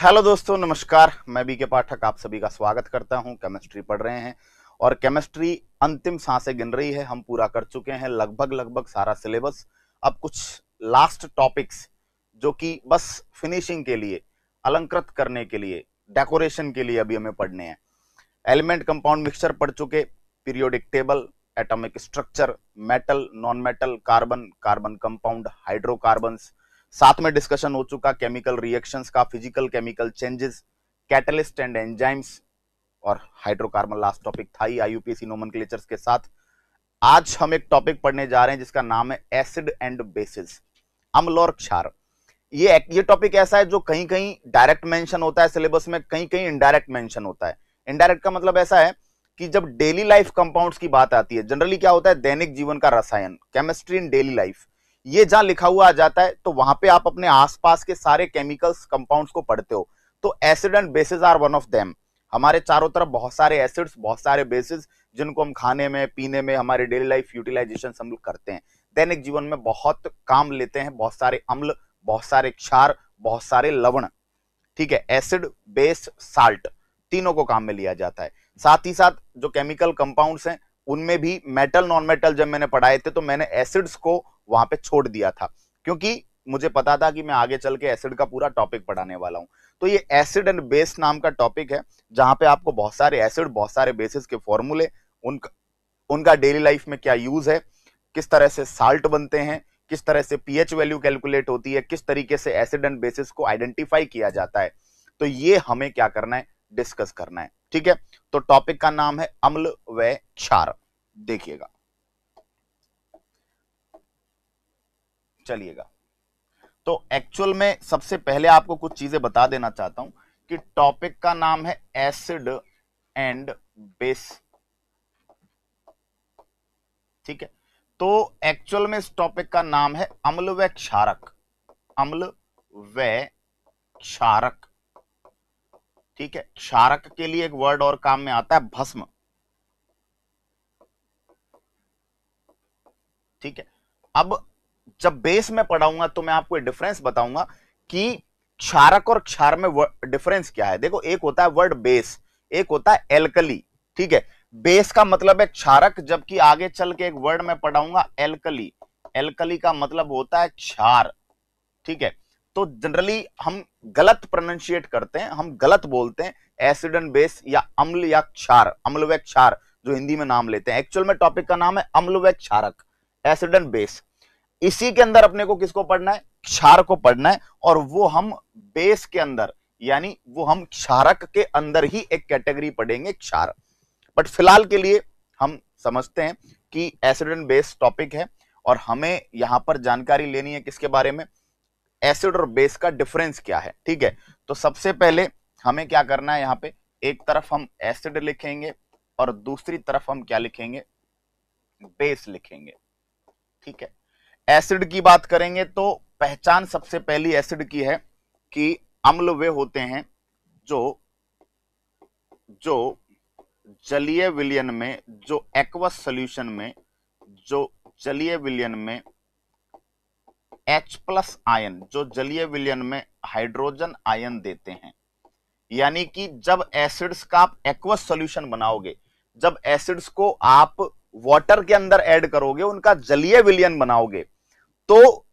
Hello दोस्तों, नमस्कार। मैं बीके पाठक आप सभी का स्वागत करता हूं। केमिस्ट्री पढ़ रहे हैं और केमिस्ट्री अंतिम सांसें गिन रही है। हम पूरा कर चुके हैं लगभग सारा सिलेबस। अब कुछ लास्ट टॉपिक्स जो कि बस फिनिशिंग के लिए, अलंकृत करने के लिए, डेकोरेशन के लिए अभी हमें पढ़ने हैं। एलिमेंट कंपाउंड मिक्सचर पढ़ चुके, periodic table, atomic structure, metal, non metal, carbon, carbon compound, hydrocarbons. साथ में डिस्कशन हो चुका केमिकल रिएक्शंस का, physical chemical changes, catalyst and enzymes, और हाइड्रोकार्बन लास्ट टॉपिक था ही आईयूपीएसी नोमेनक्लेचर्स के साथ। आज हम एक टॉपिक पढ़ने जा रहे हैं जिसका नाम है एसिड एंड बेसिस, अम्ल और क्षार। ये टॉपिक ऐसा है जो कहीं कहीं डायरेक्ट मेंशन होता है सिलेबस में, कहीं कहीं इनडायरेक्ट मेंशन होता है। इनडायरेक्ट का मतलब ऐसा है कि जब डेली लाइफ कंपाउंड्स की बात आती है, जनरली क्या होता है, दैनिक जीवन का रसायन, केमिस्ट्री इन डेली लाइफ, ये जहां लिखा हुआ आ जाता है तो वहां पे आप अपने आसपास के सारे केमिकल्स कंपाउंड्स को पढ़ते हो। तो acid and bases are one of them. हमारे चारों तरफ बहुत सारे एसिड्स, बहुत सारे बेसिस, जिनको हम खाने में, पीने में, हमारे डेली लाइफ यूटिलाइजेशन हम लोग करते हैं, दैनिक जीवन में बहुत काम लेते हैं। बहुत सारे अम्ल, बहुत सारे क्षार, बहुत सारे लवण, ठीक है, एसिड, बेस, साल्ट, तीनों को काम में लिया जाता है। साथ ही साथ जो केमिकल कंपाउंड्स हैं उनमें भी मेटल, नॉन मेटल जब मैंने पढ़ाए थे तो मैंने एसिड्स को वहां पे छोड़ दिया था, क्योंकि मुझे पता था कि मैं आगे चल के एसिड का पूरा टॉपिक पढ़ाने वाला हूं। तो ये एसिड एंड बेस नाम का टॉपिक है, जहां पे आपको बहुत सारे एसिड, बहुत सारे बेसिस के फॉर्मूले, उनका डेली लाइफ में क्या यूज है, किस तरह से साल्ट बनते हैं, किस तरह से पीएच वैल्यू कैलकुलेट होती है, किस तरीके से एसिड एंड बेसिस को आइडेंटिफाई किया जाता है, तो ये हमें क्या करना है, डिस्कस करना है। ठीक है, तो टॉपिक का नाम है अम्ल व क्षार। देखिएगा, चलिएगा। तो एक्चुअल में सबसे पहले आपको कुछ चीजें बता देना चाहता हूं कि टॉपिक का नाम है एसिड एंड बेस। ठीक है, तो एक्चुअल में इस टॉपिक का नाम है अम्ल व क्षारक। अम्ल व क्षारक, ठीक है। क्षारक के लिए एक वर्ड और काम में आता है, भस्म। ठीक है, अब जब बेस में पढ़ाऊंगा तो मैं आपको डिफरेंस बताऊंगा कि क्षारक और क्षार में डिफरेंस क्या है। देखो, एक होता है वर्ड बेस, एक होता है एल्कली। ठीक है, बेस का मतलब है क्षारक, जबकि आगे चल के एक वर्ड में पढ़ाऊंगा एल्कली। एल्कली का मतलब होता है क्षार। ठीक है, तो जनरली हम गलत प्रोनाउंशिएट करते हैं, हम गलत बोलते हैं एसिड एंड बेस या अम्ल या क्षार, अम्ल व क्षार जो हिंदी में नाम लेते हैं। एक्चुअल में टॉपिक का नाम है अम्ल व क्षारक, एसिड एंड बेस। इसी के अंदर अपने को किसको पढ़ना है, क्षार को पढ़ना है, और वो हम बेस के अंदर, यानी वो हम क्षारक के अंदर ही एक कैटेगरी पढ़ेंगे, क्षार। बट फिलहाल के लिए हम समझते हैं कि एसिड एंड बेस टॉपिक है और हमें यहां पर जानकारी लेनी है किसके बारे में, एसिड और बेस का डिफरेंस क्या है। ठीक है, तो सबसे पहले हमें क्या करना है, यहां पे एक तरफ हम एसिड लिखेंगे और दूसरी तरफ हम क्या लिखेंगे, बेस लिखेंगे। ठीक है, एसिड की बात करेंगे तो पहचान सबसे पहली एसिड की है कि अम्ल वे होते हैं जो जो जलीय विलयन में, जो एक्वस सॉल्यूशन में, जो जलीय विलयन में H+ आयन, जो जलीय विलयन में हाइड्रोजन आयन देते हैं। यानी कि जब एसिड्स का आप एक्वस सॉल्यूशन बनाओगे, जब एसिड्स को आप वाटर के अंदर ऐड करोगे, उनका जलीय विलयन बनाओगे, तो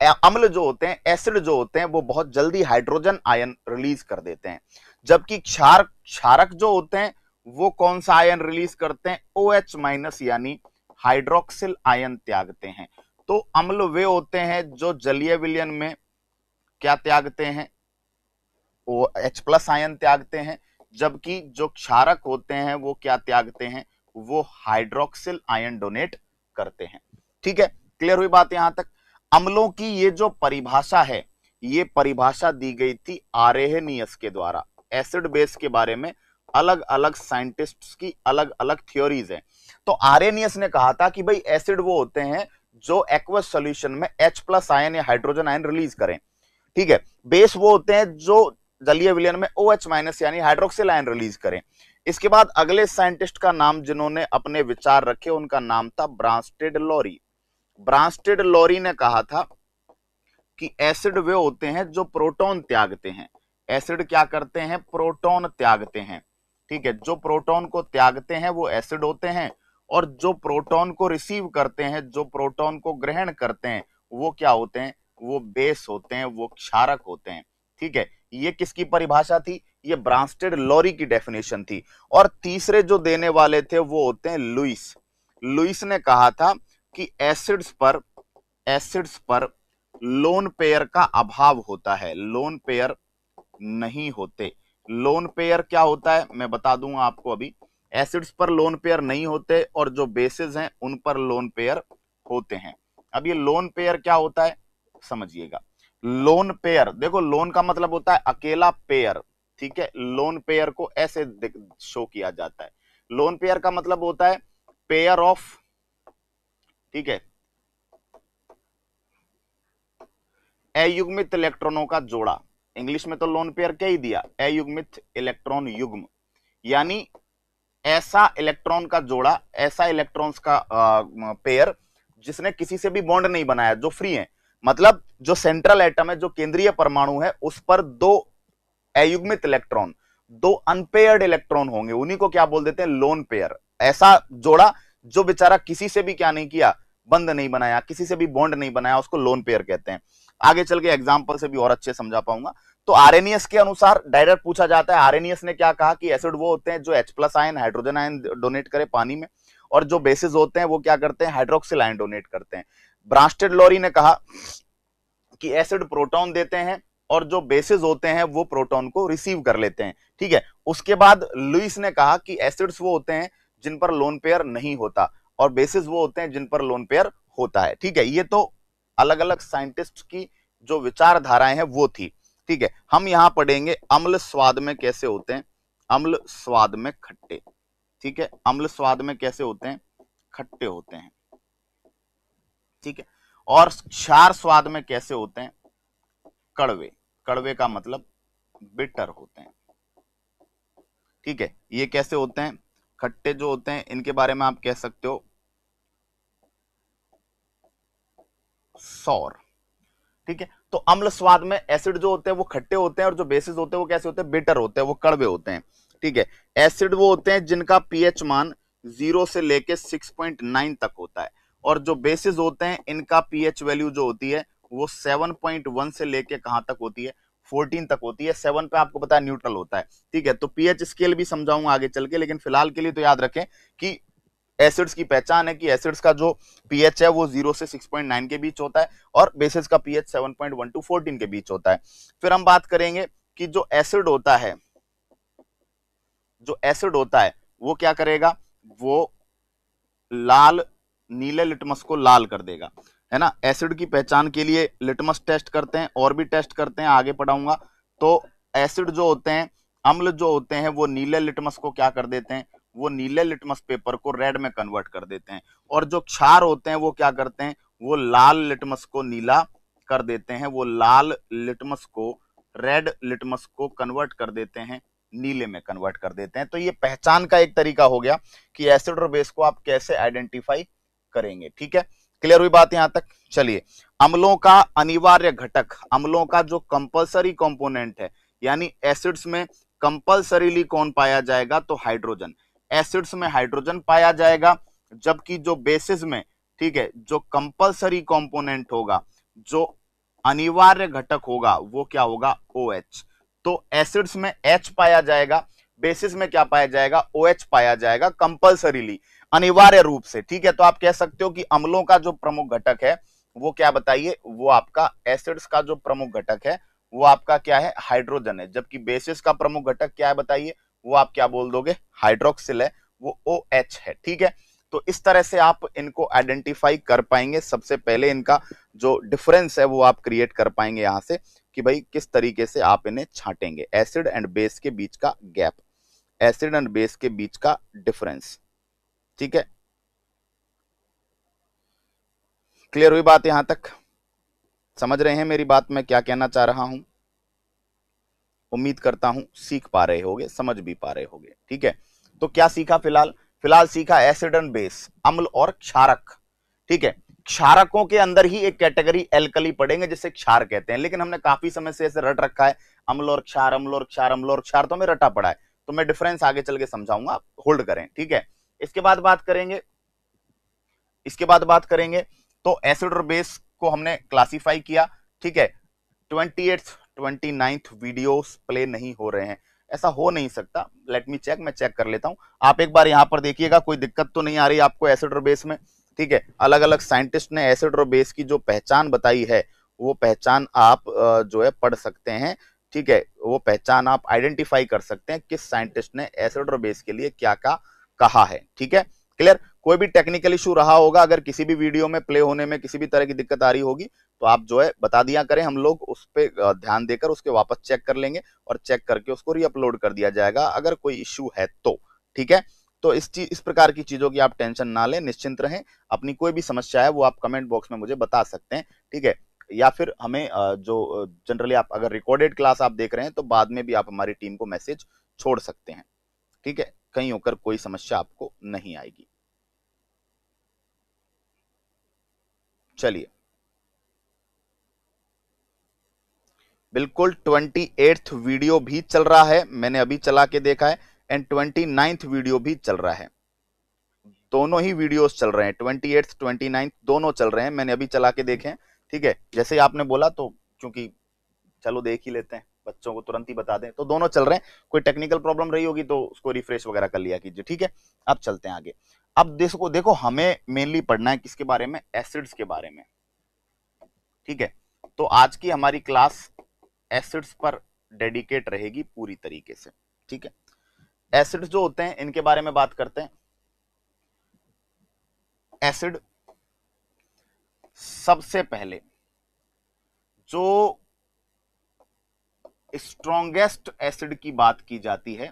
अम्ल जो होते हैं, एसिड जो होते हैं, वो बहुत जल्दी हाइड्रोजन आयन रिलीज कर देते हैं। जबकि क्षारक जो होते हैं वो कौन सा आयन रिलीज करते हैं, OH- यानी हाइड्रोक्सिल आयन त्यागते हैं। तो अम्ल वे होते हैं जो जलीय विलयन में क्या त्यागते हैं, OH+ आयन त्यागते हैं, जबकि जो क्षारक होते हैं वो क्या त्यागते हैं, वो हाइड्रोक्सिल आयन डोनेट करते हैं। ठीक है, क्लियर हुई बात यहां तक। अम्लों की ये जो परिभाषा है, ये परिभाषा दी गई थी आरेनियस के द्वारा। एसिड बेस के बारे में अलग अलग साइंटिस्ट्स की अलग अलग थ्योरीज हैं। तो आरेनियस ने कहा था कि भाई एसिड वो होते हैं जो एक्वस सॉल्यूशन में H+ आयन या हाइड्रोजन आयन रिलीज करें। ठीक है, बेस वो होते हैं जो जलीय विलयन में OH- यानी हाइड्रोक्सिल आयन रिलीज करें। इसके बाद अगले साइंटिस्ट का नाम जिन्होंने अपने विचार रखे, उनका नाम था ब्रांस्टेड लॉरी। ब्रांस्टेड लॉरी ने कहा था कि एसिड वे होते हैं जो प्रोटॉन त्यागते हैं। एसिड क्या करते हैं, प्रोटॉन त्यागते हैं। ठीक है, जो प्रोटॉन को त्यागते हैं वो एसिड होते हैं, और जो प्रोटॉन को रिसीव करते हैं, जो प्रोटॉन को ग्रहण करते हैं, वो क्या होते हैं, वो बेस होते हैं, वो क्षारक होते हैं। ठीक है, ये किसकी परिभाषा थी, ये ब्रांस्टेड लॉरी की डेफिनेशन थी। और तीसरे जो देने वाले थे वो होते हैं लुईस। लुईस ने कहा था कि एसिड्स पर लोन पेयर का अभाव होता है, लोन पेयर नहीं होते। लोन पेयर क्या होता है मैं बता दूंगा आपको अभी। एसिड्स पर लोन पेयर नहीं होते और जो बेसिस हैं उन पर लोन पेयर होते हैं। अब ये लोन पेयर क्या होता है समझिएगा। लोन पेयर, देखो लोन का मतलब होता है अकेला पेयर। ठीक है, लोन पेयर को ऐसे शो किया जाता है। लोन पेयर का मतलब होता है पेयर ऑफ, ठीक है, अयुग्मित इलेक्ट्रॉनों का जोड़ा। इंग्लिश में तो लोन पेयर क्या ही दिया, अयुग्मित इलेक्ट्रॉन युग्म, यानी ऐसा इलेक्ट्रॉन का जोड़ा, ऐसा इलेक्ट्रॉन्स का पेयर जिसने किसी से भी बॉन्ड नहीं बनाया, जो फ्री है। मतलब जो सेंट्रल एटम है, जो केंद्रीय परमाणु है, उस पर दो अयुग्मित इलेक्ट्रॉन, दो अनपेयर्ड इलेक्ट्रॉन होंगे, उन्हीं को क्या बोल देते हैं, लोन पेयर। ऐसा जोड़ा जो बेचारा किसी से भी क्या नहीं किया, बंध नहीं बनाया, किसी से भी बॉन्ड नहीं बनाया, उसको लोन पेयर कहते हैं। आगे चल के एग्जांपल से भी और अच्छे समझा पाऊंगा। तो आरएनएस के अनुसार डायरेक्ट पूछा जाता है, आरएनएस ने क्या कहा कि एसिड वो होते हैं जो H+ ion, hydrogen ion donate करे पानी में, और जो बेसिस होते हैं वो क्या करते हैं, हाइड्रोक्सिल आयन डोनेट करते हैं। ब्रांस्टेड लॉरी ने कहा कि एसिड प्रोटॉन देते हैं और जो बेसिस होते हैं वो प्रोटॉन को रिसीव कर लेते हैं। ठीक है, उसके बाद लुईस ने कहा कि एसिड्स वो होते हैं जिन पर लोन पेयर नहीं होता, और बेसिस वो होते हैं जिन पर लोन पेयर होता है। ठीक है, ये तो अलग अलग साइंटिस्ट की जो विचारधाराएं हैं वो थी। ठीक है, हम यहां पढ़ेंगे अम्ल स्वाद में कैसे होते हैं, अम्ल स्वाद में खट्टे। ठीक है, अम्ल स्वाद में कैसे होते हैं, खट्टे होते हैं। ठीक है, और क्षार स्वाद में कैसे होते हैं, कड़वे। कड़वे का मतलब बिटर होते हैं। ठीक है, ये कैसे होते हैं, खट्टे जो होते हैं इनके बारे में आप कह सकते हो सौर। ठीक है, तो अम्ल स्वाद में एसिड जो होते हैं वो खट्टे होते हैं, और जो बेसिस होते हैं वो कैसे होते हैं, बिटर होते हैं, वो कड़वे होते हैं। ठीक है, एसिड वो होते हैं जिनका पीएच मान 0 से लेके 6.9 तक होता है, और जो बेसिस होते हैं इनका पीएच वैल्यू जो होती है वो 7.1 से लेके कहां तक होती है, 14 तक होती है। 7 पे आपको पता है न्यूट्रल होता है। ठीक है, तो पीएच स्केल भी समझाऊंगा आगे चल के, लेकिन फिलहाल के लिए तो याद रखें कि एसिड्स की पहचान है कि एसिड्स का जो पीएच है वो 0 से 6.9 के बीच होता है, और बेसिस का पीएच 7.1 टू 14 के बीच होता है। फिर हम बात करेंगे कि जो एसिड होता है, जो एसिड होता है वो क्या करेगा, वो लाल, नीले लिटमस को लाल कर देगा, है ना। एसिड की पहचान के लिए लिटमस टेस्ट करते हैं, और भी टेस्ट करते हैं, आगे पढ़ाऊंगा। तो एसिड जो होते हैं, अम्ल जो होते हैं, वो नीले लिटमस को क्या कर देते हैं, वो नीले लिटमस पेपर को रेड में कन्वर्ट कर देते हैं। और जो क्षार होते हैं वो क्या करते हैं, वो लाल लिटमस को नीला कर देते हैं, वो लाल लिटमस को, रेड लिटमस को कन्वर्ट कर देते हैं, नीले में कन्वर्ट कर देते हैं। तो ये पहचान का एक तरीका हो गया कि एसिड और बेस को आप कैसे आइडेंटिफाई करेंगे। ठीक है, क्लियर हुई बात यहां तक। चलिए, अम्लों का अनिवार्य घटक, अम्लों का जो कंपलसरी कंपोनेंट है, यानी एसिड्स में कंपलसरीली कौन पाया जाएगा, तो हाइड्रोजन। एसिड्स में हाइड्रोजन पाया जाएगा, जबकि जो बेसिस में, ठीक है, जो कंपलसरी कंपोनेंट होगा, जो अनिवार्य घटक होगा, वो क्या होगा, OH। तो एसिड्स में H पाया जाएगा, बेसिस में क्या पाया जाएगा, OH पाया जाएगा कंपलसरीली, अनिवार्य रूप से। ठीक है, तो आप कह सकते हो कि अम्लों का जो प्रमुख घटक है वो क्या बताइए, वो आपका एसिड्स का जो प्रमुख घटक है वो आपका क्या है, हाइड्रोजन है। जबकि बेसिस का प्रमुख घटक क्या है बताइए, वो आप क्या बोल दोगे, हाइड्रोक्सिल है, वो OH है। ठीक है, तो इस तरह से आप इनको आइडेंटिफाई कर पाएंगे। सबसे पहले इनका जो डिफरेंस है वो आप क्रिएट कर पाएंगे यहां से, कि भाई किस तरीके से आप इन्हें छांटेंगे, एसिड एंड बेस के बीच का गैप, एसिड एंड बेस के बीच का डिफरेंस। ठीक है, क्लियर हुई बात यहां तक, समझ रहे हैं मेरी बात, मैं क्या कहना चाह रहा हूं। उम्मीद करता हूं सीख पा रहे होगे, समझ भी पा रहे होगे। ठीक है, तो क्या सीखा, फिलहाल सीखा एसिड एंड बेस, अम्ल और क्षारक। ठीक है, क्षारकों के अंदर ही एक कैटेगरी एल्कली पढ़ेंगे जिसे क्षार कहते हैं, लेकिन हमने काफी समय से ऐसे रट रखा है अम्ल और क्षार, अम्ल और क्षार, अम्ल और क्षार, तो हमें रटा पड़ा है। तो मैं डिफरेंस आगे चल के समझाऊंगा, आप होल्ड करें, ठीक है। इसके बाद बात करेंगे तो एसिड और बेस को हमने क्लासिफाई किया, ठीक है। 28th 29th वीडियोस प्ले नहीं हो रहे हैं, ऐसा हो नहीं सकता। लेट मी चेक, मैं चेक कर लेता हूं। आप एक बार यहां पर देखिएगा, कोई दिक्कत तो नहीं आ रही आपको एसिड और बेस में, ठीक है। अलग अलग साइंटिस्ट ने एसिड और बेस की जो पहचान बताई है वो पहचान आप जो है पढ़ सकते हैं, ठीक है। वो पहचान आप आइडेंटिफाई कर सकते हैं किस साइंटिस्ट ने एसिड और बेस के लिए क्या कहा है, ठीक है। क्लियर। कोई भी टेक्निकल इशू रहा होगा, अगर किसी भी वीडियो में प्ले होने में किसी भी तरह की दिक्कत आ रही होगी तो आप जो है बता दिया करें, हम लोग उस पर ध्यान देकर उसके वापस चेक कर लेंगे और चेक करके उसको रीअपलोड कर दिया जाएगा अगर कोई इश्यू है तो, ठीक है। तो इस प्रकार की चीजों की आप टेंशन ना लें, निश्चिंत रहें। अपनी कोई भी समस्या है वो आप कमेंट बॉक्स में मुझे बता सकते हैं, ठीक है। या फिर हमें जो जनरली आप अगर रिकॉर्डेड क्लास आप देख रहे हैं तो बाद में भी आप हमारी टीम को मैसेज छोड़ सकते हैं, ठीक है। कहीं होकर कोई समस्या आपको नहीं आएगी। चलिए, बिल्कुल 28th वीडियो भी चल रहा है, मैंने अभी चला के देखा है, एंड 29th वीडियो भी चल रहा है। दोनों ही वीडियोस चल रहे हैं, 28th 29th दोनों चल रहे हैं, मैंने अभी चला के देखे, ठीक है। जैसे ही आपने बोला तो क्योंकि चलो देख ही लेते हैं, बच्चों को तुरंत ही बता दें, तो दोनों चल रहे हैं। कोई टेक्निकल प्रॉब्लम रही होगी तो उसको रिफ्रेश वगैरह कर लिया कीजिए, ठीक है। अब चलते हैं आगे। अब देखो हमें मेनली पढ़ना है किसके बारे में, एसिड्स के बारे में, ठीक है। तो आज की हमारी क्लास एसिड्स पर डेडिकेट रहेगी पूरी तरीके से, ठीक है। एसिड्स जो होते हैं इनके बारे में बात करते हैं। एसिड सबसे पहले जो स्ट्रॉन्गेस्ट एसिड की बात की जाती है,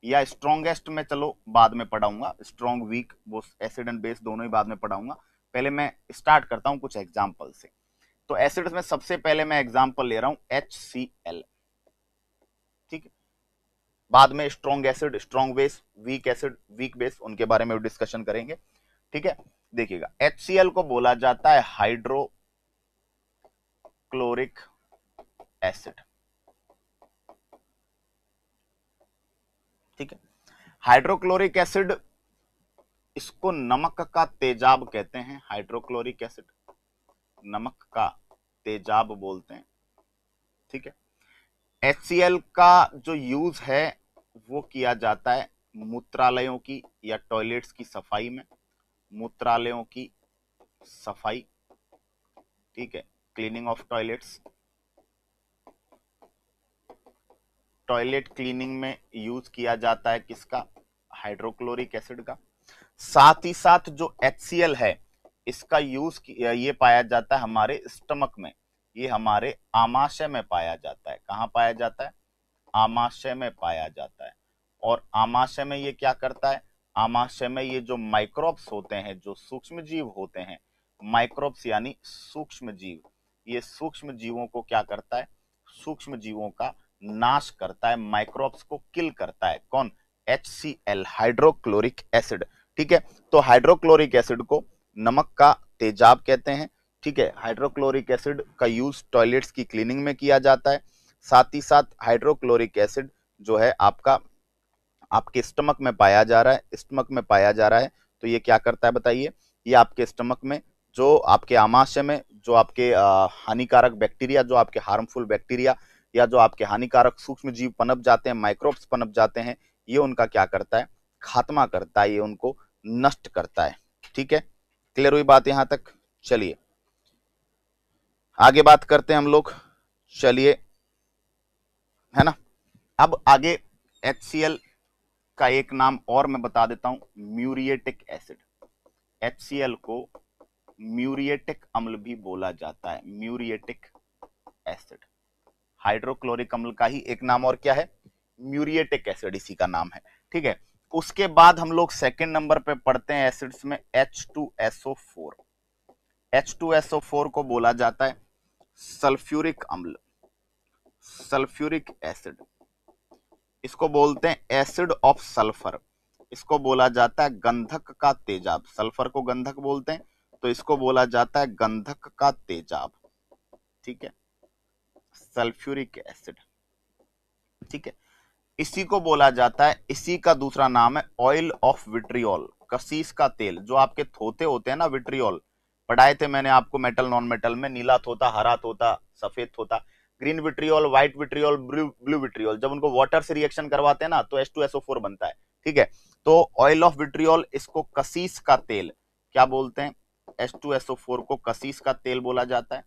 या स्ट्रॉन्गेस्ट में चलो बाद में पढ़ाऊंगा, स्ट्रॉन्ग वीक वो एसिड एंड बेस दोनों ही बाद में पढ़ाऊंगा। पहले मैं स्टार्ट करता हूं कुछ एग्जांपल से। तो एसिड्स में सबसे पहले मैं एग्जांपल ले रहा हूं HCl, ठीक है। बाद में strong acid, strong base, weak acid, weak base, उनके बारे में डिस्कशन करेंगे, ठीक है। देखिएगा HCl को बोला जाता है हाइड्रोक्लोरिक एसिड, ठीक है। हाइड्रोक्लोरिक एसिड, इसको नमक का तेजाब कहते हैं। हाइड्रोक्लोरिक एसिड नमक का तेजाब बोलते हैं, ठीक है। HCl का जो यूज है वो किया जाता है मूत्रालयों की या टॉयलेट्स की सफाई में, मूत्रालयों की सफाई, ठीक है, cleaning of toilets, toilet cleaning में यूज किया जाता है किसका, हाइड्रोक्लोरिक एसिड का। साथ ही साथ जो HCl है इसका यूज ये पाया जाता है हमारे स्टमक में, ये हमारे आमाशय में पाया जाता है। कहां पाया जाता है, आमाशय में पाया जाता है। और आमाशय में ये क्या करता है, आमाशय में ये जो माइक्रोब्स होते हैं, जो सूक्ष्म जीव होते हैं, माइक्रोब्स यानी सूक्ष्म जीव, ये सूक्ष्म जीवों को क्या करता है, सूक्ष्म जीवों का नाश करता है, माइक्रोब्स को किल करता है। कौन, HCl, हाइड्रोक्लोरिक एसिड, ठीक है। तो हाइड्रोक्लोरिक एसिड को नमक का तेजाब कहते हैं, ठीक है। हाइड्रोक्लोरिक एसिड का यूज टॉयलेट्स की क्लीनिंग में किया जाता है। साथ ही साथ हाइड्रोक्लोरिक एसिड जो है आपके स्टमक में पाया जा रहा है, स्टमक में पाया जा रहा है। तो ये क्या करता है बताइए, ये आपके स्टमक में, जो आपके आमाशय में जो आपके हानिकारक बैक्टीरिया, जो आपके हार्मफुल बैक्टीरिया या जो आपके हानिकारक सूक्ष्म जीव पनप जाते हैं, माइक्रोब्स पनप जाते हैं, ये उनका क्या करता है, खात्मा करता है, ये उनको नष्ट करता है, ठीक है। क्लियर हुई बात यहां तक। चलिए आगे बात करते हैं हम लोग, चलिए, है ना। अब आगे HCl का एक नाम और मैं बता देता हूं, म्यूरिएटिक एसिड। HCl को म्यूरिएटिक अम्ल भी बोला जाता है, म्यूरिएटिक एसिड। हाइड्रोक्लोरिक अम्ल का ही एक नाम और क्या है, म्यूरिएटिक एसिड, इसी का नाम है, ठीक है। उसके बाद हम लोग सेकंड नंबर पे पढ़ते हैं एसिड्स में H2SO4। H2SO4 को बोला जाता है सल्फ्यूरिक अम्ल, सल्फ्यूरिक एसिड, इसको बोलते हैं एसिड ऑफ सल्फर, इसको बोला जाता है गंधक का तेजाब। सल्फर को गंधक बोलते हैं तो इसको बोला जाता है गंधक का तेजाब, ठीक है, सल्फ्यूरिक एसिड, ठीक है। इसी को बोला जाता है, इसी का दूसरा नाम है ऑयल ऑफ विट्रियोल, कशीश का तेल। जो आपके थोते होते हैं ना, विट्रियोल पढ़ाए थे मैंने आपको मेटल नॉन मेटल में, नीला थोता, हरा थोता, सफेद थोता, green vitriol, white vitriol, blue vitriol. जब उनको वाटर से रिएक्शन करवाते हैं ना तो H2SO4 बनता है, ठीक है। तो ऑयल ऑफ विट्रियोल, इसको कशीश का तेल क्या बोलते हैं, H2SO4 को कशीश का तेल बोला जाता है।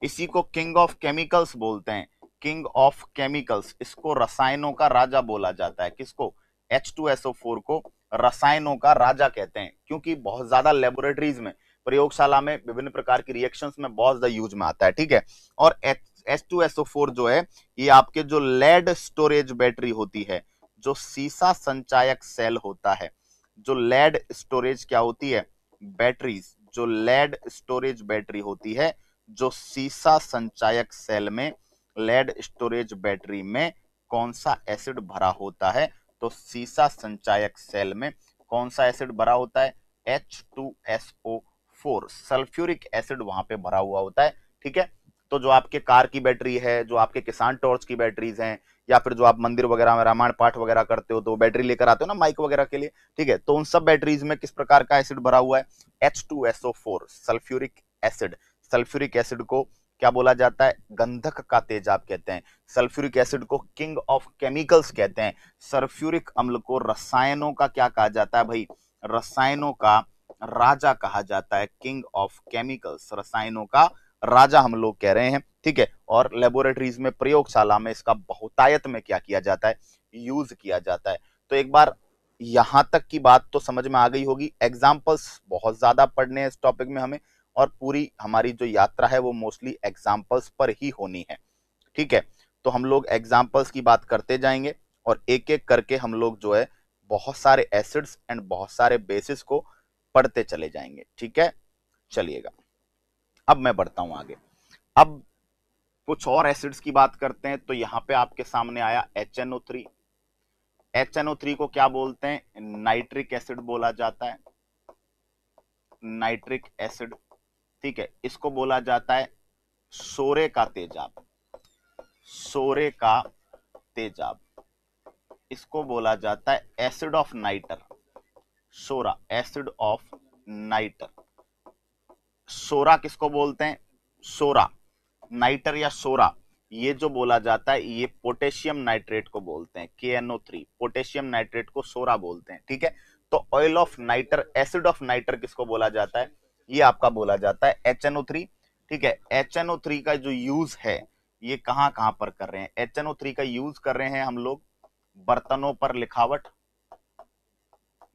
इसी को किंग ऑफ केमिकल्स बोलते हैं, किंग ऑफ केमिकल्स, इसको रसायनों का राजा बोला जाता है। किसको, H2SO4 को रसायनों का राजा कहते हैं, क्योंकि बहुत ज्यादा लेबोरेटरीज में, प्रयोगशाला में विभिन्न प्रकार की रिएक्शंस में बहुत ज्यादा यूज में आता है, ठीक है। और H2SO4 जो है, ये आपके जो लेड स्टोरेज बैटरी होती है, जो सीसा संचायक सेल होता है, जो लेड स्टोरेज क्या होती है, बैटरीज, जो लेड स्टोरेज बैटरी होती है, जो सीसा संचायक सेल में, लेड स्टोरेज बैटरी में कौन सा एसिड भरा होता है, तो सीसा संचायक सेल में कौन सा एसिड भरा होता है, H2SO4, सल्फ्यूरिक एसिड वहां पे भरा हुआ होता है, ठीक है। तो जो आपके कार की बैटरी है, जो आपके किसान टॉर्च की बैटरीज हैं, या फिर जो आप मंदिर वगैरह में रामायण पाठ वगैरह करते हो तो बैटरी लेकर आते हो ना माइक वगैरह के लिए, ठीक है, तो उन सब बैटरीज में किस प्रकार का एसिड भरा हुआ है, H2SO4, sulphuric acid. Sulphuric acid को क्या बोला जाता है, गंधक का तेजाब कहते हैं। सल्फ्यूरिक एसिड को किंग ऑफ केमिकल्स कहते हैं। सल्फ्यूरिक अम्ल को रसायनों का क्या कहा जाता है भाई, रसायनों का राजा कहा जाता है, किंग ऑफ केमिकल्स, रसायनों का राजा हम लोग कह रहे हैं, ठीक है। और लेबोरेटरीज में, प्रयोगशाला में इसका बहुतायत में क्या किया जाता है, यूज किया जाता है। तो एक बार यहां तक की बात तो समझ में आ गई होगी। एग्जाम्पल्स बहुत ज्यादा पढ़ने हैं इस टॉपिक में हमें, और पूरी हमारी जो यात्रा है वो मोस्टली एग्जाम्पल्स पर ही होनी है, ठीक है। तो हम लोग एग्जाम्पल्स की बात करते जाएंगे और एक एक करके हम लोग जो है बहुत सारे एसिड्स एंड बहुत सारे बेसिस को पढ़ते चले जाएंगे, ठीक है। चलिएगा, अब मैं बढ़ता हूं आगे। अब कुछ और एसिड्स की बात करते हैं। तो यहां पे आपके सामने आया HNO3। HNO3 को क्या बोलते हैं, नाइट्रिक एसिड बोला जाता है, नाइट्रिक एसिड, ठीक है। इसको बोला जाता है सोरे का तेजाब, सोरे का तेजाब। इसको बोला जाता है एसिड ऑफ नाइटर, सोरा, एसिड ऑफ नाइटर। सोरा किसको बोलते हैं, सोरा, नाइटर या सोरा, ये जो बोला जाता है ये पोटेशियम नाइट्रेट को बोलते हैं, KNO3, पोटेशियम नाइट्रेट को सोरा बोलते हैं, ठीक है। तो oil of nitre, acid of nitre किसको बोला जाता है, ये आपका बोला जाता है HNO3, ठीक है। HNO3 का जो यूज है ये कहां कहां पर कर रहे हैं, HNO3 का यूज कर रहे हैं हम लोग बर्तनों पर लिखावट,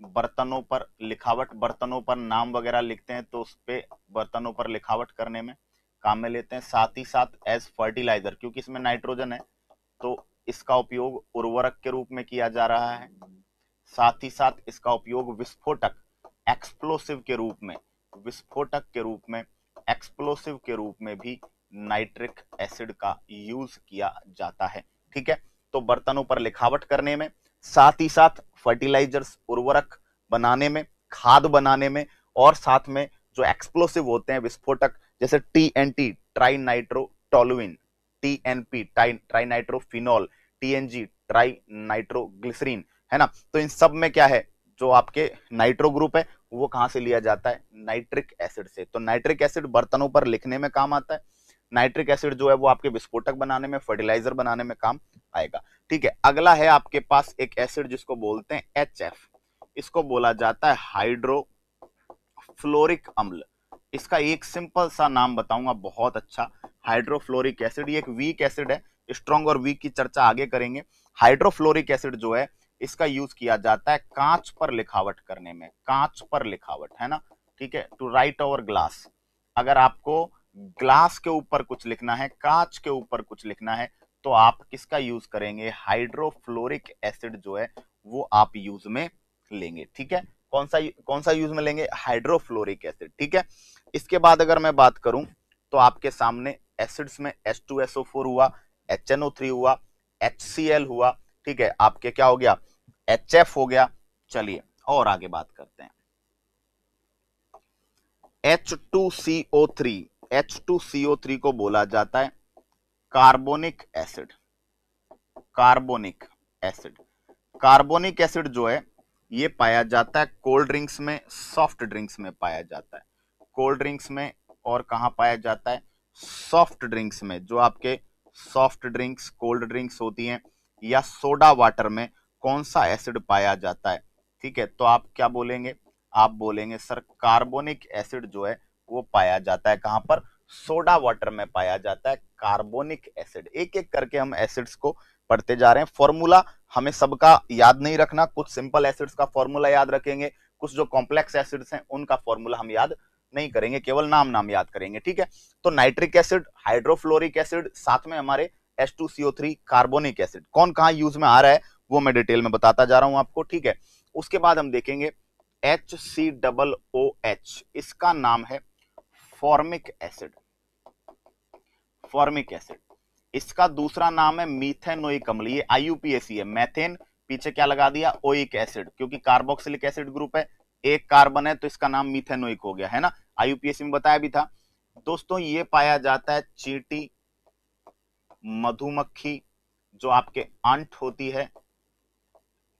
बर्तनों पर लिखावट, बर्तनों पर नाम वगैरह लिखते हैं तो उस पे बर्तनों पर लिखावट करने में काम में लेते हैं। साथ ही साथ एज फर्टिलाइजर, क्योंकि इसमें नाइट्रोजन है तो इसका उपयोग उर्वरक के रूप में किया जा रहा है। साथ ही साथ इसका उपयोग विस्फोटक, एक्सप्लोसिव के रूप में, विस्फोटक के रूप में, एक्सप्लोसिव के रूप में भी नाइट्रिक एसिड का यूज किया जाता है, ठीक है। तो बर्तनों पर लिखावट करने में, साथ ही साथ फर्टिलाइजर्स, उर्वरक बनाने में, खाद बनाने में, और साथ में जो एक्सप्लोसिव होते हैं विस्फोटक, जैसे TNT, trinitrotoluene, TNP, trinitrophenol, TNG, trinitroglycerin, है ना। तो इन सब में क्या है, जो आपके नाइट्रो ग्रुप है वो कहां से लिया जाता है, नाइट्रिक एसिड से। तो नाइट्रिक एसिड बर्तनों पर लिखने में काम आता है, नाइट्रिक एसिड जो है वो आपके विस्फोटक बनाने में, फर्टिलाइजर बनाने में काम आएगा, ठीक है। अगला है आपके पास एक एसिड जिसको बोलते हैं HF, इसको बोला जाता है हाइड्रोफ्लोरिक अम्ल। इसका एक सिंपल सा नाम बताऊंगा बहुत अच्छा, हाइड्रोफ्लोरिक एसिड। ये एक वीक एसिड है, स्ट्रॉन्ग और वीक की चर्चा आगे करेंगे। हाइड्रोफ्लोरिक एसिड जो है इसका यूज किया जाता है कांच पर लिखावट करने में, कांच पर लिखावट, है ना, ठीक है, टू राइट ओवर ग्लास। अगर आपको ग्लास के ऊपर कुछ लिखना है, कांच के ऊपर कुछ लिखना है, तो आप किसका यूज करेंगे, हाइड्रोफ्लोरिक एसिड जो है वो आप यूज में लेंगे, ठीक है। कौन सा यूज में लेंगे, हाइड्रोफ्लोरिक एसिड, ठीक है। इसके बाद अगर मैं बात करूं तो आपके सामने एसिड्स में H2SO4 हुआ, HNO3 हुआ, HCl हुआ, ठीक है, आपके क्या हो गया, HF हो गया। चलिए और आगे बात करते हैं। H2CO3, H2CO3 को बोला जाता है carbonic acid. Carbonic acid, carbonic acid जो है ये पाया जाता है कोल्ड ड्रिंक्स में, सॉफ्ट ड्रिंक्स में पाया जाता है। कोल्ड ड्रिंक्स में और कहां पाया जाता है? सॉफ्ट ड्रिंक्स में। जो आपके सॉफ्ट ड्रिंक्स, कोल्ड ड्रिंक्स होती हैं या सोडा वाटर में कौन सा एसिड पाया जाता है? ठीक है, तो आप क्या बोलेंगे? आप बोलेंगे सर कार्बोनिक एसिड जो है वो पाया जाता है कहां पर? सोडा वाटर में पाया जाता है कार्बोनिक एसिड। एक एक करके हम एसिड्स को पढ़ते जा रहे हैं। फॉर्मूला हमें सबका याद नहीं रखना, कुछ सिंपल एसिड्स का फॉर्मूला याद रखेंगे, कुछ जो कॉम्प्लेक्स एसिड्स हैं उनका फॉर्मूला हम याद नहीं करेंगे, केवल नाम नाम याद करेंगे। ठीक है, तो नाइट्रिक एसिड, हाइड्रोफ्लोरिक एसिड, साथ में हमारे H2CO3 कार्बोनिक एसिड, कौन कहां यूज में आ रहा है वो मैं डिटेल में बताता जा रहा हूं आपको। ठीक है, उसके बाद हम देखेंगे HCOOH, इसका नाम है फॉर्मिक एसिड। फॉर्मिक एसिड, इसका दूसरा नाम है मीथेनोइक अम्ल। ये IUPAC है, मेथेन पीछे क्या लगा दिया? ओइक एसिड, क्योंकि कार्बोक्सिलिक एसिड ग्रुप है, एक कार्बन है तो इसका नाम मीथेनोइक हो गया है ना। IUPAC में बताया भी था। दोस्तों ये पाया जाता है चींटी, मधुमक्खी, जो आपके अंट होती है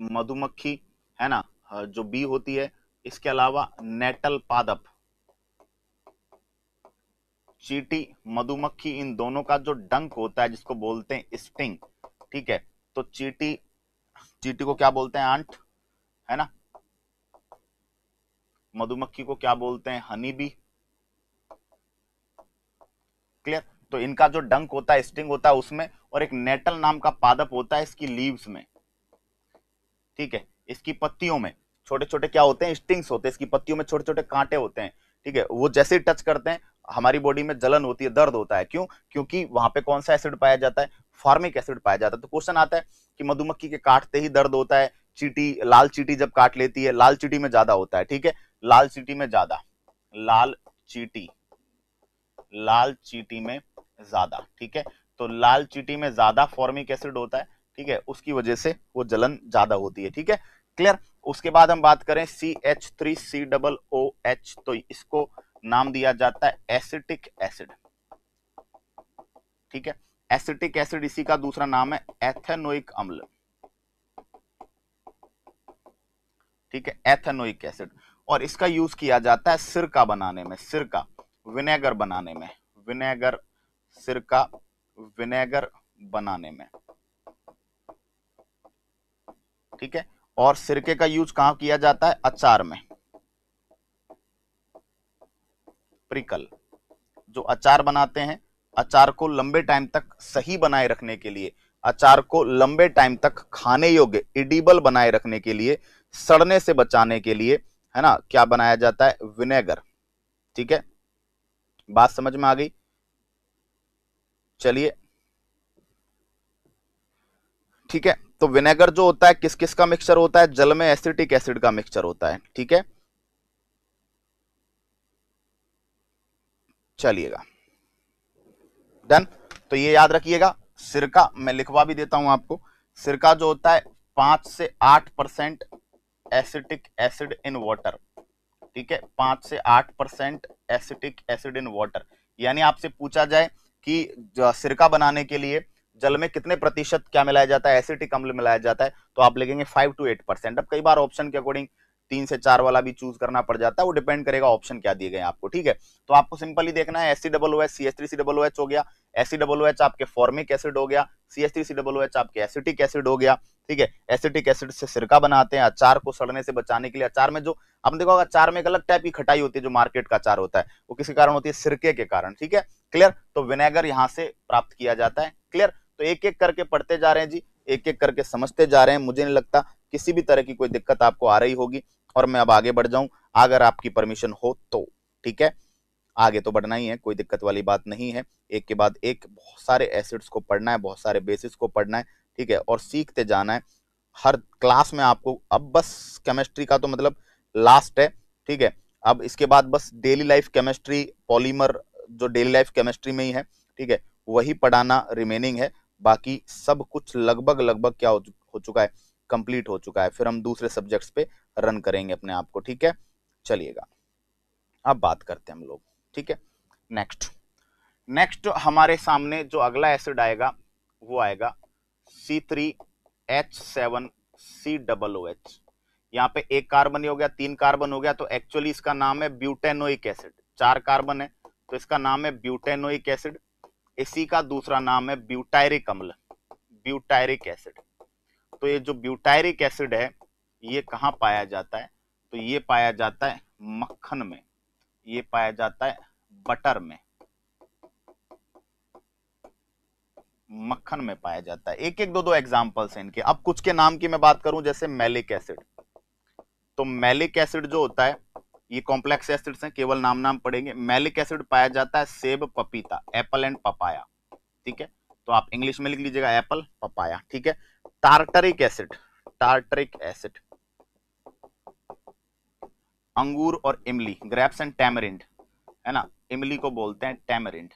मधुमक्खी, है ना, जो बी होती है, इसके अलावा नेटल पादप, चींटी, मधुमक्खी, इन दोनों का जो डंक होता है जिसको बोलते हैं स्टिंग। ठीक है, तो चींटी, चींटी को क्या बोलते हैं? अंट, है ना। मधुमक्खी को क्या बोलते हैं? Honey bee. क्लियर? तो इनका जो डंक होता है, स्टिंग होता है उसमें, और एक नेटल नाम का पादप होता है इसकी लीव्स में। ठीक है, इसकी पत्तियों में छोटे छोटे क्या होते हैं? स्टिंग्स होते हैं, इसकी पत्तियों में छोटे छोटे कांटे होते हैं। ठीक है, वो जैसे ही टच करते हैं हमारी बॉडी में जलन होती है, दर्द होता है। क्यों? क्योंकि वहां पे कौन सा एसिड पाया जाता है? फॉर्मिक एसिड पाया जाता है। तो क्वेश्चन आता है कि मधुमक्खी के काटते ही दर्द होता है, चींटी, लाल चींटी जब काट लेती है, लाल चींटी में ज्यादा होता है। ठीक है, लाल चींटी में ज्यादा, लाल चींटी, लाल चींटी में ज्यादा। ठीक है, तो लाल चींटी में ज्यादा फॉर्मिक एसिड होता है। ठीक है, उसकी वजह से वो जलन ज्यादा होती है। ठीक है, क्लियर? उसके बाद हम बात करें CH3COOH, तो इसको नाम दिया जाता है एसिटिक एसिड। ठीक है, एसिटिक एसिड, इसी का दूसरा नाम है एथेनोइक अम्ल। ठीक है, एथेनोइक एसिड, और इसका यूज किया जाता है सिरका बनाने में, सिरका, विनेगर बनाने में, विनेगर, सिरका, विनेगर बनाने में। ठीक है, और सिरके का यूज कहां किया जाता है? अचार में, प्रिकल, जो अचार बनाते हैं, अचार को लंबे टाइम तक सही बनाए रखने के लिए, अचार को लंबे टाइम तक खाने योग्य, एडिबल बनाए रखने के लिए, सड़ने से बचाने के लिए, है ना, क्या बनाया जाता है? विनेगर। ठीक है, बात समझ में आ गई? चलिए, ठीक है, तो विनेगर जो होता है किस किस का मिक्सचर होता है? जल में एसिटिक एसिड का मिक्सचर होता है। ठीक है, चलिएगा, डन। तो ये याद रखिएगा, सिरका मैं लिखवा भी देता हूं आपको। सिरका जो होता है 5 से 8% एसिटिक एसिड इन वाटर। ठीक है, 5 से 8% एसिटिक एसिड इन वाटर। यानी आपसे पूछा जाए कि सिरका बनाने के लिए जल में कितने प्रतिशत क्या मिलाया जाता है? एसिटिक अम्ल मिलाया जाता है, तो आप लिखेंगे 5 to 8%। अब कई बार ऑप्शन के अकॉर्डिंग 3 से 4 वाला भी चूज करना पड़ जाता है, वो डिपेंड करेगा ऑप्शन क्या दिए गए आपको। ठीक है, तो आपको सिंपली देखना है HCOOH, CH3COOH हो गया, HCOOH आपके फॉर्मिक एसिड हो गया, CH3COOH आपके एसिटिक एसिड हो गया। ठीक है, एसिटिक एसिड से सिरका बनाते हैं अचार को सड़ने से बचाने के लिए। अचार में जो आपने देखा होगा, अचार में एक अलग टाइप की खटाई होती है, जो मार्केट का अचार होता है, वो किसी कारण होती है? सिरके के कारण। ठीक है, क्लियर? तो विनेगर यहां से प्राप्त किया जाता है। क्लियर? तो एक एक करके पढ़ते जा रहे हैं जी, एक एक करके समझते जा रहे हैं। मुझे नहीं लगता किसी भी तरह की कोई दिक्कत आपको आ रही होगी, और मैं अब आगे बढ़ जाऊं अगर आपकी परमिशन हो तो। ठीक है, आगे तो बढ़ना ही है, कोई दिक्कत वाली बात नहीं है। एक के बाद एक बहुत सारे एसिड्स को पढ़ना है, बहुत सारे बेसिस को पढ़ना है। ठीक है, और सीखते जाना है हर क्लास में आपको। अब बस केमिस्ट्री का तो मतलब लास्ट है। ठीक है, अब इसके बाद बस डेली लाइफ केमिस्ट्री, पॉलीमर, जो डेली लाइफ केमिस्ट्री में ही है, ठीक है, वही पढ़ाना रिमेनिंग है। बाकी सब कुछ लगभग लगभग क्या हो चुका है? कंप्लीट हो चुका है। फिर हम दूसरे सब्जेक्ट्स पे रन करेंगे अपने आप को। ठीक है, चलिएगा, अब बात करते हैं हम लोग, ठीक है। नेक्स्ट हमारे सामने जो अगला एसिड आएगा वो आएगा C3H7COOH। यहाँ पे एक कार्बन हो गया, 3 कार्बन हो गया, तो एक्चुअली इसका नाम है ब्यूटेनोइक एसिड। 4 कार्बन है तो इसका नाम है ब्यूटेनोइक एसिड। इसी का दूसरा नाम है ब्यूटायरिक अम्ल, ब्यूटायरिक एसिड। तो ये जो ब्यूटायरिक एसिड है ये कहाँ पाया जाता है? तो ये पाया जाता है मक्खन में, ये पाया जाता है बटर में, मक्खन में पाया जाता है। एक एक दो दो एग्जांपल्स हैं इनके। अब कुछ के नाम की मैं बात करूं, जैसे मैलिक एसिड। तो मैलिक एसिड जो होता है, ये कॉम्प्लेक्स एसिड्स हैं, केवल नाम नाम पढ़ेंगे। मैलिक एसिड पाया जाता है सेब पपीता, एप्पल एंड पपाया, ठीक है। तो आप इंग्लिश में लिख लीजिएगा एप्पल पपाया, ठीक है। टार्टरिक एसिड, टार्टरिक एसिड अंगूर और इमली, ग्रेप्स एंड टैमरिंड, है ना, इमली को बोलते हैं टैमरिंड।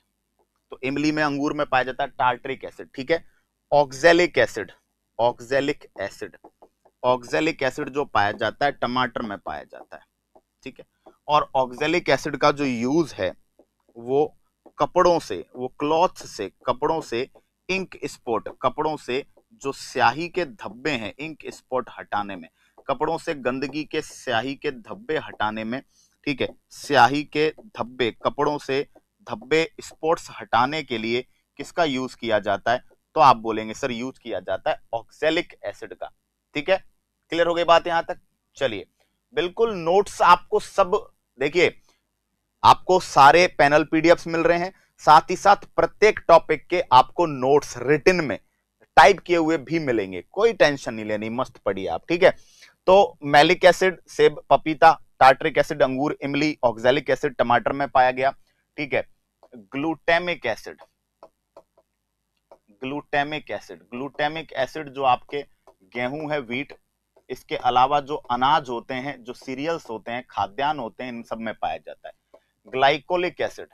तो इमली में अंगूर में पाया जाता है टार्टरिक एसिड, ठीक है। Oxalic acid, oxalic acid, oxalic acid जो पाया जाता है टमाटर में पाया जाता है, ठीक है। और ऑक्जेलिक एसिड का जो यूज है वो कपड़ों से, वो क्लॉथ से, कपड़ों से इंक स्पॉट, कपड़ों से जो स्याही के धब्बे हैं, इंक स्पॉट हटाने में, कपड़ों से गंदगी के स्याही के धब्बे हटाने में, ठीक है। स्याही के धब्बे, कपड़ों से धब्बे स्पॉट्स हटाने के लिए किसका यूज किया जाता है? तो आप बोलेंगे सर यूज किया जाता है ऑक्जेलिक एसिड का, ठीक है। क्लियर हो गई बात यहां तक? चलिए, बिल्कुल नोट्स आपको सब, देखिए आपको सारे पैनल पीडीएफ्स मिल रहे हैं, साथ ही साथ प्रत्येक टॉपिक के आपको नोट्स रिटन में टाइप किए हुए भी मिलेंगे, कोई टेंशन नहीं लेनी, मस्त पढ़िए आप, ठीक है। तो मैलिक एसिड सेब पपीता, टार्टरिक एसिड अंगूर इमली, ऑक्जेलिक एसिड टमाटर में पाया गया, ठीक है। Glutamic acid, glutamic acid, glutamic acid जो आपके गेहूं है, व्हीट, इसके अलावा जो अनाज होते हैं, जो सीरियल्स होते हैं, खाद्यान्न होते हैं, इन सब में पाया जाता है। ग्लाइकोलिक एसिड,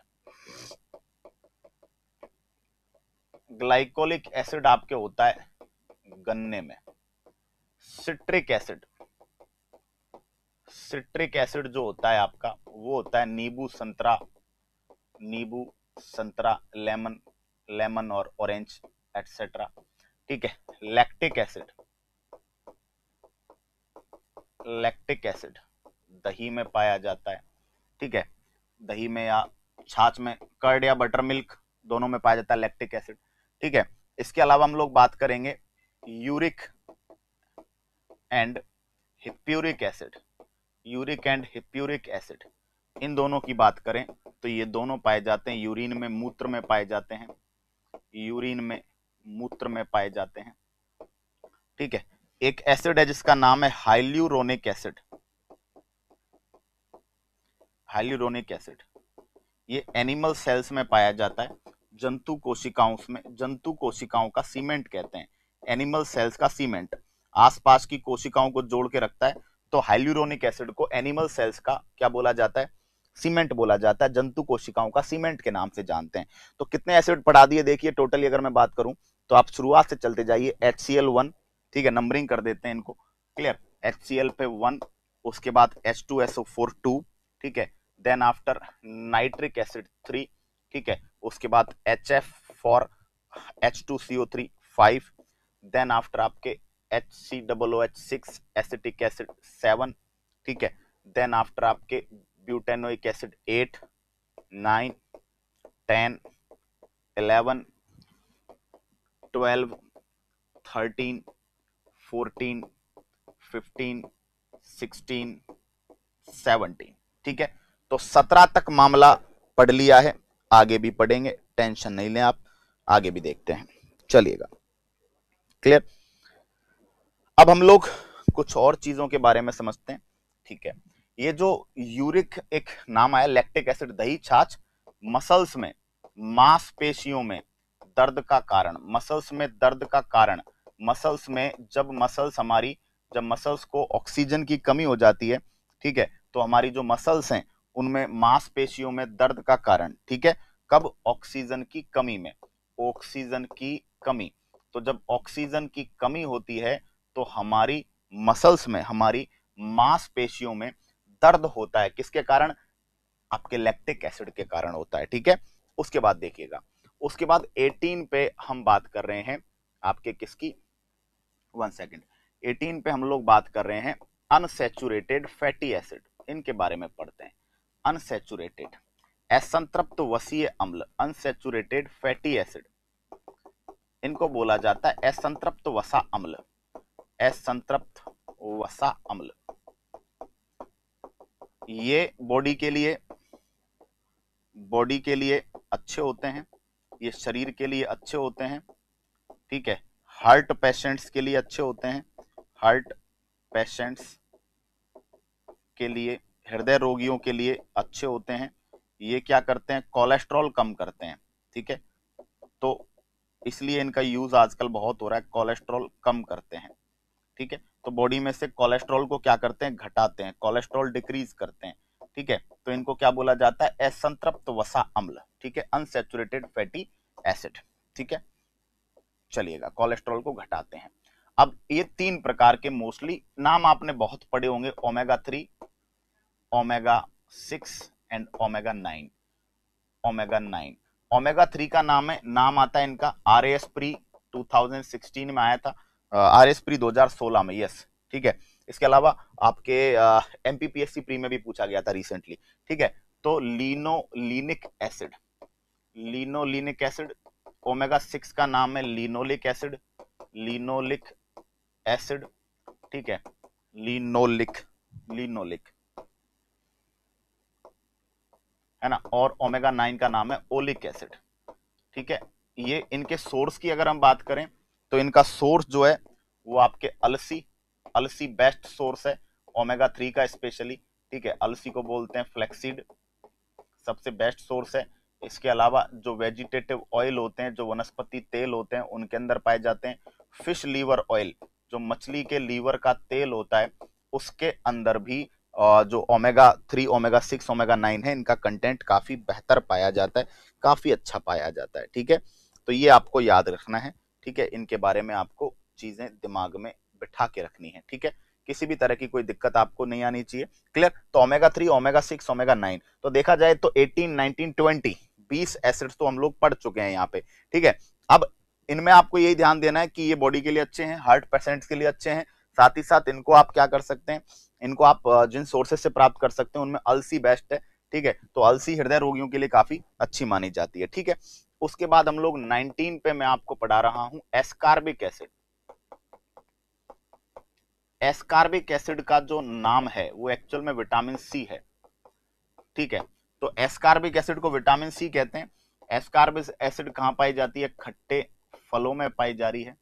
ग्लाइकोलिक एसिड आपके होता है गन्ने में। सिट्रिक एसिड, सिट्रिक एसिड जो होता है आपका वो होता है नींबू संतरा, नींबू संतरा, लेमन, लेमन और ऑरेंज एटसेट्रा, ठीक है। लैक्टिक एसिड, लैक्टिक एसिड दही में पाया जाता है, ठीक है। दही में या छाछ में, कर्ड या बटर मिल्क दोनों में पाया जाता है लैक्टिक एसिड, ठीक है। इसके अलावा हम लोग बात करेंगे uric and hippuric acid, uric and hippuric acid, इन दोनों की बात करें तो ये दोनों पाए जाते हैं यूरिन में, मूत्र में पाए जाते हैं, यूरिन में, मूत्र में पाए जाते हैं, ठीक है। एक एसिड है जिसका नाम है हाइल्यूरोनिक एसिड, हाइल्यूरोनिक एसिड, ये एनिमल सेल्स में पाया जाता है, जंतु कोशिकाओं में, जंतु कोशिकाओं का सीमेंट कहते हैं, एनिमल सेल्स का सीमेंट, आसपास की कोशिकाओं को जोड़ के रखता है। तो हाइल्यूरोनिक एसिड को एनिमल सेल्स का क्या बोला जाता है? सीमेंट बोला जाता है, जंतु कोशिकाओं का सीमेंट के नाम से जानते हैं। तो कितने एसिड पढ़ा दिए देखिए टोटली, अगर मैं बात करूं तो आप शुरुआत से चलते जाइए। HCl1, ठीक है, नंबरिंग कर देते हैं इनको, क्लियर। HCl पे 1, उसके बाद H2SO4 2, ठीक है। देन आफ्टर नाइट्रिक एसिड 3, ठीक है। उसके बाद HF for H2CO3 5, then after आपके HCOOH 6, एसिटिक एसिड 7, ठीक है। देन आफ्टर आपके ब्यूटेनोइक एसिड 8, 9, 10, 11, 12, 13, 14, 15, 16, 17, ठीक है। तो 17 तक मामला पढ़ लिया है, आगे भी पढ़ेंगे, टेंशन नहीं लें आप, आगे भी देखते हैं, चलिएगा, क्लियर। अब हम लोग कुछ और चीजों के बारे में समझते हैं, ठीक है। ये जो यूरिक एक नाम आया, लैक्टिक एसिड, दही छाछ, मसल्स में, मांसपेशियों में दर्द का कारण, मसल्स में दर्द का कारण, मसल्स में जब मसल्स हमारी, जब मसल्स को ऑक्सीजन की कमी हो जाती है, ठीक है, तो हमारी जो मसल्स हैं उनमें मांसपेशियों में दर्द का कारण, ठीक है। कब? ऑक्सीजन की कमी में, ऑक्सीजन की कमी। तो जब ऑक्सीजन की कमी होती है तो हमारी मसल्स में, हमारी मांसपेशियों में दर्द होता है, किसके कारण? आपके लैक्टिक एसिड के कारण होता है, ठीक है। उसके बाद देखिएगा, उसके बाद 18 पे हम बात कर रहे हैं आपके किसकी, 1 सेकेंड, 18 पे हम लोग बात कर रहे हैं अनसैचुरेटेड फैटी एसिड, इनके बारे में पढ़ते हैं। अनसैचुरेटेड, असंतृप्त वसीय अम्ल, अनसैचुरेटेड फैटी एसिड, इनको बोला जाता है असंतृप्त वसा अम्ल, असंतृप्त वसा अम्ल। ये बॉडी के लिए अच्छे होते हैं, ये शरीर के लिए अच्छे होते हैं, ठीक है। हार्ट पेशेंट्स के लिए अच्छे होते हैं, हार्ट पेशेंट्स के लिए, हृदय रोगियों के लिए अच्छे होते हैं। ये क्या करते हैं, कोलेस्ट्रॉल कम करते हैं, ठीक है। तो इसलिए इनका यूज आजकल बहुत हो रहा है, कोलेस्ट्रॉल कम करते हैं, ठीक है। तो बॉडी में से कोलेस्ट्रॉल को क्या करते हैं, घटाते हैं, कोलेस्ट्रॉल डिक्रीज करते हैं, ठीक है। तो इनको क्या बोला जाता है, असंतृप्त वसा अम्ल, ठीक है, अनसैचुरेटेड फैटी एसिड, ठीक है। चलिएगा, कोलेस्ट्रॉल को घटाते हैं। अब ये 3 प्रकार के मोस्टली नाम आपने बहुत पढ़े होंगे, omega 3, omega 6 and omega 9। Omega 9, omega 3 का नाम आता है इनका RAS प्री 2016 में आया था, RAS प्री 2016 में, यस, ठीक है। इसके अलावा आपके MPPSC प्री में भी पूछा गया था रिसेंटली, ठीक है। तो linolenic acid, linolenic acid, omega 6 का नाम है लिनोलिक एसिड, लिनोलिक एसिड, ठीक है, लिनोलिक है ना। और ओमेगा 9 का नाम है ओलिक एसिड, ठीक है। ये इनके सोर्स की अगर हम बात करें तो इनका सोर्स जो है वो आपके अलसी बेस्ट सोर्स है ओमेगा 3 का स्पेशली, ठीक है। अलसी को बोलते हैं फ्लैक्सीड, सबसे बेस्ट सोर्स है। इसके अलावा जो वेजिटेटिव ऑयल होते हैं, जो वनस्पति तेल होते हैं, उनके अंदर पाए जाते हैं। फिश लीवर ऑयल, जो मछली के लीवर का तेल होता है, उसके अंदर भी जो ओमेगा 3, ओमेगा 6, ओमेगा 9 है, इनका कंटेंट काफी बेहतर पाया जाता है, काफी अच्छा पाया जाता है, ठीक है। तो ये आपको याद रखना है, ठीक है। इनके बारे में आपको चीजें दिमाग में बिठा के रखनी है, ठीक है। किसी भी तरह की कोई दिक्कत आपको नहीं आनी चाहिए, क्लियर। तो ओमेगा 3, ओमेगा 6, ओमेगा 9, तो देखा जाए तो 18, 19, 20 एसिड्स तो हम लोग पढ़ चुके हैं यहाँ पे, ठीक है। अब इनमें आपको यही ध्यान देना है कि ये बॉडी के लिए अच्छे हैं, हार्ट पेशेंट्स के लिए अच्छे हैं, साथ ही साथ इनको आप क्या कर सकते हैं, इनको आप जिन सोर्सेज से प्राप्त कर सकते हैं उनमें अलसी बेस्ट है, ठीक है। तो अलसी हृदय रोगियों के लिए काफी अच्छी मानी जाती है, ठीक है। उसके बाद हम लोग 19 पे मैं आपको पढ़ा रहा हूं एस्कार्बिक एसिड। एस्कार्बिक एसिड का जो नाम है वो एक्चुअल में विटामिन सी है, ठीक है। तो एस्कार्बिक एसिड को विटामिन सी कहते हैं। एस्कार्बिक एसिड कहां पाई जाती है, खट्टे फलों में पाई जा रही है।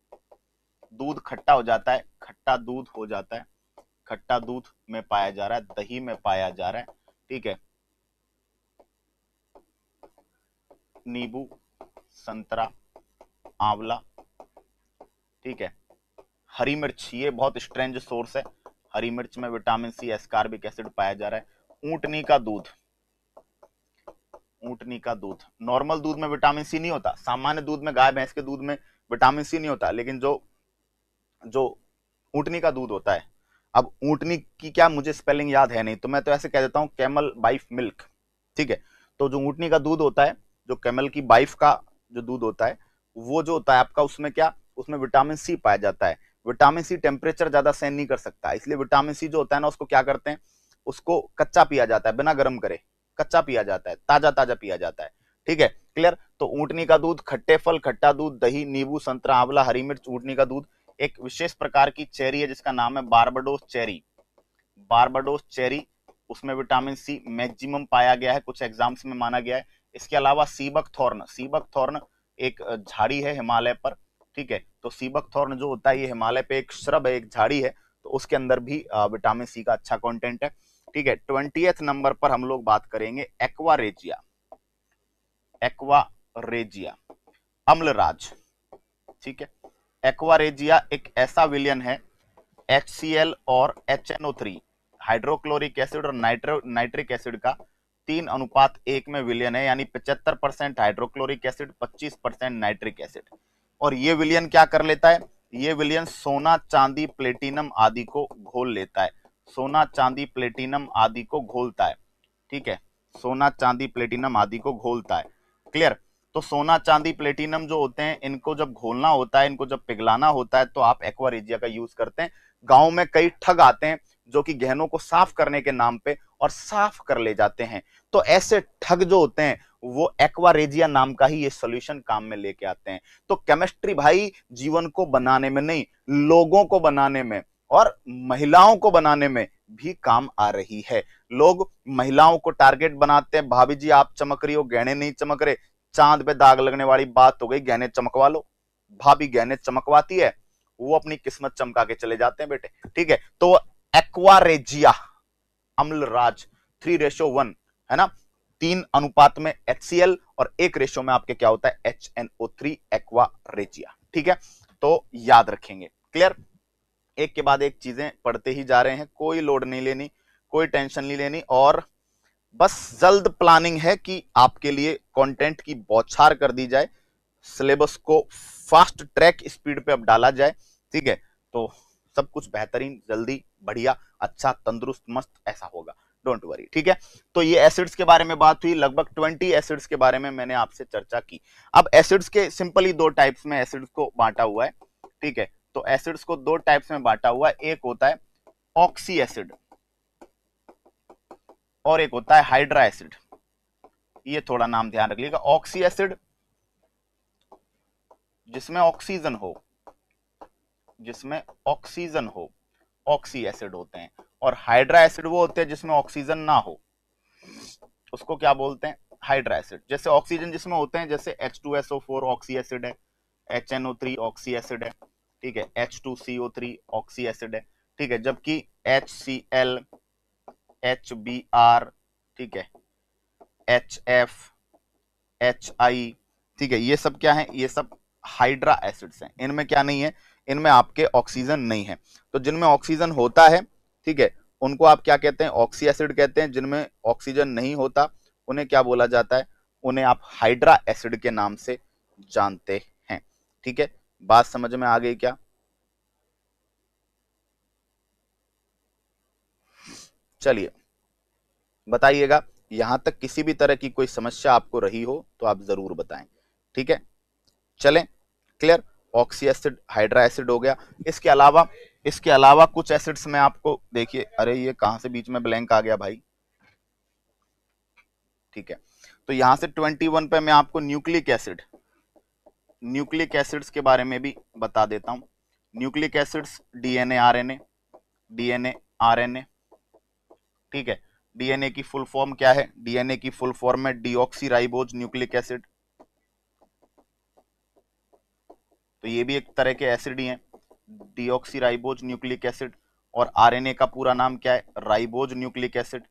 दूध खट्टा हो जाता है, खट्टा दूध हो जाता है, खट्टा दूध में पाया जा रहा है, दही में पाया जा रहा है, ठीक है। नींबू, संतरा, आंवला, ठीक है। हरी मिर्च, ये बहुत स्ट्रेंज सोर्स है, हरी मिर्च में विटामिन सी, एस्कार्बिक एसिड पाया जा रहा है। ऊंटनी का दूध, ऊंटनी का दूध, नॉर्मल दूध में विटामिन सी नहीं होता, सामान्य दूध में, गाय भैंस के दूध में विटामिन सी नहीं होता, लेकिन जो ऊंटनी का दूध होता है, अब ऊंटनी की क्या मुझे स्पेलिंग याद है नहीं, तो मैं तो ऐसे कह देता हूं कैमल बाइफ मिल्क, ठीक है। तो जो ऊंटनी का दूध होता है, जो कैमल की बाइफ का जो दूध होता है, वो जो होता है आपका, उसमें क्या, उसमें विटामिन सी पाया जाता है। विटामिन सी टेम्परेचर ज्यादा सहन नहीं कर सकता, इसलिए विटामिन सी जो होता है ना, उसको क्या करते हैं, उसको कच्चा पिया जाता है, बिना गर्म करे कच्चा पिया जाता है, ताजा ताजा पिया जाता है, ठीक है, क्लियर। तो ऊंटनी का दूध, खट्टे फल, खट्टा दूध, दही, नींबू, संतरा, आंवला, हरी मिर्च, ऊंटनी का दूध। एक विशेष प्रकार की चेरी है जिसका नाम है बारबाडोस चेरी, बारबाडोस चेरी, उसमें विटामिन सी मैक्सिमम पाया गया है, कुछ एग्जाम्स में माना गया है। इसके अलावा सीबक थॉर्न, सीबक थॉर्न एक झाड़ी है हिमालय पर, ठीक है। तो सीबक थॉर्न जो होता है, ये हिमालय पे एक श्रब है, एक झाड़ी है, तो उसके अंदर भी विटामिन सी का अच्छा कंटेंट है, ठीक है। 20th नंबर पर हम लोग बात करेंगे एक्वारेजिया, एक्वारेजिया, अम्लराज, ठीक है। एक्वारेजिया एक ऐसा विलयन है, HCl और HNO3, हाइड्रोक्लोरिक एसिड और नाइट्रिक एसिड का 3:1 में विलयन है, यानी 75% हाइड्रोक्लोरिक एसिड, 25% नाइट्रिक एसिड। और ये विलयन क्या कर लेता है, ये विलयन सोना, चांदी, प्लेटिनम आदि को घोल लेता है, सोना, चांदी, प्लेटिनम आदि को घोलता है, ठीक है। सोना चांदी प्लेटिनम आदि को घोलता है। क्लियर। तो सोना चांदी प्लेटिनम जो होते हैं, इनको जब घोलना होता है, इनको जब पिघलाना होता है, तो आप एक्वा रेजिया का यूज करते हैं। गांव में कई ठग आते हैं जो कि गहनों को साफ करने के नाम पे और साफ कर ले जाते हैं। तो ऐसे ठग जो होते हैं वो एक्वा रेजिया नाम का ही ये सॉल्यूशन काम में लेके आते हैं। तो केमिस्ट्री भाई जीवन को बनाने में नहीं, लोगों को बनाने में और महिलाओं को बनाने में भी काम आ रही है। लोग महिलाओं को टारगेट बनाते हैं, भाभी जी आप चमक रही हो, गहने नहीं चमक रहे, चांद पे दाग लगने वाली बात हो गई, गहने चमकवा लो। भाभी गहने चमकवाती है, वो अपनी किस्मत चमका के चले जाते हैं बेटे। ठीक है। तो एक्वा रेजिया अम्ल राज 3:1 है ना, 3 अनुपात में HCl और 1 रेशो में आपके क्या होता है HNO3 एक्वा रेजिया। ठीक है, तो याद रखेंगे। क्लियर। एक के बाद एक चीजें पढ़ते ही जा रहे हैं, कोई लोड नहीं लेनी, कोई टेंशन नहीं लेनी, और बस जल्द प्लानिंग है कि आपके लिए कंटेंट की बौछार कर दी जाए, सिलेबस को फास्ट ट्रैक स्पीड पे अब डाला जाए। ठीक है, तो सब कुछ बेहतरीन, जल्दी, बढ़िया, अच्छा, तंदुरुस्त, मस्त ऐसा होगा, डोंट वरी। ठीक है, तो ये एसिड्स के बारे में बात हुई, लगभग 20 एसिड्स के बारे में मैंने आपसे चर्चा की। अब एसिड्स के सिंपली 2 टाइप्स में एसिड्स को बांटा हुआ है। ठीक है, तो एसिड्स को 2 टाइप्स में बांटा हुआ है, एक होता है ऑक्सी एसिड और एक होता है हाइड्रा एसिड। ये थोड़ा नाम ध्यान रख लीजिएगा, ऑक्सी एसिड जिसमें ऑक्सीजन हो, जिसमें ऑक्सीजन हो, ऑक्सी एसिड होते हैं, और हाइड्रा एसिड वो होते हैं जिसमें ऑक्सीजन ना हो, उसको क्या बोलते हैं, हाइड्रा एसिड। जैसे ऑक्सीजन जिसमें होते हैं, जैसे H2SO4 ऑक्सी एसिड है, HNO3 ऑक्सी एसिड है, ठीक है, H2CO3 ऑक्सी एसिड है, ठीक है, जबकि HCl, HBr, ठीक है, HF, HI, ठीक है, ये सब क्या है, ये सब हाइड्रा एसिड्स हैं। इनमें क्या नहीं है, इनमें आपके ऑक्सीजन नहीं है। तो जिनमें ऑक्सीजन होता है, ठीक है, उनको आप क्या कहते हैं, ऑक्सी एसिड कहते हैं। जिनमें ऑक्सीजन नहीं होता उन्हें क्या बोला जाता है, उन्हें आप हाइड्रा एसिड के नाम से जानते हैं। ठीक है, बात समझ में आ गई क्या? चलिए बताइएगा, यहां तक किसी भी तरह की कोई समस्या आपको रही हो तो आप जरूर बताएं। ठीक है, चलें, clear. Oxy acid, hydra acid हो गया। इसके अलावा कुछ एसिड्स में आपको देखिए, अरे ये कहां से बीच में ब्लैंक आ गया भाई। ठीक है, तो यहां से 21 पे मैं आपको न्यूक्लिक एसिड्स के बारे में भी बता देता हूं। न्यूक्लिक एसिड्स डीएनए आरएनए, ठीक है। डीएनए की फुल फॉर्म क्या है, डीएनए की फुल फॉर्म है डीऑक्सी राइबोज न्यूक्लिक एसिड। तो ये भी एक तरह के एसिड ही हैं, डीऑक्सी राइबोज न्यूक्लिक एसिड। और आरएनए का पूरा नाम क्या है, राइबोज न्यूक्लिक एसिड।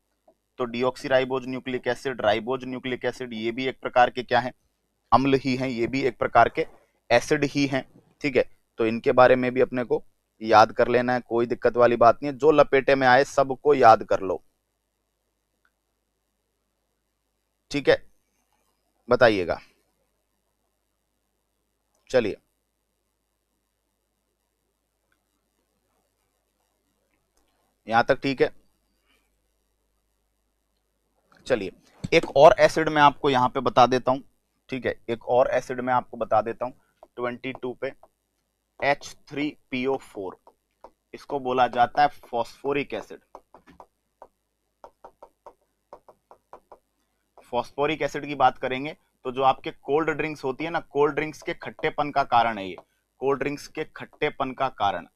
तो deoxy ribose nucleic acid, ribose nucleic acid, ये भी एक प्रकार के क्या है, अम्ल ही हैं, ये भी एक प्रकार के एसिड ही हैं। ठीक है, तो इनके बारे में भी अपने को याद कर लेना है, कोई दिक्कत वाली बात नहीं है, जो लपेटे में आए सबको याद कर लो। ठीक है, बताइएगा। चलिए, यहां तक ठीक है। चलिए, एक और एसिड मैं आपको यहां पे बता देता हूं। ठीक है, एक और एसिड मैं आपको बता देता हूं 22 पे, H3PO4, इसको बोला जाता है फॉस्फोरिक एसिड। फॉस्फोरिक एसिड की बात करेंगे तो जो आपके कोल्ड ड्रिंक्स होती है ना, कोल्ड ड्रिंक्स के खट्टेपन का कारण है ये, कोल्ड ड्रिंक्स के खट्टेपन का कारण,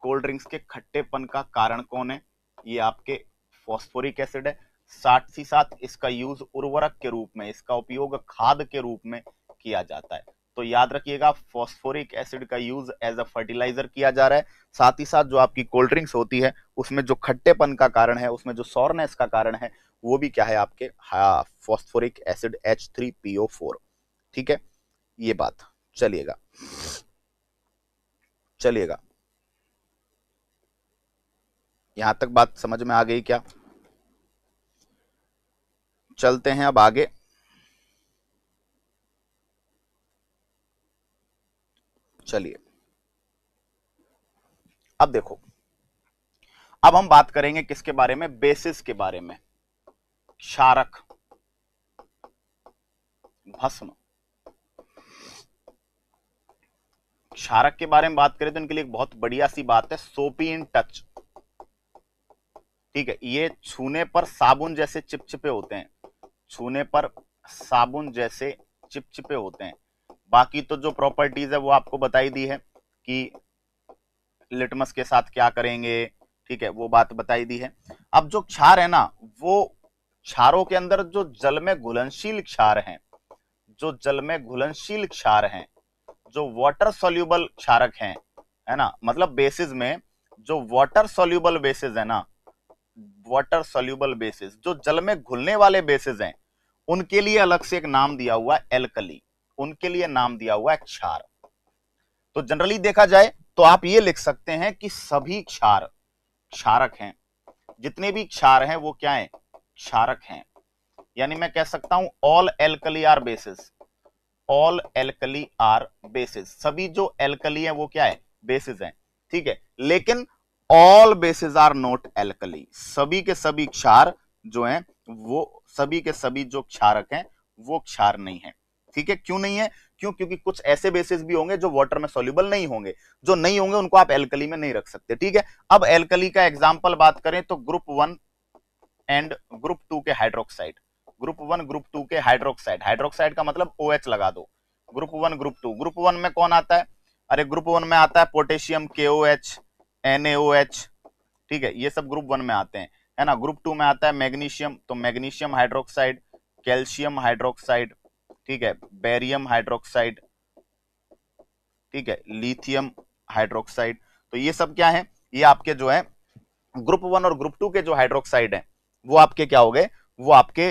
कोल्ड ड्रिंक्स के खट्टेपन का कारण कौन है, ये आपके फॉस्फोरिक एसिड है। साथ ही साथ इसका यूज उर्वरक के रूप में, इसका उपयोग खाद के रूप में किया जाता है। तो याद रखिएगा, फॉस्फोरिक एसिड का यूज एज अ फर्टिलाइजर किया जा रहा है। साथ ही साथ जो आपकी कोल्ड ड्रिंक्स होती है उसमें जो खट्टेपन का कारण है, उसमें जो सॉरनेस का कारण है, वो भी क्या है आपके फॉस्फोरिक एसिड H3PO4। ठीक है, ये बात चलिएगा, चलिएगा, यहां तक बात समझ में आ गई क्या? चलते हैं अब आगे। चलिए, अब देखो, अब हम बात करेंगे किसके बारे में, बेसिस के बारे में, क्षारक। भस्म। क्षारक के बारे में बात करें तो इनके लिए एक बहुत बढ़िया सी बात है, सोपी इन टच। ठीक है, ये छूने पर साबुन जैसे चिपचिपे होते हैं, छूने पर साबुन जैसे चिपचिपे होते हैं। बाकी तो जो प्रॉपर्टीज है वो आपको बताई दी है कि लिटमस के साथ क्या करेंगे, ठीक है, वो बात बताई दी है। अब जो क्षार है ना, वो क्षारों के अंदर जो जल में घुलनशील क्षार हैं, जो जल में घुलनशील क्षार हैं, जो वाटर सोल्यूबल क्षारक हैं, है ना, मतलब बेसिस में जो वाटर सोल्यूबल बेसिस है ना, वाटर सोल्यूबल बेसिस, जो जल में घुलने वाले बेसिस हैं, उनके लिए अलग से एक नाम दिया हुआ है एल्कली, उनके लिए नाम दिया हुआ है क्षार। तो जनरली देखा जाए तो आप ये लिख सकते हैं कि सभी क्षार क्षारक हैं, जितने भी क्षार हैं वो क्या है, क्षारक हैं। यानी मैं कह सकता हूं all alkali are bases, all alkali are bases, सभी जो एल्कली है वो क्या है, बेसिस हैं। ठीक है, लेकिन all bases are not alkali, सभी के सभी क्षार जो हैं वो, सभी के सभी जो क्षारक हैं वो क्षार नहीं है। ठीक है, क्यों नहीं है, क्योंकि कुछ ऐसे बेसिस भी होंगे जो वाटर में सॉल्युबल नहीं होंगे, जो नहीं होंगे उनको आप एल्कली में नहीं रख सकते। ठीक है, अब एल्कली का एग्जांपल बात करें तो ग्रुप 1 एंड ग्रुप 2 के हाइड्रोक्साइड, ग्रुप 1 ग्रुप 2 के हाइड्रोक्साइड, हाइड्रोक्साइड का मतलब OH लगा दो, ग्रुप 1 ग्रुप 2, ग्रुप 1 में कौन आता है, अरे ग्रुप 1 में आता है पोटेशियम KOH NaOH, ठीक है, ये सब ग्रुप 1 में आते हैं, है ना। ग्रुप 2 में आता है मैग्नीशियम, तो मैग्नीशियम हाइड्रोक्साइड, कैल्शियम हाइड्रोक्साइड, ठीक है, बेरियम हाइड्रोक्साइड, ठीक है, लिथियम हाइड्रोक्साइड। तो ये सब क्या है, ये आपके जो है ग्रुप 1 और ग्रुप 2 के जो हाइड्रोक्साइड हैं वो आपके क्या हो गए, वो आपके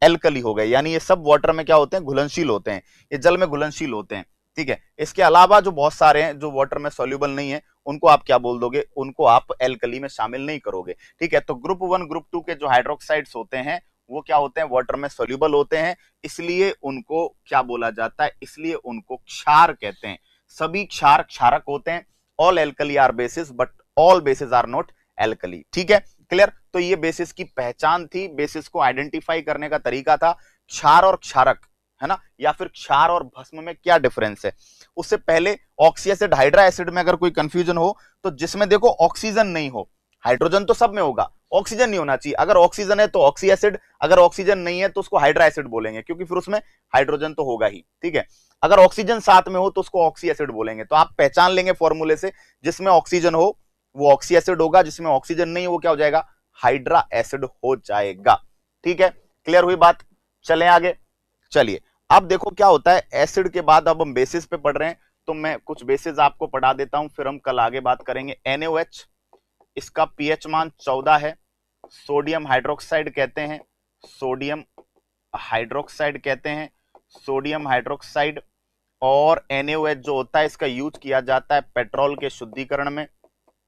एल्कली हो गए, यानी ये सब वाटर में क्या होते हैं, घुलनशील होते हैं, ये जल में घुलनशील होते हैं। ठीक है, इसके अलावा जो बहुत सारे हैं जो वाटर में सॉल्युबल नहीं है, उनको आप क्या बोल दोगे, उनको आप एल्कली में शामिल नहीं करोगे। ठीक है, तो ग्रुप 1 ग्रुप 2 के जो हाइड्रोक्साइड्स होते हैं वो क्या होते हैं, वाटर में सॉल्युबल होते हैं, इसलिए उनको क्या बोला जाता है, इसलिए उनको क्षार कहते हैं। सभी क्षार क्षारक होते हैं, all alkali are bases but all bases are not alkali. ठीक है, क्लियर। तो ये बेसिस की पहचान थी, बेसिस को आइडेंटिफाई करने का तरीका था, क्षार और क्षारक, है ना, या फिर क्षार और भस्म में क्या डिफरेंस है। उससे पहले ऑक्सी एसिड हाइड्रा एसिड में अगर कोई कंफ्यूजन हो तो जिसमें देखो ऑक्सीजन नहीं हो, हाइड्रोजन तो सब में होगा, ऑक्सीजन नहीं होना चाहिए, अगर ऑक्सीजन है तो ऑक्सी एसिड, अगर ऑक्सीजन नहीं है तो उसको हाइड्रा एसिड बोलेंगे क्योंकि फिर उसमें हाइड्रोजन तो होगा ही। ठीक है, अगर ऑक्सीजन साथ में हो तो उसको ऑक्सी एसिड बोलेंगे। तो आप पहचान लेंगे फॉर्मूले से, जिसमें ऑक्सीजन हो वो ऑक्सी एसिड होगा, जिसमें ऑक्सीजन नहीं वो क्या हो जाएगा, हाइड्रा एसिड हो जाएगा। ठीक है, क्लियर हुई बात, चलें आगे। चलिए अब देखो क्या होता है, एसिड के बाद अब हम बेसिस पे पढ़ रहे हैं, तो मैं कुछ बेसिस आपको पढ़ा देता हूं, फिर हम कल आगे बात करेंगे। NaOH, इसका पीएच मान 14 है, सोडियम हाइड्रोक्साइड कहते हैं, सोडियम हाइड्रोक्साइड कहते हैं, सोडियम हाइड्रोक्साइड। और NaOH जो होता है इसका यूज किया जाता है पेट्रोल के शुद्धिकरण में,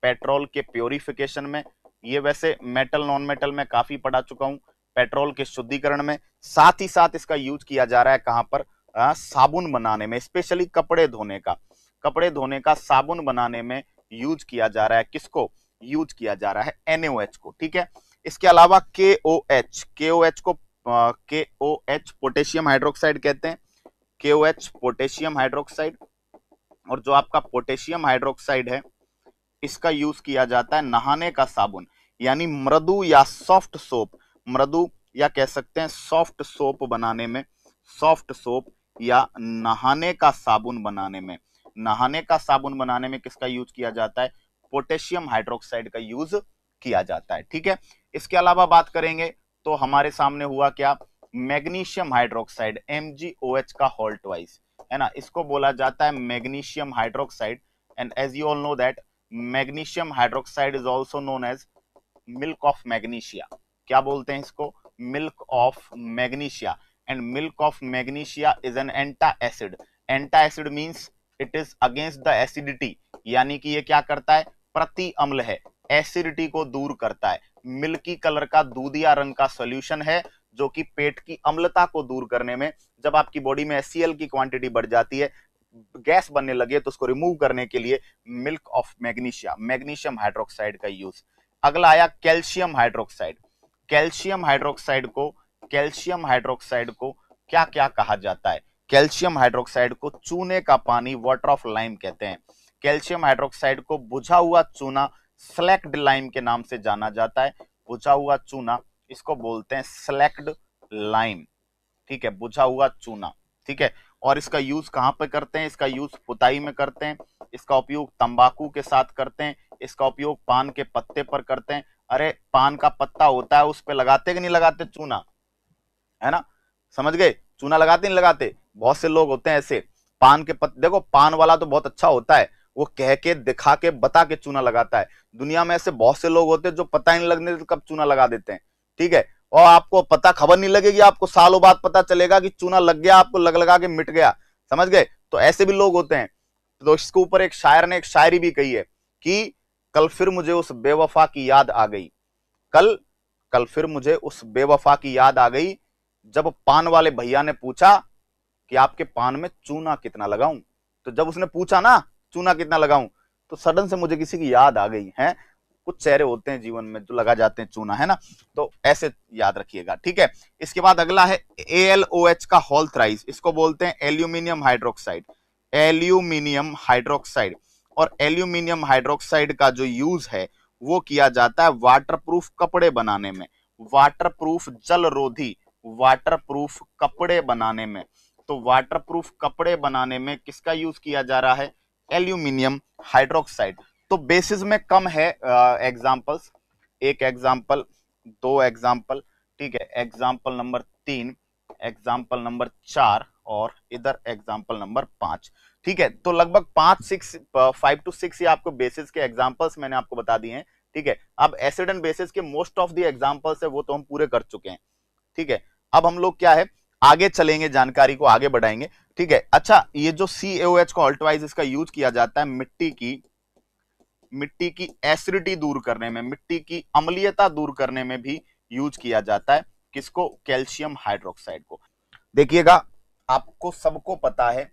पेट्रोल के प्योरिफिकेशन में। ये वैसे मेटल नॉन मेटल में काफी पढ़ा चुका हूं, पेट्रोल के शुद्धिकरण में। साथ ही साथ इसका यूज किया जा रहा है कहां पर, साबुन बनाने में, स्पेशली कपड़े धोने का, कपड़े धोने का साबुन बनाने में यूज किया जा रहा है। किसको यूज किया जा रहा है, NaOH को। ठीक है, इसके अलावा KOH, KOH को KOH पोटेशियम हाइड्रोक्साइड कहते हैं, KOH पोटेशियम हाइड्रोक्साइड। और जो आपका पोटेशियम हाइड्रोक्साइड है इसका यूज किया जाता है नहाने का साबुन, यानी मृदु या सॉफ्ट सोप, मृदु या कह सकते हैं सॉफ्ट सोप बनाने में, सॉफ्ट सोप या नहाने का साबुन बनाने में, नहाने का साबुन बनाने में किसका यूज किया जाता है, पोटेशियम हाइड्रोक्साइड का यूज किया जाता है। ठीक है, इसके अलावा बात करेंगे तो हमारे सामने हुआ क्या, मैग्नीशियम हाइड्रोक्साइड, MgOH का होल ट्वाइस, है ना, इसको बोला जाता है magnesium hydroxide. And as you all know that magnesium hydroxide is also known as milk of magnesia. क्या बोलते हैं इसको, milk of magnesia. And milk of magnesia is an antacid, antacid means it is against the acidity, यानी कि ये क्या करता है, प्रति अम्ल है, एसिडिटी को दूर करता है। मिल्की कलर का दूधिया रंग का सॉल्यूशन है जो कि पेट की अम्लता को दूर करने में, जब आपकी बॉडी में HCl की क्वांटिटी बढ़ जाती है, गैस बनने लगे, तो उसको रिमूव करने के लिए milk of magnesia, magnesium hydroxide का यूज। अगला आया कैल्शियम हाइड्रोक्साइड, कैल्शियम हाइड्रोक्साइड को, कैल्शियम हाइड्रोक्साइड को क्या क्या कहा जाता है? कैल्शियम हाइड्रोक्साइड को चूने का पानी, वाटर ऑफ लाइम कहते हैं। कैल्शियम हाइड्रोक्साइड को बुझा हुआ चूना, स्लैक्ड लाइम के नाम से जाना जाता है। बुझा हुआ चूना, इसको बोलते हैं स्लैक्ड लाइम, ठीक है, बुझा हुआ चूना, ठीक है। और इसका यूज कहां पे करते हैं? इसका यूज पुताई में करते हैं, इसका उपयोग तंबाकू के साथ करते हैं, इसका उपयोग पान के पत्ते पर करते हैं। अरे पान का पत्ता होता है, उस पे लगाते कि नहीं लगाते चूना, है ना, समझ गए? चूना लगाते नहीं लगाते? बहुत से लोग होते हैं ऐसे, पान के पत्ते, देखो पान वाला तो बहुत अच्छा होता है, वो कह के दिखा के बता के चूना लगाता है। दुनिया में ऐसे बहुत से लोग होते हैं जो पता ही नहीं लगने से कब चूना लगा देते हैं, ठीक है। और आपको पता, खबर नहीं लगेगी, आपको सालों बाद पता चलेगा कि चूना लग गया, आपको लग लगा के मिट गया, समझ गए? तो ऐसे भी लोग होते हैं। तो इसके ऊपर एक शायर ने एक शायरी भी कही है कि कल फिर मुझे उस बेवफा की याद आ गई, कल कल फिर मुझे उस बेवफा की याद आ गई, जब पान वाले भैया ने पूछा कि आपके पान में चूना कितना लगाऊं। तो जब उसने पूछा ना चूना कितना लगाऊं, तो सडन से मुझे किसी की याद आ गई है। कुछ चेहरे होते हैं जीवन में जो लगा जाते हैं चूना, है ना, तो ऐसे याद रखिएगा, ठीक है। इसके बाद अगला है AlOH का होल थ्राइस, इसको बोलते हैं एल्यूमिनियम हाइड्रोक्साइड, एल्यूमिनियम हाइड्रोक्साइड। और एल्यूमिनियम हाइड्रोक्साइड का जो यूज है वो किया जाता है वाटरप्रूफ कपड़े बनाने में, वाटरप्रूफ जलरोधी, वाटरप्रूफ कपड़े बनाने में। तो वाटरप्रूफ कपड़े बनाने में किसका यूज किया जा रहा है? Aluminium hydroxide. तो बेसिस में कम है एग्जांपल्स, एक एग्जांपल, दो एग्जांपल, ठीक है, एग्जांपल नंबर 3, एग्जांपल नंबर 4 और इधर एग्जांपल नंबर 5, ठीक है। तो लगभग 5 to 6 ये आपको बेसिस के एग्जांपल्स मैंने आपको बता दिए हैं, ठीक है। अब एसिड एंड बेसिस के मोस्ट ऑफ द एग्जांपल्स है वो तो हम पूरे कर चुके हैं, ठीक है। अब हम लोग क्या है, आगे चलेंगे, जानकारी को आगे बढ़ाएंगे, ठीक है। अच्छा, ये जो CaOH को ऑल्टवाइज इसका यूज किया जाता है मिट्टी की एसिडिटी दूर करने में, मिट्टी की अम्लीयता दूर करने में भी यूज किया जाता है। किसको? कैल्शियम हाइड्रोक्साइड को। देखिएगा, आपको सबको पता है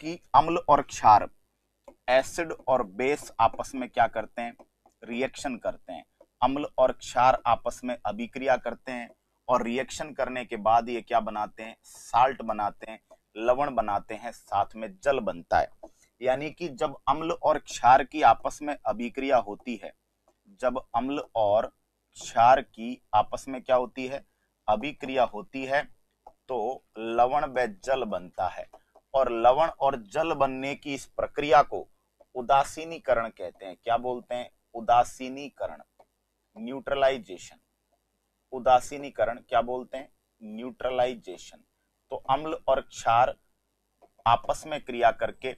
कि अम्ल और क्षार, एसिड और बेस आपस में क्या करते हैं? रिएक्शन करते हैं। अम्ल और क्षार आपस में अभिक्रिया करते हैं और रिएक्शन करने के बाद ये क्या बनाते हैं? साल्ट बनाते हैं, लवण बनाते हैं, साथ में जल बनता है। यानी कि जब अम्ल और क्षार की आपस में अभिक्रिया होती है, जब अम्ल और क्षार की आपस में क्या होती है? अभिक्रिया होती है, तो लवण व जल बनता है। और लवण और जल बनने की इस प्रक्रिया को उदासीनीकरण कहते हैं। क्या बोलते हैं? उदासीनीकरण, न्यूट्रलाइजेशन। उदासीनीकरण क्या बोलते हैं? न्यूट्रलाइजेशन। तो अम्ल और क्षार आपस में क्रिया करके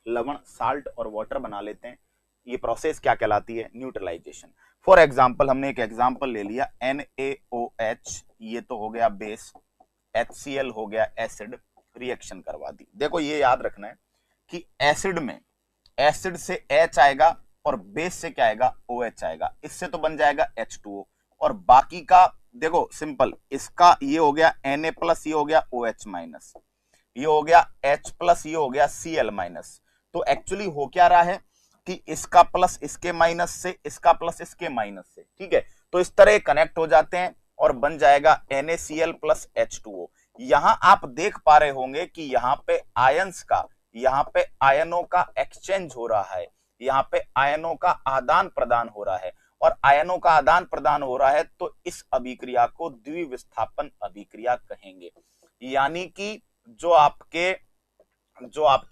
लवण, साल्ट और वाटर बना लेते हैं। ये प्रोसेस क्या कहलाती है? न्यूट्रलाइजेशन। फॉर एग्जाम्पल, हमने एक एग्जाम्पल ले लिया NaOH, ये तो हो गया बेस, HCl हो गया एसिड, रिएक्शन करवा दी। देखो ये याद रखना है कि एसिड में, एसिड से H आएगा और बेस से क्या आएगा? OH आएगा। इससे तो बन जाएगा H2O, और बाकी का देखो सिंपल, इसका ये हो गया Na+, ये हो गया OH-, ये हो गया H+, ये हो गया Cl-। तो एक्चुअली हो क्या रहा है कि इसका प्लस इसके माइनस से, इसका प्लस इसके माइनस से, ठीक है। तो इस तरह कनेक्ट हो जाते हैं और बन जाएगा NaCl + H2O। यहां आप देख पा रहे होंगे कि यहाँ पे आयंस का, यहाँ पे आयनों का एक्सचेंज हो रहा है, यहाँ पे आयनों का आदान प्रदान हो रहा है। और आयनों का आदान प्रदान हो रहा है तो इस अभिक्रिया को द्विविस्थापन अभिक्रिया कहेंगे। यानी कि जो आपके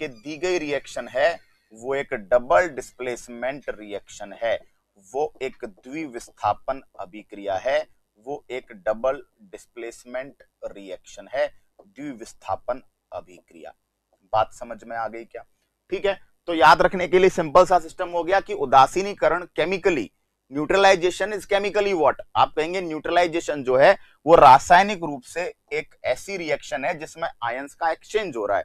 दी गई रिएक्शन है वो एक डबल डिस्प्लेसमेंट रिएक्शन है, वो एक द्विविस्थापन अभिक्रिया है, वो एक डबल डिस्प्लेसमेंट रिएक्शन है, द्विविस्थापन अभिक्रिया। बात समझ में आ गई क्या? ठीक है, तो याद रखने के लिए सिंपल सा सिस्टम हो गया कि उदासीनीकरण chemically, neutralisation is chemically what? आप कहेंगे न्यूट्रलाइजेशन जो है वो रासायनिक रूप से एक ऐसी रिएक्शन है जिसमें आयंस का एक्सचेंज हो रहा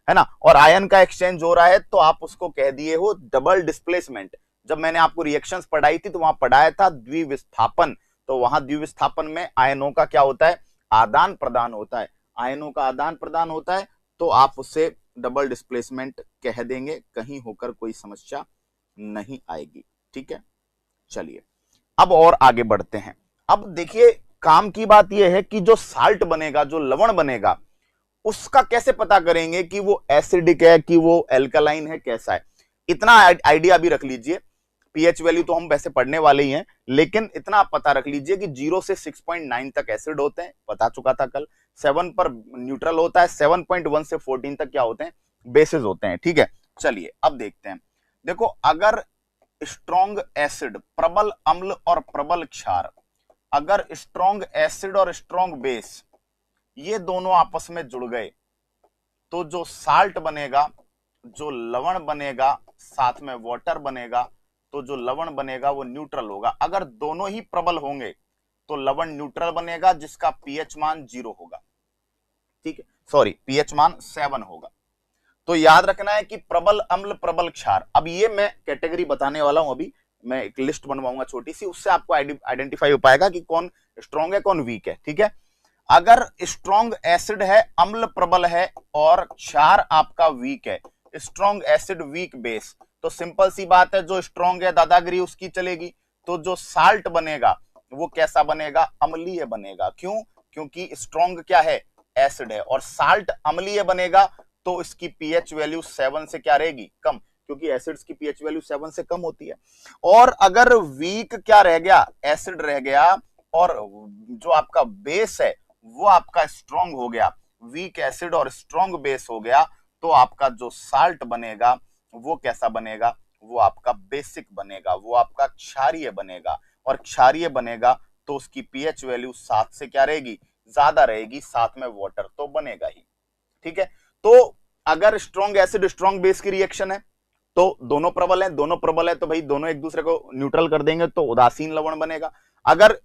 है ना। और आयन का एक्सचेंज हो रहा है तो आप उसको कह दिए हो डबल डिस्प्लेसमेंट। जब मैंने आपको रिएक्शंस पढ़ाई थी तो वहां पढ़ाया था द्विविस्थापन, तो वहां द्विविस्थापन में आयनों का क्या होता है? आदान प्रदान होता है। आयनों का आदान प्रदान होता है तो आप उससे डबल डिस्प्लेसमेंट कह देंगे, कहीं होकर कोई समस्या नहीं आएगी। ठीक है, चलिए अब और आगे बढ़ते हैं। अब देखिए काम की बात यह है कि जो साल्ट बनेगा, जो लवण बनेगा, उसका कैसे पता करेंगे कि वो एसिडिक है कि वो एल्कलाइन है, कैसा है, इतना आइडिया भी रख लीजिए। पीएच वैल्यू तो हम वैसे पढ़ने वाले ही हैं, लेकिन इतना आप पता रख लीजिए कि 0 से 6.9 तक एसिड होते हैं, बता चुका था कल। 7 पर न्यूट्रल होता है, 7.1 से 14 तक क्या होते हैं, बेसिस होते हैं। ठीक है, चलिए अब देखते हैं। देखो, अगर स्ट्रॉन्ग एसिड, प्रबल अम्ल और प्रबल क्षार, अगर स्ट्रॉन्ग एसिड और स्ट्रॉन्ग बेस ये दोनों आपस में जुड़ गए तो जो साल्ट बनेगा, जो लवण बनेगा, साथ में वाटर बनेगा, तो जो लवण बनेगा वो न्यूट्रल होगा। अगर दोनों ही प्रबल होंगे तो लवण न्यूट्रल बनेगा जिसका पीएच मान 0 होगा। ठीक है, सॉरी, पीएच मान 7 होगा। तो याद रखना है कि प्रबल अम्ल प्रबल क्षार, अब ये मैं कैटेगरी बताने वाला हूं, अभी मैं एक लिस्ट बनवाऊंगा छोटी सी, उससे आपको आइडेंटिफाई हो पाएगा कि कौन स्ट्रॉन्ग है कौन वीक है। ठीक है, अगर स्ट्रॉन्ग एसिड है, अम्ल प्रबल है और क्षार आपका वीक है, स्ट्रॉन्ग एसिड वीक बेस, तो सिंपल सी बात है, जो स्ट्रॉन्ग है दादागिरी उसकी चलेगी। तो जो साल्ट बनेगा वो कैसा बनेगा, अम्लीय बनेगा। क्यों? क्योंकि स्ट्रॉन्ग क्या है, एसिड है, और साल्ट अम्लीय बनेगा तो इसकी पीएच वैल्यू 7 से क्या रहेगी, कम, क्योंकि एसिड्स की पीएच वैल्यू 7 से कम होती है। और अगर वीक क्या रह गया, एसिड रह गया, और जो आपका बेस है वो आपका स्ट्रॉन्ग हो गया, वीक एसिड और स्ट्रॉन्ग बेस हो गया, तो आपका जो साल्ट बनेगा वो कैसा बनेगा, वो आपका बेसिक बनेगा, वो आपका क्षारीय बनेगा। और क्षारीय बनेगा तो उसकी पीएच वैल्यू 7 से क्या रहेगी, ज्यादा रहेगी, साथ में वाटर तो बनेगा ही। ठीक है, तो अगर स्ट्रॉन्ग एसिड स्ट्रॉन्ग बेस की रिएक्शन है तो दोनों प्रबल है, दोनों प्रबल है तो भाई दोनों एक दूसरे को न्यूट्रल कर देंगे तो उदासीन लवण बनेगा। अगर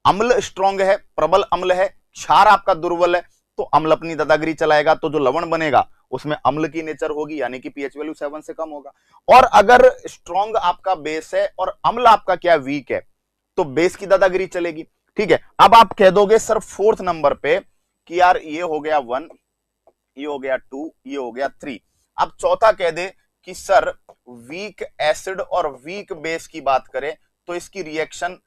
अम्ल स्ट्रॉन्ग है, प्रबल अम्ल है, क्षार आपका दुर्बल है, तो अम्ल अपनी दादागिरी चलाएगा, तो जो लवण बनेगा उसमें अम्ल की नेचर होगी, यानी कि पीएच वैल्यू 7 से कम होगा। और अगर स्ट्रॉन्ग आपका बेस है और अम्ल आपका क्या वीक है, तो बेस की दादागिरी चलेगी। ठीक है, अब आप कह दोगे सर 4th नंबर पे कि यार ये हो गया 1, ये हो गया 2, ये हो गया 3, अब चौथा कह दे कि सर वीक एसिड और वीक बेस की बात करें तो इसकी रिएक्शन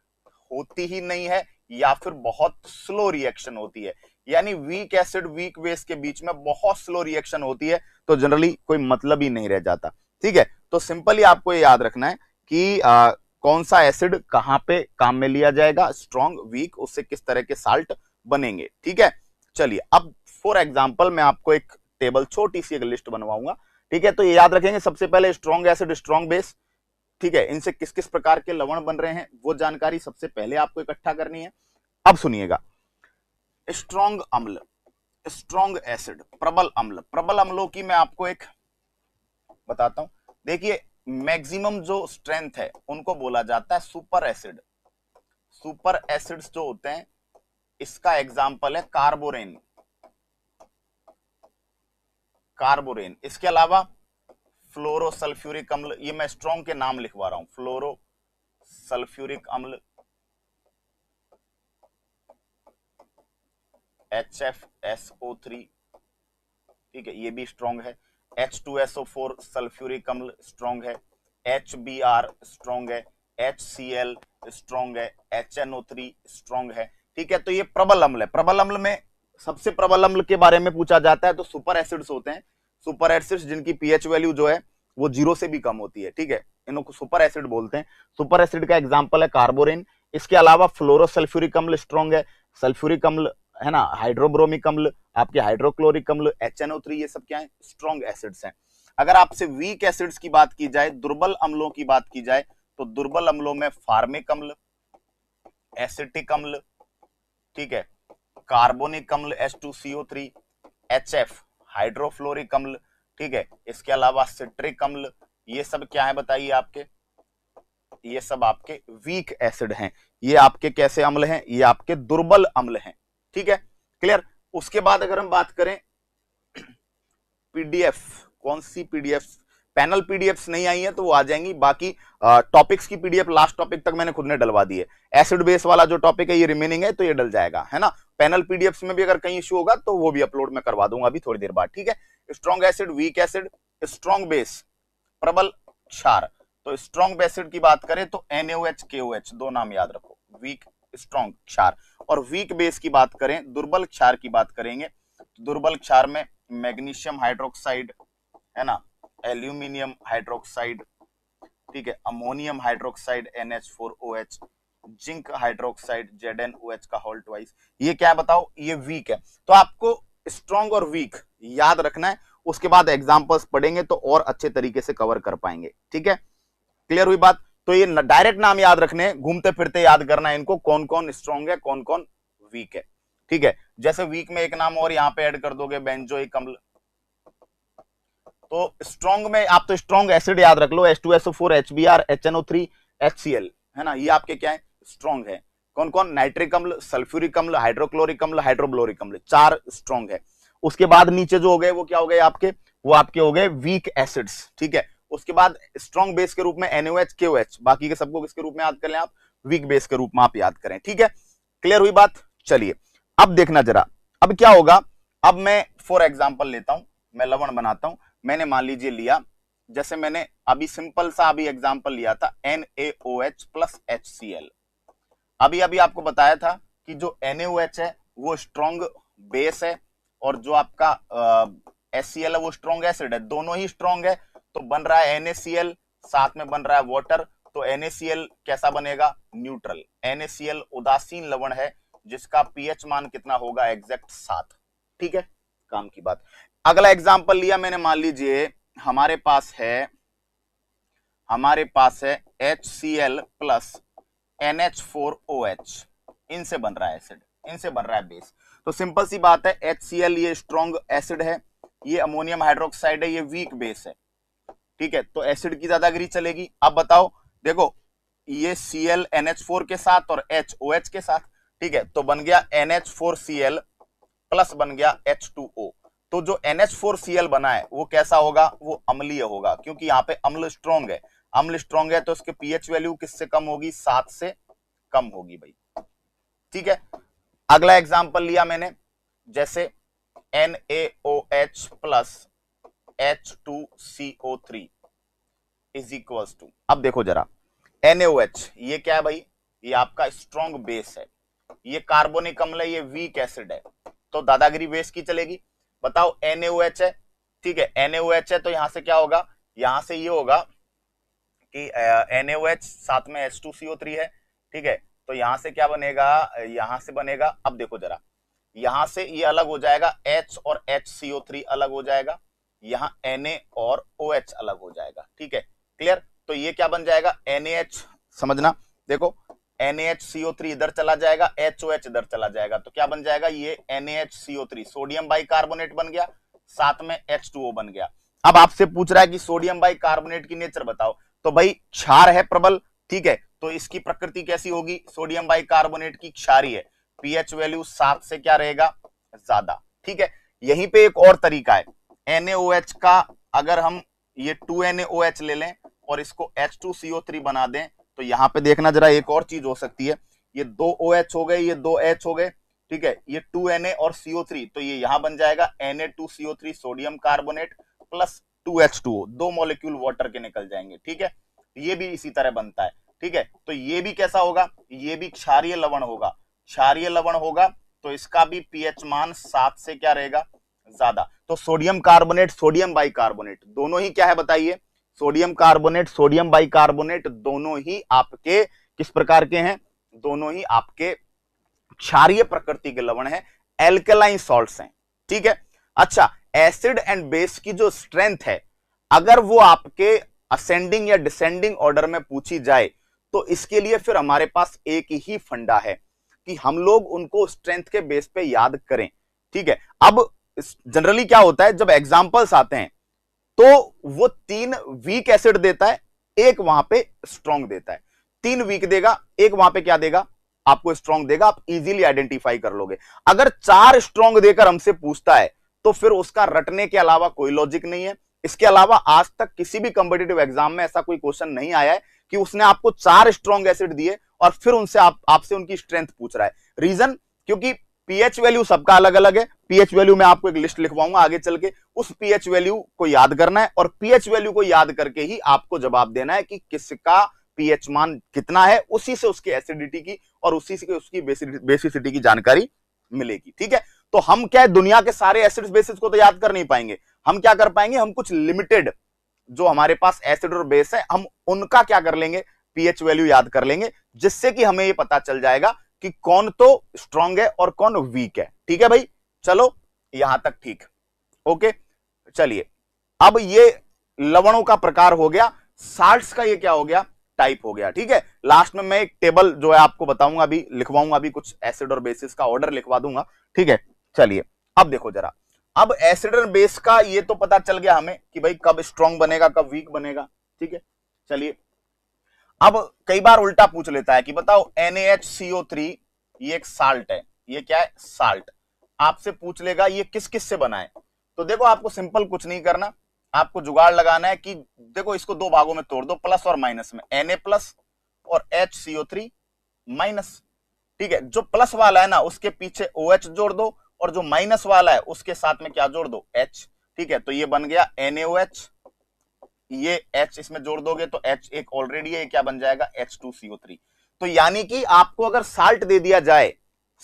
होती ही नहीं है या फिर बहुत स्लो रिएक्शन होती है, यानी वीक एसिड वीक बेस के बीच में बहुत स्लो रिएक्शन होती है, तो जनरली कोई मतलब ही नहीं रह जाता। ठीक है, तो सिंपली आपको ये याद रखना है कि कौन सा एसिड कहां पे काम में लिया जाएगा, स्ट्रॉन्ग वीक, उससे किस तरह के साल्ट बनेंगे। ठीक है, चलिए अब फॉर एग्जांपल मैं आपको एक टेबल, छोटी सी एक लिस्ट बनवाऊंगा। ठीक है, तो ये याद रखेंगे, सबसे पहले स्ट्रॉन्ग एसिड स्ट्रॉन्ग बेस, ठीक है, इनसे किस किस प्रकार के लवण बन रहे हैं वो जानकारी सबसे पहले आपको इकट्ठा करनी है। अब सुनिएगा, स्ट्रॉन्ग अम्ल, स्ट्रॉन्ग एसिड, प्रबल अम्ल, प्रबल अम्लों की मैं आपको एक बताता हूं। देखिए, मैक्सिमम जो स्ट्रेंथ है उनको बोला जाता है सुपर एसिड। सुपर एसिड्स जो होते हैं, इसका एग्जाम्पल है कार्बोरेन, कार्बोरेन। इसके अलावा फ्लोरोसल्फ्यूरिक अम्ल, ये मैं स्ट्रॉन्ग के नाम लिखवा रहा हूं, फ्लोरोसल्फ्यूरिक अम्ल, HFSO3, ठीक है, ये भी स्ट्रॉन्ग है। H2SO4 सल्फ्यूरिक अम्ल स्ट्रॉन्ग है, HBr स्ट्रॉन्ग है, HCl स्ट्रॉन्ग है, HNO3 स्ट्रॉन्ग है। ठीक है, तो ये प्रबल अम्ल है। प्रबल अम्ल में सबसे प्रबल अम्ल के बारे में पूछा जाता है तो सुपर एसिड्स होते हैं, सुपर एसिड्स जिनकी पीएच वैल्यू जो है वो 0 से भी कम होती है। ठीक है, इनको सुपर एसिड बोलते हैं। सुपर एसिड का एग्जांपल है कार्बोरेन। इसके अलावा फ्लोरोसल्फ्यूरिक अम्ल स्ट्रॉन्ग है, सल्फ्यूरिक अम्ल है ना, हाइड्रोब्रोमिक अम्ल, आपके हाइड्रोक्लोरिक अम्ल, HNO3, ये सब क्या है, स्ट्रॉन्ग एसिड्स हैं। अगर आपसे वीक एसिड्स की बात की जाए, दुर्बल अम्लों की बात की जाए, तो दुर्बल अम्लों में फार्मिक अम्ल, एसिटिक अम्ल, ठीक है, कार्बोनिक अम्ल H2CO3, HF हाइड्रोफ्लोरिक अम्ल, ठीक है, इसके अलावा सिट्रिक अम्ल, ये सब क्या है बताइए आपके, ये सब आपके वीक एसिड हैं। ये आपके कैसे अम्ल हैं, ये आपके दुर्बल अम्ल हैं। ठीक है, क्लियर। उसके बाद अगर हम बात करें पीडीएफ, कौन सी पीडीएफ, पैनल पीडीएफ नहीं आई है तो वो आ जाएंगी, बाकी टॉपिक्स की पीडीएफ लास्ट टॉपिक तक मैंने खुद ने डलवा दी है। एसिड बेस वाला जो टॉपिक है ये रिमेनिंग है तो ये डल जाएगा, है ना। पैनल पीडीएफ में भी अगर कहीं इश्यू होगा तो वो भी अपलोड में करवा दूंगा अभी थोड़ी देर बाद। ठीक है, strong acid, weak acid, strong base, प्रबल क्षार। तो स्ट्रॉन्ग एसिड की बात करें तो NaOH KOH, दो नाम याद रखो, वीक स्ट्रॉन्ग क्षार। और वीक बेस की बात करें, दुर्बल क्षार की बात करेंगे, दुर्बल क्षार में मैग्नीशियम हाइड्रोक्साइड, है ना, एल्यूमिनियम हाइड्रोक्साइड, ठीक है, ammonium hydroxide NH4OH, zinc hydroxide ZnOH का होल ट्वाइस, ये क्या है बताओ, ये वीक है। तो आपको स्ट्रॉन्ग और वीक याद रखना है, उसके बाद एग्जांपल्स पढ़ेंगे तो और अच्छे तरीके से कवर कर पाएंगे, ठीक है, क्लियर हुई बात। तो ये डायरेक्ट नाम याद रखने, घूमते फिरते याद करना है इनको, कौन कौन स्ट्रॉन्ग है कौन कौन वीक है, ठीक है। जैसे वीक में एक नाम और यहां पे ऐड कर दोगे, बेंजोइक अम्ल। तो स्ट्रॉन्ग में आप तो स्ट्रॉन्ग एसिड याद रख लो, H2SO4 HBr HNO3 HCl, है ना, ये आपके क्या है, स्ट्रॉन्ग है। कौन कौन, नाइट्रिक अम्ल, सल्फ्यूरिक अम्ल, हाइड्रोक्लोरिक अम्ल, हाइड्रोब्लोरिक अम्ल, 4 स्ट्रॉन्ग है। उसके बाद नीचे जो हो गए वो क्या हो गए आपके, वो आपके हो गए वीक एसिड्स, ठीक है। उसके बाद स्ट्रॉन्ग बेस के रूप में NaOH KOH, बाकी के सबको किसके रूप में याद कर लें आप, वीक बेस के रूप में आप याद करें, ठीक है, क्लियर हुई बात। चलिए अब देखना जरा, अब क्या होगा, अब मैं फॉर एग्जांपल लेता हूं, मैं लवण बनाता हूं, मैंने मान लीजिए लिया, जैसे मैंने अभी सिंपल सा अभी एग्जांपल लिया था NaOH प्लस HCl। अभी अभी आपको बताया था कि जो NaOH है वो स्ट्रॉन्ग बेस है और जो आपका HCl है वो स्ट्रॉन्ग एसिड है, दोनों ही स्ट्रॉन्ग है, तो बन रहा है NaCl, साथ में बन रहा है वाटर। तो NaCl कैसा बनेगा, न्यूट्रल। NaCl उदासीन लवण है जिसका pH मान कितना होगा, एग्जैक्ट 7, ठीक है, काम की बात। अगला एग्जांपल लिया मैंने, मान लीजिए हमारे पास है HCl प्लस NH4OH, इनसे बन रहा है एसिड, इनसे बन रहा है बेस। तो सिंपल सी बात है, HCl ये स्ट्रॉन्ग एसिड है, ये अमोनियम हाइड्रोक्साइड है, ये वीक बेस है, ठीक है, तो एसिड की दादागिरी चलेगी। अब बताओ, देखो ये Cl NH4 के साथ और HOH के साथ, ठीक है, तो बन गया NH4Cl प्लस बन गया H2O। तो जो NH4Cl बना है वो कैसा होगा, वो अम्लीय होगा, क्योंकि यहाँ पे अम्ल स्ट्रॉन्ग है, अम्ल स्ट्रॉन्ग है तो उसके pH वैल्यू किससे कम होगी, 7 से कम होगी भाई, ठीक है। अगला एग्जांपल लिया मैंने, जैसे NaOH plus H2CO3 is equals to, अब देखो जरा NaOH ये क्या है भाई, ये आपका स्ट्रॉन्ग बेस है, ये कार्बोनिक अम्ल है, ये वीक एसिड है, तो दादागिरी बेस की चलेगी। बताओ NaOH है, ठीक है, NaOH है तो यहां से क्या होगा, यहां से ये होगा कि NaOH साथ में H2CO3 है, ठीक है, तो यहां से क्या बनेगा, यहां से बनेगा, अब देखो जरा, यहां से ये अलग हो जाएगा, H और HCO3 अलग हो जाएगा, यहां Na और OH अलग हो जाएगा, ठीक है, क्लियर। तो ये क्या बन जाएगा, NaH, समझना, देखो NaHCO3 इधर चला जाएगा, HOH इधर चला जाएगा, तो क्या बन जाएगा, ये NaHCO3 सोडियम बाइकार्बोनेट बन गया, साथ में H2O बन गया। अब आपसे पूछ रहा है कि सोडियम बाइकार्बोनेट की नेचर बताओ, तो भाई क्षार है प्रबल, ठीक है, तो इसकी प्रकृति कैसी होगी, सोडियम बाइकार्बोनेट की क्षारीय है, pH वैल्यू 7 से क्या रहेगा, ज्यादा, ठीक है। यहीं पे एक और तरीका है, NaOH का अगर हम ये 2NaOH ले लें और इसको H2CO3 बना दें, तो यहां पे देखना जरा, एक और चीज हो सकती है, ये 2 OH हो गए, ये 2 H हो गए, ठीक है, ये 2Na और CO3, तो ये यहां बन जाएगा Na2CO3 sodium carbonate plus 2H2O, 2 molecule water के निकल जाएंगे, ठीक है। ये भी इसी तरह बनता है, ठीक है, तो ये भी कैसा होगा, ये भी क्षारीय लवण होगा, क्षारीय लवण होगा, तो इसका भी pH मान 7 से क्या रहेगा, ज्यादा। तो सोडियम कार्बोनेट, सोडियम बाइकार्बोनेट दोनों ही क्या है बताइए, सोडियम कार्बोनेट, सोडियम बाइकार्बोनेट दोनों ही आपके किस प्रकार के हैं, दोनों ही आपके क्षारीय प्रकृति के लवण हैं, एल्कलाइन सॉल्ट्स हैं, ठीक है। अच्छा, एसिड एंड बेस की जो स्ट्रेंथ है, अगर वो आपके असेंडिंग या डिसेंडिंग ऑर्डर में पूछी जाए, तो इसके लिए फिर हमारे पास एक ही फंडा है कि हम लोग उनको स्ट्रेंथ के बेस पे याद करें, ठीक है। अब जनरली क्या होता है, जब एग्जांपल्स आते हैं तो वो 3 वीक एसिड देता है, एक वहां पे स्ट्रॉन्ग देता है, 3 वीक देगा, एक वहां पे क्या देगा, आपको स्ट्रॉन्ग देगा, आप इजीली आइडेंटिफाई कर लोगे। अगर 4 स्ट्रॉन्ग देकर हमसे पूछता है तो फिर उसका रटने के अलावा कोई लॉजिक नहीं है। इसके अलावा आज तक किसी भी कॉम्पिटिटिव एग्जाम में ऐसा कोई क्वेश्चन नहीं आया है कि उसने आपको 4 स्ट्रॉन्ग एसिड दिए और फिर उनसे आपसे उनकी स्ट्रेंथ पूछ रहा है। रीजन, क्योंकि पीएच वैल्यू सबका अलग अलग है, पीएच वैल्यू मैं आपको एक लिस्ट लिखवाऊंगा आगे चल के, उस पीएच वैल्यू को याद करना है और पीएच वैल्यू को याद करके ही आपको जवाब देना है कि किसका पीएच मान कितना है, उसी से उसकी एसिडिटी की और उसी से उसकी बेसिसिटी की जानकारी मिलेगी, ठीक है। तो हम क्या है, दुनिया के सारे एसिड बेसिस को तो याद कर नहीं पाएंगे। हम क्या कर पाएंगे, हम कुछ लिमिटेड जो हमारे पास एसिड और बेस है, हम उनका क्या कर लेंगे, पीएच वैल्यू याद कर लेंगे, जिससे कि हमें ये पता चल जाएगा कि कौन तो स्ट्रांग है और कौन वीक है। ठीक है भाई, चलो यहां तक ठीक। ओके, चलिए अब ये लवणों का प्रकार हो गया, साल्ट्स का ये क्या हो गया, टाइप हो गया। ठीक है, लास्ट में मैं एक टेबल जो है आपको बताऊंगा, अभी लिखवाऊंगा, अभी कुछ एसिड और बेसिस का ऑर्डर लिखवा दूंगा। ठीक है, चलिए अब देखो जरा, अब एसिड और बेस का ये तो पता चल गया हमें कि भाई कब स्ट्रांग बनेगा कब वीक बनेगा। ठीक है, चलिए अब कई बार उल्टा पूछ लेता है कि बताओ NaHCO3 ये एक साल्ट है, ये क्या है, साल्ट। आपसे पूछ लेगा ये किस किस से बना है, तो देखो आपको सिंपल कुछ नहीं करना, आपको जुगाड़ लगाना है कि देखो इसको दो भागों में तोड़ दो, प्लस और माइनस में, Na प्लस और HCO3 माइनस। ठीक है, जो प्लस वाला है ना उसके पीछे OH जोड़ दो, और जो माइनस वाला है उसके साथ में क्या जोड़ दो, H। ठीक है, तो ये बन गया NaOH, ये H इसमें जोड़ दोगे तो H एक ऑलरेडी है, क्या बन जाएगा, H2CO3। तो यानी कि आपको अगर साल्ट दे दिया जाए,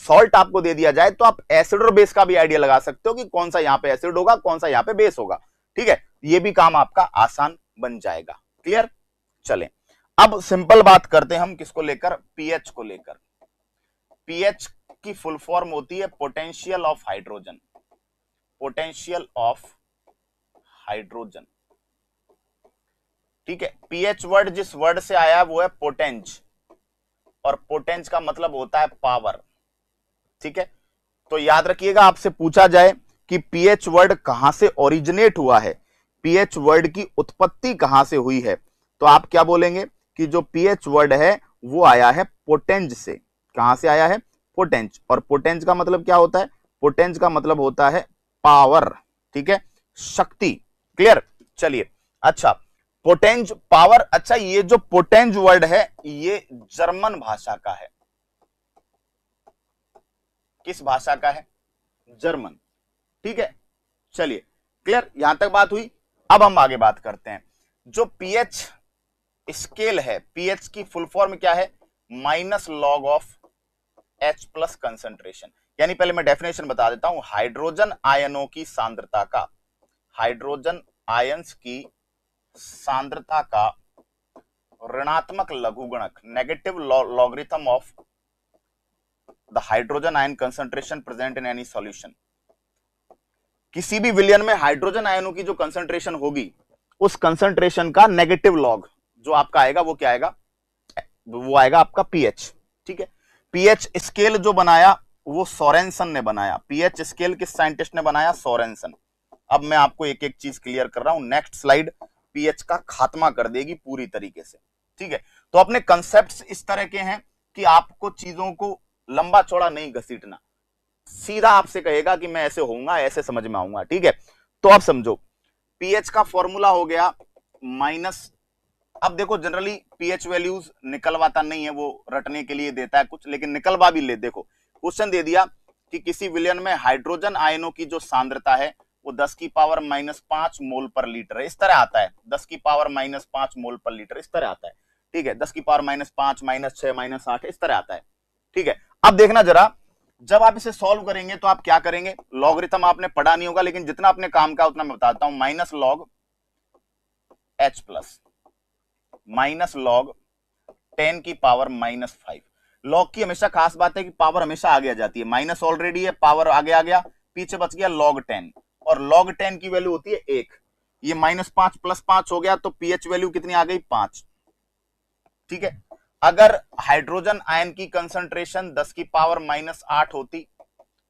सॉल्ट आपको दे दिया जाए, तो आप एसिड और बेस का भी आइडिया लगा सकते हो कि कौन सा यहां पे एसिड होगा कौन सा यहां पे बेस होगा। ठीक है, ये भी काम आपका आसान बन जाएगा। क्लियर, चलें अब सिंपल बात करते हैं हम किसको लेकर, पीएच को लेकर। पीएच की फुल फॉर्म होती है potential of hydrogen, potential of hydrogen. ठीक है, पीएच वर्ड जिस वर्ड से आया वो है पोटेंज, और पोटेंज का मतलब होता है पावर। ठीक है, तो याद रखिएगा आपसे पूछा जाए कि पीएच वर्ड कहां से ओरिजिनेट हुआ है, पीएच वर्ड की उत्पत्ति कहां से हुई है, तो आप क्या बोलेंगे कि जो पीएच वर्ड है वो आया है पोटेंज से। कहां से आया है, पोटेंज, और पोटेंज का मतलब क्या होता है, पोटेंज का मतलब होता है पावर। ठीक है, शक्ति। क्लियर, चलिए अच्छा, पोटेंज पावर। अच्छा, ये जो पोटेंज वर्ड है ये जर्मन भाषा का है, किस भाषा का है, जर्मन। ठीक है, चलिए क्लियर, यहां तक बात हुई। अब हम आगे बात करते हैं, जो पीएच स्केल है, पीएच की फुल फॉर्म क्या है, minus log of H plus concentration. यानी पहले मैं डेफिनेशन बता देता हूं, हाइड्रोजन आयनों की सांद्रता का, हाइड्रोजन आयंस की सांद्रता का ऋणात्मक लघुगणक, negative logarithm of the hydrogen ion concentration present in any solution. किसी भी विलयन में हाइड्रोजन आयनों की जो कंसंट्रेशन होगी उस कंसंट्रेशन का नेगेटिव लॉग जो आपका आएगा वो क्या आएगा, वो आएगा आपका पीएच। ठीक है, पीएच स्केल जो बनाया वो सोरेनसन ने बनाया, पीएच स्केल किस साइंटिस्ट ने बनाया, सोरेनसन। अब मैं आपको एक एक चीज क्लियर कर रहा हूं, नेक्स्ट स्लाइड पीएच का खात्मा कर देगी पूरी तरीके से। ठीक है, तो अपने कंसेप्ट्स इस तरह के हैं कि आपको चीजों को लंबा चौड़ा नहीं घसीटना, सीधा आपसे कहेगा कि मैं ऐसे होऊंगा, ऐसे समझ में आऊंगा। ठीक है, तो अब समझो, पीएच का फॉर्मूला हो गया माइनस। अब देखो जनरली पीएच वैल्यूज निकलवाता नहीं है, वो रटने के लिए देता है कुछ, लेकिन निकलवा भी ले। देखो क्वेश्चन दे दिया कि किसी विलयन में हाइड्रोजन आयनों की जो सांद्रता है वो 10 की पावर -5 मोल पर लीटर है, इस तरह आता है, 10 की पावर -5 मोल पर लीटर इस तरह आता है। ठीक है, 10 की पावर -5 -6 -8 इस तरह आता है। ठीक है, अब देखना जरा, जब आप इसे सॉल्व करेंगे तो आप क्या करेंगे, लॉगरिथम आपने पढ़ा नहीं होगा, लेकिन जितना अपने काम का उतना मैं बताता हूं, minus log H plus minus log 10 की पावर -5। लॉग की हमेशा खास बात है कि पावर हमेशा आगे आ जाती है, माइनस ऑलरेडी है, पावर आगे आ गया, पीछे बच गया log 10, और log 10 की वैल्यू होती है 1। ये -5 + 5 हो गया, तो पीएच वैल्यू कितनी आ गई, 5। ठीक है, अगर हाइड्रोजन आयन की कंसंट्रेशन 10 की पावर -8 होती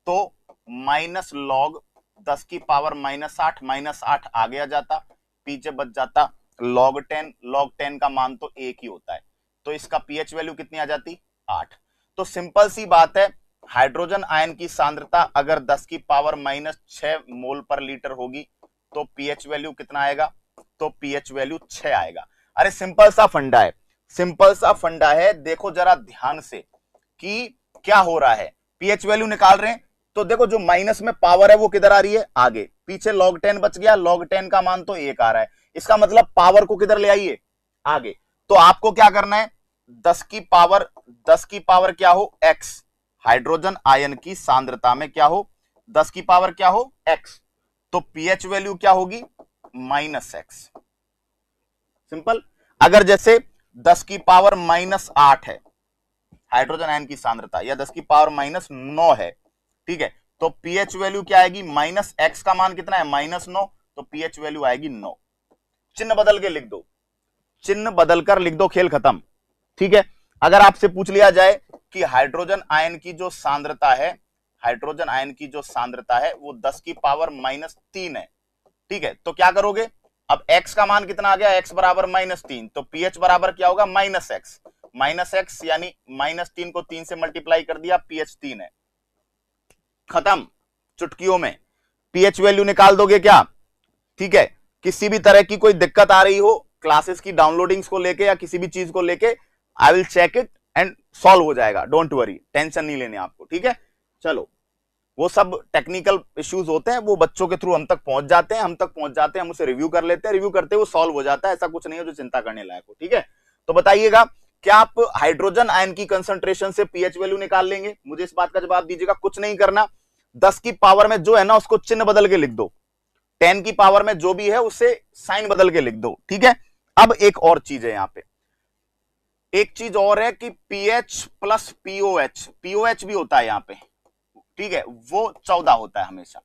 तो माइनस लॉग 10 की पावर -8 -8 आगे आ जाता, पीछे बच जाता log 10। log 10 का मान तो 1 ही होता है, तो इसका पीएच वैल्यू कितनी आ जाती, 8। तो सिंपल सी बात है, हाइड्रोजन आयन की सांद्रता अगर 10 की पावर -6 मोल पर लीटर होगी तो पीएच वैल्यू कितना आएगा, तो पीएच वैल्यू 6 आएगा। अरे सिंपल सा फंडा है, सिंपल सा फंडा है। देखो जरा ध्यान से कि क्या हो रहा है, पीएच वैल्यू निकाल रहे हैं तो देखो जो माइनस में पावर है वो किधर आ रही है, आगे, पीछे log 10 बच गया, log 10 का मान तो 1 आ रहा है, इसका मतलब पावर को किधर ले आइए, आगे। तो आपको क्या करना है, 10 की पावर क्या हो, x, हाइड्रोजन आयन की सांद्रता में क्या हो, 10 की पावर क्या हो x, तो pH वैल्यू क्या होगी -x। सिंपल। अगर जैसे 10 की पावर -8 है हाइड्रोजन आयन की सांद्रता, या 10 की पावर -9 है, ठीक है, तो pH वैल्यू क्या आएगी -x का मान कितना है -9, तो pH वैल्यू आएगी 9। चिन्ह बदल के लिख दो, चिन्ह बदलकर लिख दो, खेल खत्म। ठीक है। अगर आपसे पूछ लिया जाए कि हाइड्रोजन आयन की जो सांद्रता है, हाइड्रोजन आयन की जो सांद्रता है वो 10 की पावर -3 है, ठीक है, तो क्या करोगे, अब x का मान कितना आ गया, x बराबर -3, तो pH बराबर क्या होगा -x, -x यानी -3 को 3 से मल्टीप्लाई कर दिया, pH 3 है, खत्म। चुटकियों में pH वैल्यू निकाल दोगे क्या। ठीक है। किसी भी तरह की कोई दिक्कत आ रही हो क्लासेस की डाउनलोडिंग्स को लेके या किसी भी चीज को लेके, I will check it and solve हो जाएगा, डोंट वरी, टेंशन नहीं लेने आपको। ठीक है। चलो, वो सब टेक्निकल इश्यूज होते हैं, वो बच्चों के थ्रू हम तक पहुंच जाते हैं, हम उसे रिव्यू कर लेते हैं, रिव्यू करते हुए सॉल्व हो जाता है, ऐसा कुछ नहीं है जो चिंता करने लायक हो। ठीक है। तो बताइएगा, क्या आप हाइड्रोजन आयन की कंसंट्रेशन से पीएच वैल्यू निकाल लेंगे। मुझे इस बात का जवाब दीजिएगा। कुछ नहीं करना, 10 की पावर में जो है ना उसको चिन्ह बदल के लिख दो, 10 की पावर में जो भी है उससे साइन बदल के लिख दो। ठीक है। अब एक और चीज है यहां पे, एक चीज और है कि पीएच प्लस पीओएच, पीओएच भी होता है यहां पे, ठीक है, वो 14 होता है हमेशा।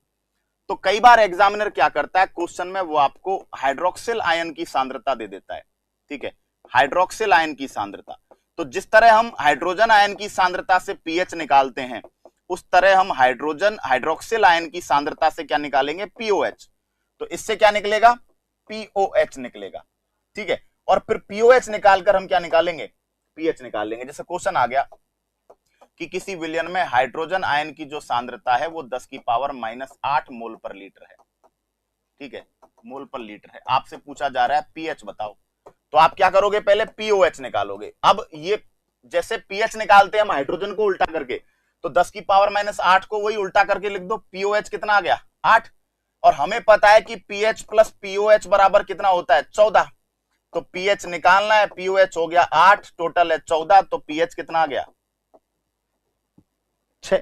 तो कई बार एग्जामिनर क्या करता है क्वेश्चन में, वो आपको हाइड्रोक्सिल आयन की सांद्रता दे देता है। ठीक है, हाइड्रोक्सिल आयन की सांद्रता। तो जिस तरह हम हाइड्रोजन आयन की सांद्रता से पीएच निकालते हैं, उस तरह हम हाइड्रोक्सिल आयन की सांद्रता से क्या निकालेंगे, पीओएच। तो इससे क्या निकलेगा, पीओएच निकलेगा। ठीक है। और फिर पीओएच निकालकर हम क्या निकालेंगे, पीएच निकाल लेंगे। जैसे क्वेश्चन आ गया कि किसी विलयन में हाइड्रोजन आयन की जो सांद्रता है वो 10 की पावर -8 मोल पर लीटर है। ठीक है, मोल पर लीटर है। आपसे पूछा जा रहा है पीएच बताओ, तो आप क्या करोगे, पहले पीओएच निकालोगे। अब ये जैसे पीएच निकालते हैं हम हाइड्रोजन को उल्टा करके, तो 10 की पावर -8 को वही उल्टा करके लिख दो, पीओएच कितना आ गया 8। और हमें पता है कि पीएच प्लस पीओएच बराबर कितना होता है 14, तो पीएच निकालना है, पीओएच हो गया 8, टोटल है 14, तो पीएच कितना आ गया 6।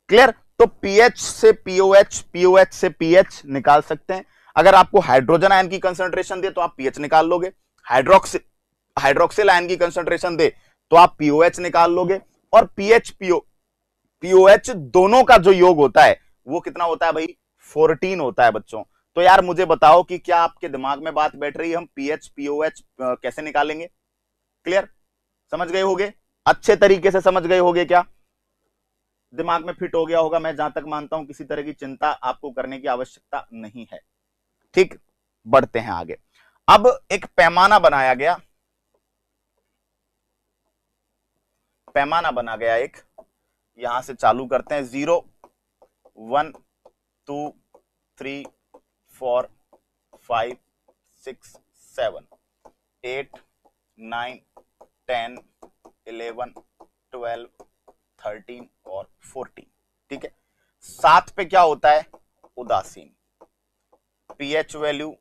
क्लियर। तो पीएच से पीओएच, पीओएच से पीएच निकाल सकते हैं। अगर आपको हाइड्रोजन आयन की कंसंट्रेशन दे तो आप पीएच निकाल लोगे, हाइड्रोक्सिल आयन की कंसंट्रेशन दे तो आप पीओएच निकाल लोगे। और पीएच पीओएच दोनों का जो योग होता है वो कितना होता है भाई, 14 होता है बच्चों। तो यार मुझे बताओ कि क्या आपके दिमाग में बात बैठ रही है, हम पीएच पीओएच कैसे निकालेंगे। क्लियर, समझ गए होगे, अच्छे तरीके से समझ गए होगे, क्या दिमाग में फिट हो गया होगा। मैं जहां तक मानता हूं किसी तरह की चिंता आपको करने की आवश्यकता नहीं है। ठीक, बढ़ते हैं आगे। अब एक पैमाना बनाया गया, पैमाना बना गया एक, यहां से चालू करते हैं। 0 1 2 3 4 5 6 7 8 9 10 11 12 13 और 14। ठीक है। 7 पे क्या होता है, उदासीन, पीएच वैल्यू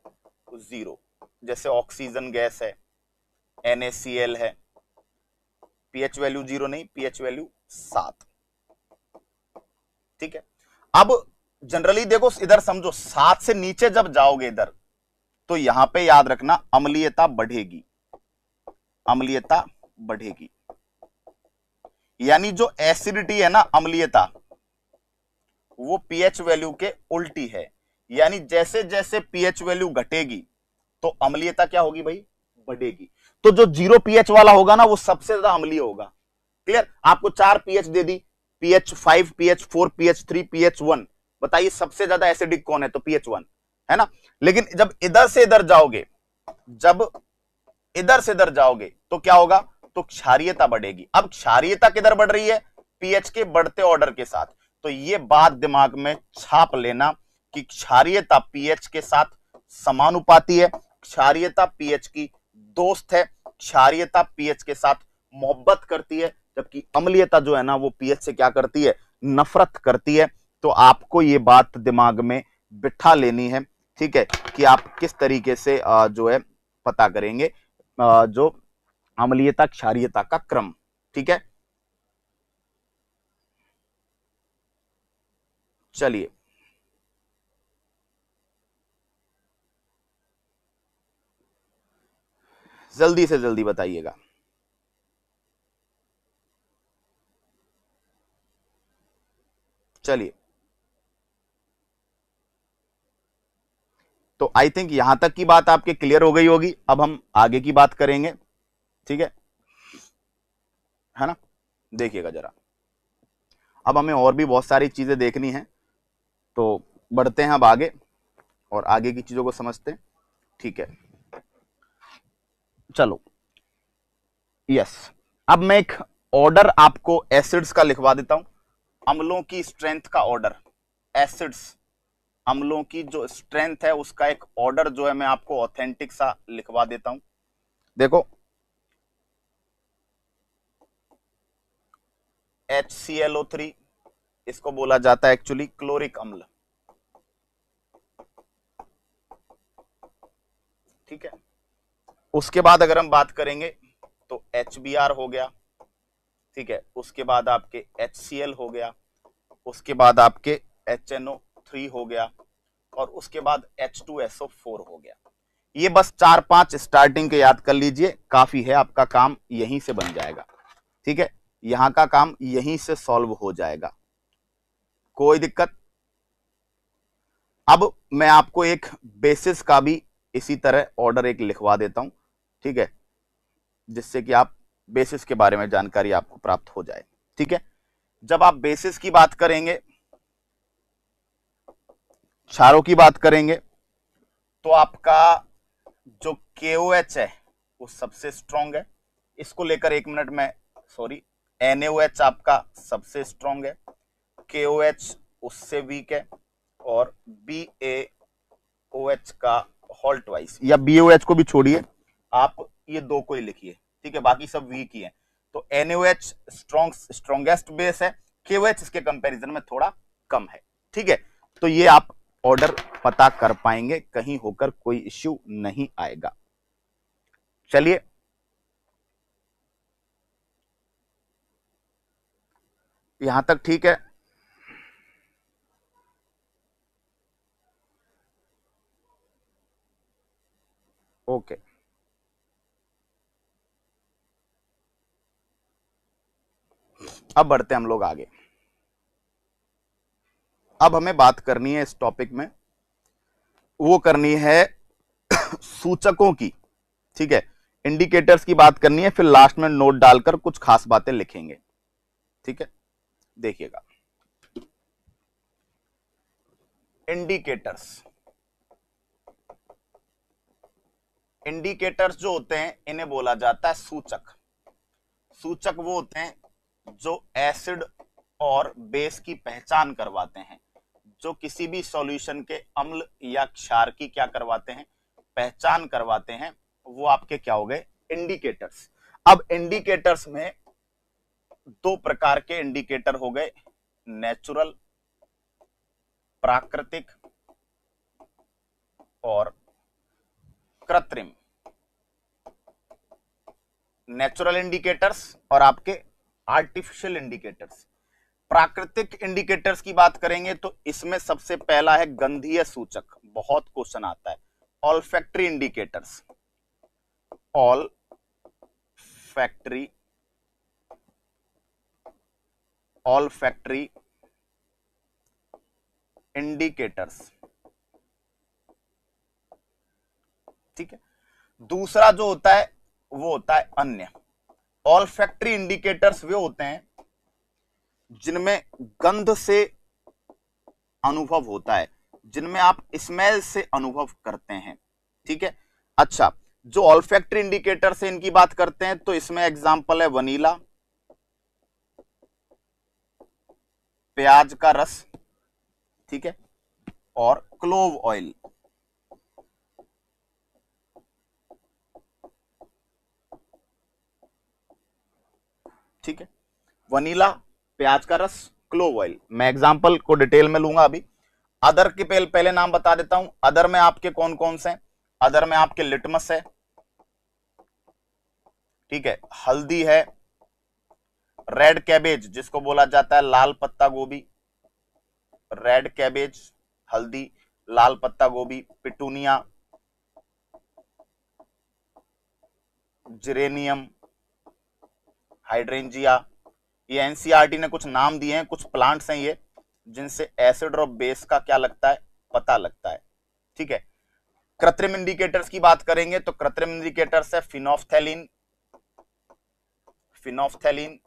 0, जैसे ऑक्सीजन गैस है, NaCl है, पीएच वैल्यू 0 नहीं, पीएच वैल्यू 7। ठीक है। अब जनरली देखो, इधर समझो 7 से नीचे जब जाओगे इधर, तो यहां पे याद रखना अम्लीयता बढ़ेगी, अम्लीयता बढ़ेगी, यानी जो एसिडिटी है ना, अम्लीयता, वो पीएच वैल्यू के उल्टी है। यानी जैसे जैसे पीएच वैल्यू घटेगी तो अम्लीयता क्या होगी भाई, बढ़ेगी। तो जो 0 पीएच वाला होगा ना वो सबसे ज्यादा अम्लीय होगा। क्लियर। आपको 4 पीएच दे दी, पीएच 5, पीएच 4, पीएच 3, पीएच 1, बताइए सबसे ज्यादा एसिडिक कौन है, तो पीएच 1 है ना। लेकिन जब इधर से इधर जाओगे, जब इधर से इधर जाओगे तो क्या होगा, तो क्षारीयता बढ़ेगी। अब क्षारीयता किधर बढ़ रही है, पीएच के बढ़ते ऑर्डर के साथ। तो ये बात दिमाग में छाप लेना कि क्षारीयता पीएच के साथ समानुपाती है, क्षारीयता पीएच की दोस्त है, क्षारीयता पीएच के साथ मोहब्बत करती है, जबकि अम्लीयता जो है ना वो पीएच से क्या करती है, नफरत करती है। तो आपको ये बात दिमाग में बिठा लेनी है, ठीक है, कि आप किस तरीके से जो है पता करेंगे जो अम्लीयता क्षारीयता का क्रम। ठीक है, चलिए जल्दी से जल्दी बताइएगा। चलिए, तो आई थिंक यहां तक की बात आपके क्लियर हो गई होगी। अब हम आगे की बात करेंगे, ठीक है ना। देखिएगा जरा, अब हमें और भी बहुत सारी चीजें देखनी है, तो बढ़ते हैं अब आगे और आगे की चीजों को समझते हैं, ठीक है। चलो, यस, अब मैं एक ऑर्डर आपको एसिड्स का लिखवा देता हूं, अम्लों की स्ट्रेंथ का ऑर्डर, एसिड्स, अम्लों की जो स्ट्रेंथ है उसका एक ऑर्डर जो है मैं आपको ऑथेंटिक सा लिखवा देता हूं। देखो, HClO3, इसको बोला जाता है एक्चुअली क्लोरिक अम्ल, ठीक है। उसके बाद अगर हम बात करेंगे तो HBr हो गया, ठीक है। उसके बाद आपके HCl हो गया, उसके बाद आपके HNO3 हो गया, और उसके बाद H2SO4 हो गया। ये बस 4-5 स्टार्टिंग के याद कर लीजिए, काफी है, आपका काम यहीं से बन जाएगा, ठीक है। यहां का काम यहीं से सॉल्व हो जाएगा, कोई दिक्कत। अब मैं आपको एक बेसिस का भी इसी तरह ऑर्डर एक लिखवा देता हूं, ठीक है, जिससे कि आप बेसिस के बारे में जानकारी आपको प्राप्त हो जाए, ठीक है। जब आप बेसिस की बात करेंगे, क्षारों की बात करेंगे, तो आपका जो KOH है वो सबसे स्ट्रॉन्ग है, इसको लेकर एक मिनट में, सॉरी, NaOH आपका सबसे स्ट्रॉन्ग है, KOH उससे वीक है, और BaOH का होल ट्वाइस, या BaOH को भी छोड़िए, आप ये दो को ही लिखिए, ठीक है, बाकी सब वीक ही है। तो NaOH स्ट्रॉन्गेस्ट बेस है, KOH इसके कंपैरिजन में थोड़ा कम है, ठीक है। तो ये आप ऑर्डर पता कर पाएंगे, कहीं होकर कोई इश्यू नहीं आएगा। चलिए, यहां तक ठीक है। ओके, अब बढ़ते हैं हम लोग आगे। अब हमें बात करनी है इस टॉपिक में, वो करनी है सूचकों की, ठीक है, इंडिकेटर्स की बात करनी है, फिर लास्ट में नोट डालकर कुछ खास बातें लिखेंगे, ठीक है। देखिएगा, इंडिकेटर्स, इंडिकेटर्स जो होते हैं इन्हें बोला जाता है सूचक। सूचक वो होते हैं जो एसिड और बेस की पहचान करवाते हैं, जो किसी भी सॉल्यूशन के अम्ल या क्षार की क्या करवाते हैं, पहचान करवाते हैं, वो आपके क्या हो गए, इंडिकेटर्स। अब इंडिकेटर्स में दो प्रकार के इंडिकेटर हो गए, नेचुरल, प्राकृतिक, और कृत्रिम। नेचुरल इंडिकेटर्स और आपके आर्टिफिशियल इंडिकेटर्स। प्राकृतिक इंडिकेटर्स की बात करेंगे तो इसमें सबसे पहला है गंधीय सूचक, बहुत क्वेश्चन आता है, olfactory indicators, all factory, all factory indicators, ठीक है। दूसरा जो होता है वो होता है अन्य। ऑल फैक्ट्री इंडिकेटर्स वे होते हैं जिनमें गंध से अनुभव होता है, जिनमें आप स्मेल से अनुभव करते हैं, ठीक है। अच्छा, जो ऑल्फैक्टरी इंडिकेटर से इनकी बात करते हैं तो इसमें एग्जांपल है वनीला, प्याज का रस, ठीक है, और क्लोव ऑयल, ठीक है। वनीला, प्याज का रस, क्लोव ऑयल, मैं एग्जांपल को डिटेल में लूंगा अभी। अदर के पहले नाम बता देता हूं, अदर में आपके कौन कौन से हैं, अदर में आपके लिटमस है, ठीक है, हल्दी है, रेड कैबेज जिसको बोला जाता है लाल पत्ता गोभी, रेड कैबेज, हल्दी, लाल पत्ता गोभी, पिटूनिया, जिरेनियम, हाइड्रेंजिया। ये एनसीईआरटी ने कुछ नाम दिए हैं, कुछ प्लांट्स हैं ये जिनसे एसिड और बेस का क्या लगता है, पता लगता है। ठीक है, कृत्रिम इंडिकेटर्स की बात करेंगे तो कृत्रिम इंडिकेटर्स है phenolphthalein, phenolphthalein,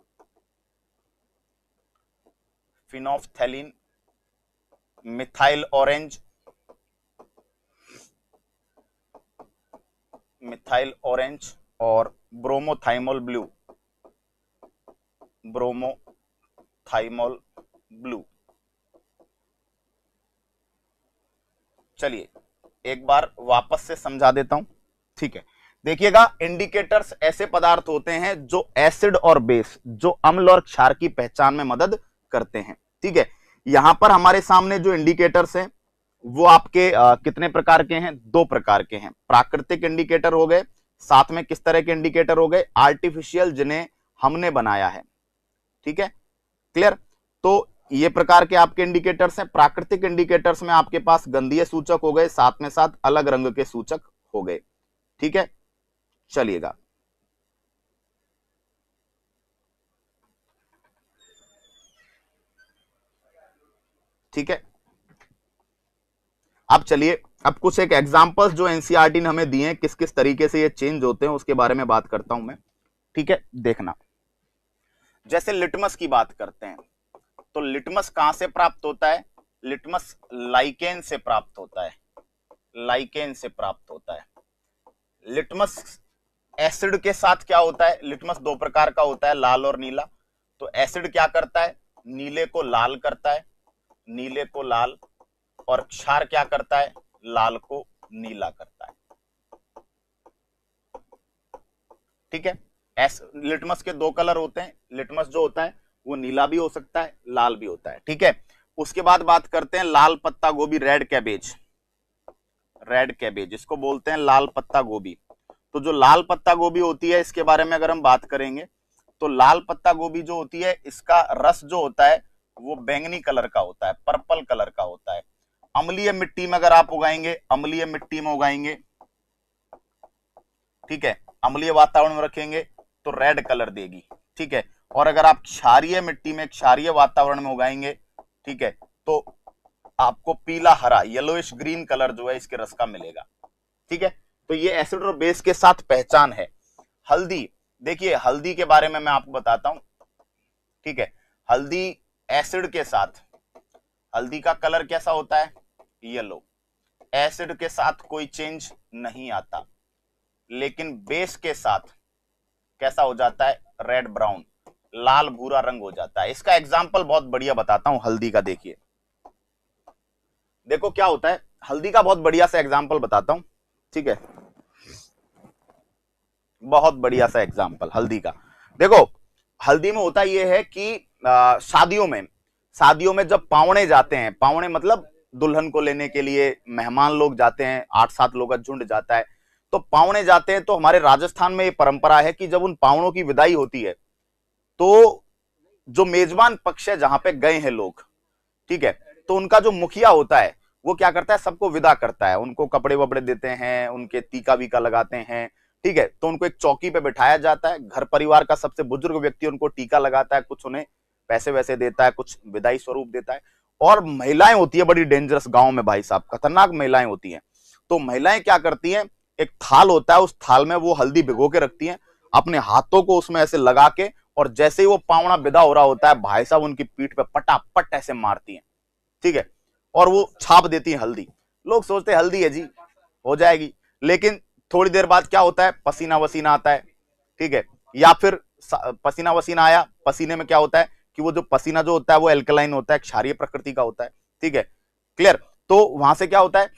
phenolphthalein, methyl orange, methyl orange और ब्रोमोथाइमोल ब्लू, ब्रोमोथाइमोल ब्लू। चलिए एक बार वापस से समझा देता हूं। ठीक है, देखिएगा, इंडिकेटर्स ऐसे पदार्थ होते हैं जो एसिड और बेस, जो अम्ल और क्षार की पहचान में मदद करते हैं। ठीक है, यहां पर हमारे सामने जो इंडिकेटर्स हैं वो आपके कितने प्रकार के हैं, 2 प्रकार के हैं। प्राकृतिक इंडिकेटर हो गए, साथ में किस तरह के इंडिकेटर हो गए, आर्टिफिशियल, जिन्हें हमने बनाया है। ठीक है, क्लियर। तो ये प्रकार के आपके इंडिकेटर्स हैं। प्राकृतिक इंडिकेटर्स में आपके पास गंधीय सूचक हो गए, साथ में साथ अलग रंग के सूचक हो गए। ठीक है, चलिएगा, ठीक है। अब चलिए, अब कुछ एक एग्जांपल्स जो एनसीईआरटी ने हमें दिए हैं, किस किस तरीके से ये चेंज होते हैं उसके बारे में बात करता हूं मैं। ठीक है, देखना, जैसे लिटमस की बात करते हैं तो लिटमस कहां से प्राप्त होता है, लिटमस लाइकेन से प्राप्त होता है, लाइकेन से प्राप्त होता है। लिटमस एसिड के साथ क्या होता है, लिटमस 2 प्रकार का होता है, लाल और नीला। तो एसिड क्या करता है, नीले को लाल करता है, नीले को लाल, और क्षार क्या करता है, लाल को नीला करता है। ठीक है, लिटमस के 2 कलर होते हैं, लिटमस जो होता है वो नीला भी हो सकता है, लाल भी होता है। ठीक है, उसके बाद बात करते हैं लाल पत्ता गोभी, रेड कैबेज, रेड कैबेज, इसको बोलते हैं लाल पत्ता गोभी। तो जो लाल पत्ता गोभी होती है, इसके बारे में अगर हम बात करेंगे तो लाल पत्ता गोभी जो होती है, इसका रस जो होता है वो बैंगनी कलर का होता है, पर्पल कलर का होता है। अम्लीय मिट्टी में अगर आप उगाएंगे, अम्लीय मिट्टी में उगाएंगे, ठीक है, अम्लीय वातावरण में रखेंगे तो रेड कलर देगी। ठीक है, और अगर आप क्षारीय मिट्टी में, क्षारीय वातावरण में उगाएंगे, ठीक है, तो आपको पीला हरा, येलोइश ग्रीन कलर जो है इसके रस का मिलेगा। ठीक है, तो ये एसिड और बेस के साथ पहचान है। हल्दी, देखिए हल्दी के बारे में मैं आपको बताता हूं। ठीक है, हल्दी एसिड के साथ, हल्दी का कलर कैसा होता है, येलो। एसिड के साथ कोई चेंज नहीं आता, लेकिन बेस के साथ कैसा हो जाता है, रेड ब्राउन, लाल भूरा रंग हो जाता है। इसका एग्जाम्पल बहुत बढ़िया बताता हूं हल्दी का। देखिए, देखो क्या होता है, हल्दी का बहुत बढ़िया सा एग्जाम्पल बताता हूं। ठीक है, बहुत बढ़िया सा एग्जाम्पल हल्दी का। देखो, हल्दी में होता यह है कि शादियों में जब पावणे जाते हैं, पावणे मतलब दुल्हन को लेने के लिए मेहमान लोग जाते हैं, 8-7 लोग का झुंड जाता है, तो पावणे जाते हैं। तो हमारे राजस्थान में ये परंपरा है कि जब उन पावणों की विदाई होती है तो जो मेजबान पक्ष है, जहां पे गए हैं लोग, ठीक है, तो उनका जो मुखिया होता है वो क्या करता है, सबको विदा करता है, उनको कपड़े वपड़े देते हैं, उनके टीका वीका लगाते हैं। ठीक है, तो उनको एक चौकी पे बिठाया जाता है, घर परिवार का सबसे बुजुर्ग व्यक्ति उनको टीका लगाता है, कुछ उन्हें पैसे वैसे देता है, कुछ विदाई स्वरूप देता है। और महिलाएं होती है बड़ी डेंजरस, गांव में भाई साहब खतरनाक महिलाएं होती हैं। तो महिलाएं क्या करती हैं, एक थाल होता है, उस थाल में वो हल्दी भिगो के रखती हैं, अपने हाथों को उसमें ऐसे लगा के, और जैसे ही वो पावना विदा हो रहा होता है, भाई साहब उनकी पीठ पे पटापट ऐसे मारती हैं। ठीक है, और वो छाप देती है हल्दी। लोग सोचते हैं हल्दी है जी, हो जाएगी, लेकिन थोड़ी देर बाद क्या होता है, पसीना वसीना आता है। ठीक है, या फिर पसीना वसीना आया, पसीने में क्या होता है कि वो जो पसीना जो होता है वो एल्कलाइन होता है, क्षारीय प्रकृति का होता है। ठीक है, क्लियर। तो वहां से क्या होता है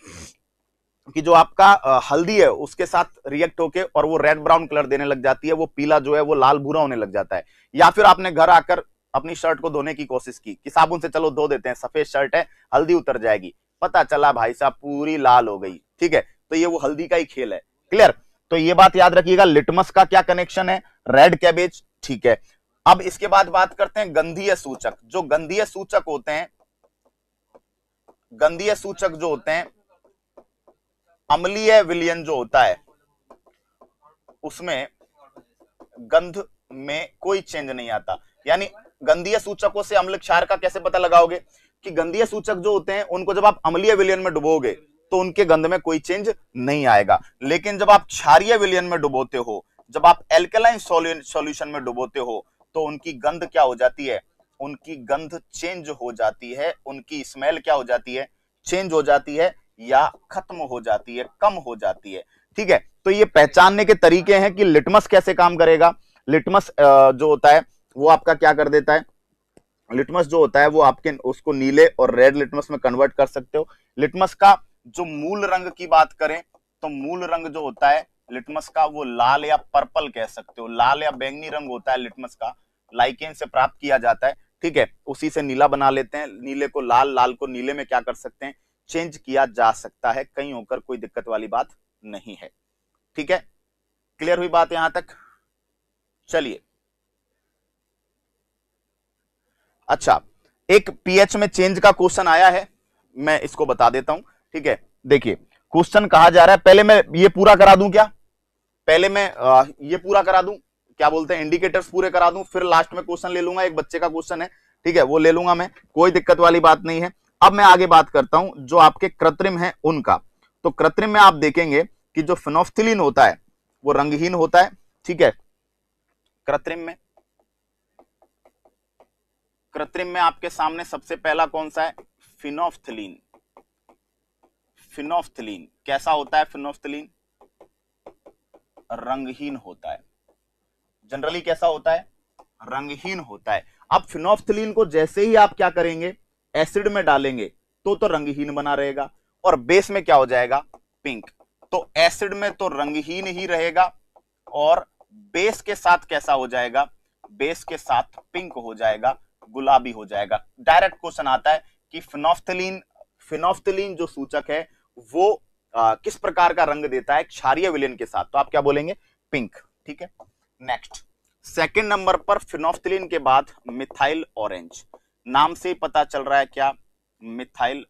कि जो आपका हल्दी है उसके साथ रिएक्ट होके और वो रेड ब्राउन कलर देने लग जाती है, वो पीला जो है वो लाल भूरा होने लग जाता है। या फिर आपने घर आकर अपनी शर्ट को धोने की कोशिश की कि साबुन से चलो धो देते हैं, सफेद शर्ट है, हल्दी उतर जाएगी, पता चला भाई साहब पूरी लाल हो गई। ठीक है, तो ये वो हल्दी का ही खेल है। क्लियर, तो ये बात याद रखिएगा, लिटमस का क्या कनेक्शन है, रेड कैबेज। ठीक है, अब इसके बाद बात करते हैं गंधीय सूचक। जो गंधीय सूचक होते हैं, गंधीय सूचक जो होते हैं, अम्लीय विलयन जो होता है उसमें गंध में कोई चेंज नहीं आता। यानी गंधीय सूचकों से अम्ल क्षार का कैसे पता लगाओगे कि गंधीय सूचक जो होते हैं उनको जब आप अम्लीय विलयन में डुबोगे तो उनके गंध में कोई चेंज नहीं आएगा। लेकिन जब आप क्षारीय विलयन में डुबोते हो, जब आप एल्कलाइन सॉल्यूशन में डुबोते हो, तो उनकी गंध क्या हो जाती है, उनकी गंध चेंज हो जाती है, उनकी स्मेल क्या हो जाती है, चेंज हो जाती है या खत्म हो जाती है, कम हो जाती है। ठीक है, तो ये पहचानने के तरीके हैं कि लिटमस कैसे काम करेगा। लिटमस जो होता है वो आपका क्या कर देता है, लिटमस जो होता है वो आपके उसको नीले और रेड लिटमस में कन्वर्ट कर सकते हो। लिटमस का जो मूल रंग की बात करें तो मूल रंग जो होता है लिटमस का वो लाल या पर्पल कह सकते हो, लाल या बैंगनी रंग होता है लिटमस का, लाइकेन से प्राप्त किया जाता है। ठीक है, उसी से नीला बना लेते हैं, नीले को लाल, लाल को नीले में क्या कर सकते हैं, चेंज किया जा सकता है, कहीं होकर कोई दिक्कत वाली बात नहीं है। ठीक है, क्लियर हुई बात यहां तक? चलिए, अच्छा, एक पीएच में चेंज का क्वेश्चन आया है, मैं इसको बता देता हूं। ठीक है, देखिए क्वेश्चन कहा जा रहा है, पहले मैं ये पूरा करा दूं क्या, पहले मैं ये पूरा करा दूं, क्या बोलते हैं, इंडिकेटर्स पूरे करा दूं, फिर लास्ट में क्वेश्चन ले लूंगा, एक बच्चे का क्वेश्चन है, ठीक है, वो ले लूंगा मैं, कोई दिक्कत वाली बात नहीं है। अब मैं आगे बात करता हूं जो आपके कृत्रिम है उनका। तो कृत्रिम में आप देखेंगे कि जो फिनोफ्थिलीन होता है वो रंगहीन होता है। ठीक है, कृत्रिम में आपके सामने सबसे पहला कौन सा है, फिनोफ्थिलीन। फिनोफ्थिलीन कैसा होता है, फिनोफ्थिलीन रंगहीन होता है, जनरली कैसा होता है, रंगहीन होता है। अब फिनोफ्थिलीन को जैसे ही आप क्या करेंगे, एसिड में डालेंगे तो रंगहीन बना रहेगा, और बेस में क्या हो जाएगा, पिंक। तो एसिड में तो रंगहीन ही रहेगा और बेस के साथ कैसा हो जाएगा, बेस के साथ पिंक हो जाएगा, गुलाबी हो जाएगा। डायरेक्ट क्वेश्चन आता है कि फिनोफ्थिलीन जो सूचक है वो किस प्रकार का रंग देता है क्षारीय विलयन के साथ, तो आप क्या बोलेंगे, पिंक। ठीक है, नेक्स्ट सेकंड नंबर पर फिनोफ्थिलीन के बाद मिथाइल ऑरेंज, नाम से ही पता चल रहा है क्या, मिथाइल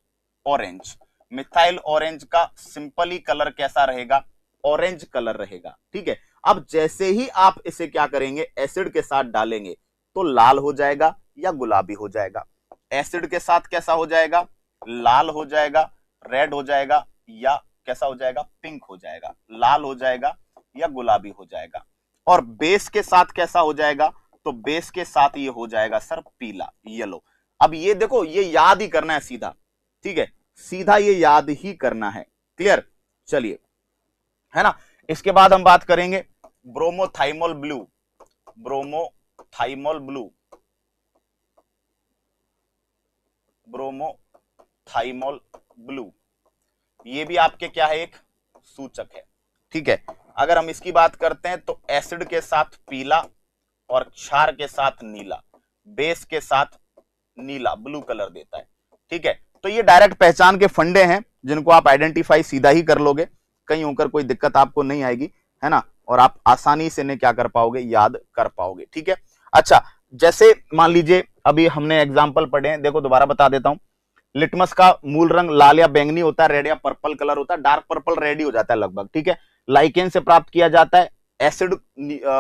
ऑरेंज। मिथाइल ऑरेंज का सिंपली कलर कैसा रहेगा, ऑरेंज कलर रहेगा। ठीक है, अब जैसे ही आप इसे क्या करेंगे, एसिड के साथ डालेंगे तो लाल हो जाएगा या गुलाबी हो जाएगा, एसिड के साथ कैसा हो जाएगा, लाल हो जाएगा, रेड हो जाएगा, या कैसा हो जाएगा, पिंक हो जाएगा, लाल हो जाएगा या गुलाबी हो जाएगा। और बेस के साथ कैसा हो जाएगा, तो बेस के साथ ये हो जाएगा सर पीला, येलो। अब ये देखो, ये याद ही करना है सीधा, ठीक है, सीधा ये याद ही करना है, क्लियर। चलिए, है ना, इसके बाद हम बात करेंगे bromothymol blue, bromothymol blue, bromothymol blue, ये भी आपके क्या है, एक सूचक है। ठीक है, अगर हम इसकी बात करते हैं तो एसिड के साथ पीला और क्षार के साथ नीला, बेस के साथ नीला, ब्लू कलर देता है। ठीक है, तो ये डायरेक्ट पहचान के फंडे हैं जिनको आप आइडेंटिफाई सीधा ही कर लोगे, कहीं होकर कोई दिक्कत आपको नहीं आएगी, है ना, और आप आसानी से इन्हें क्या कर पाओगे, याद कर पाओगे। ठीक है, अच्छा, जैसे मान लीजिए अभी हमने एग्जाम्पल पढ़े हैं, देखो दोबारा बता देता हूं, लिटमस का मूल रंग लाल या बैंगनी होता है, रेड या पर्पल कलर होता है, डार्क पर्पल रेड ही हो जाता है लगभग। ठीक है, लाइकेन से प्राप्त किया जाता है, एसिड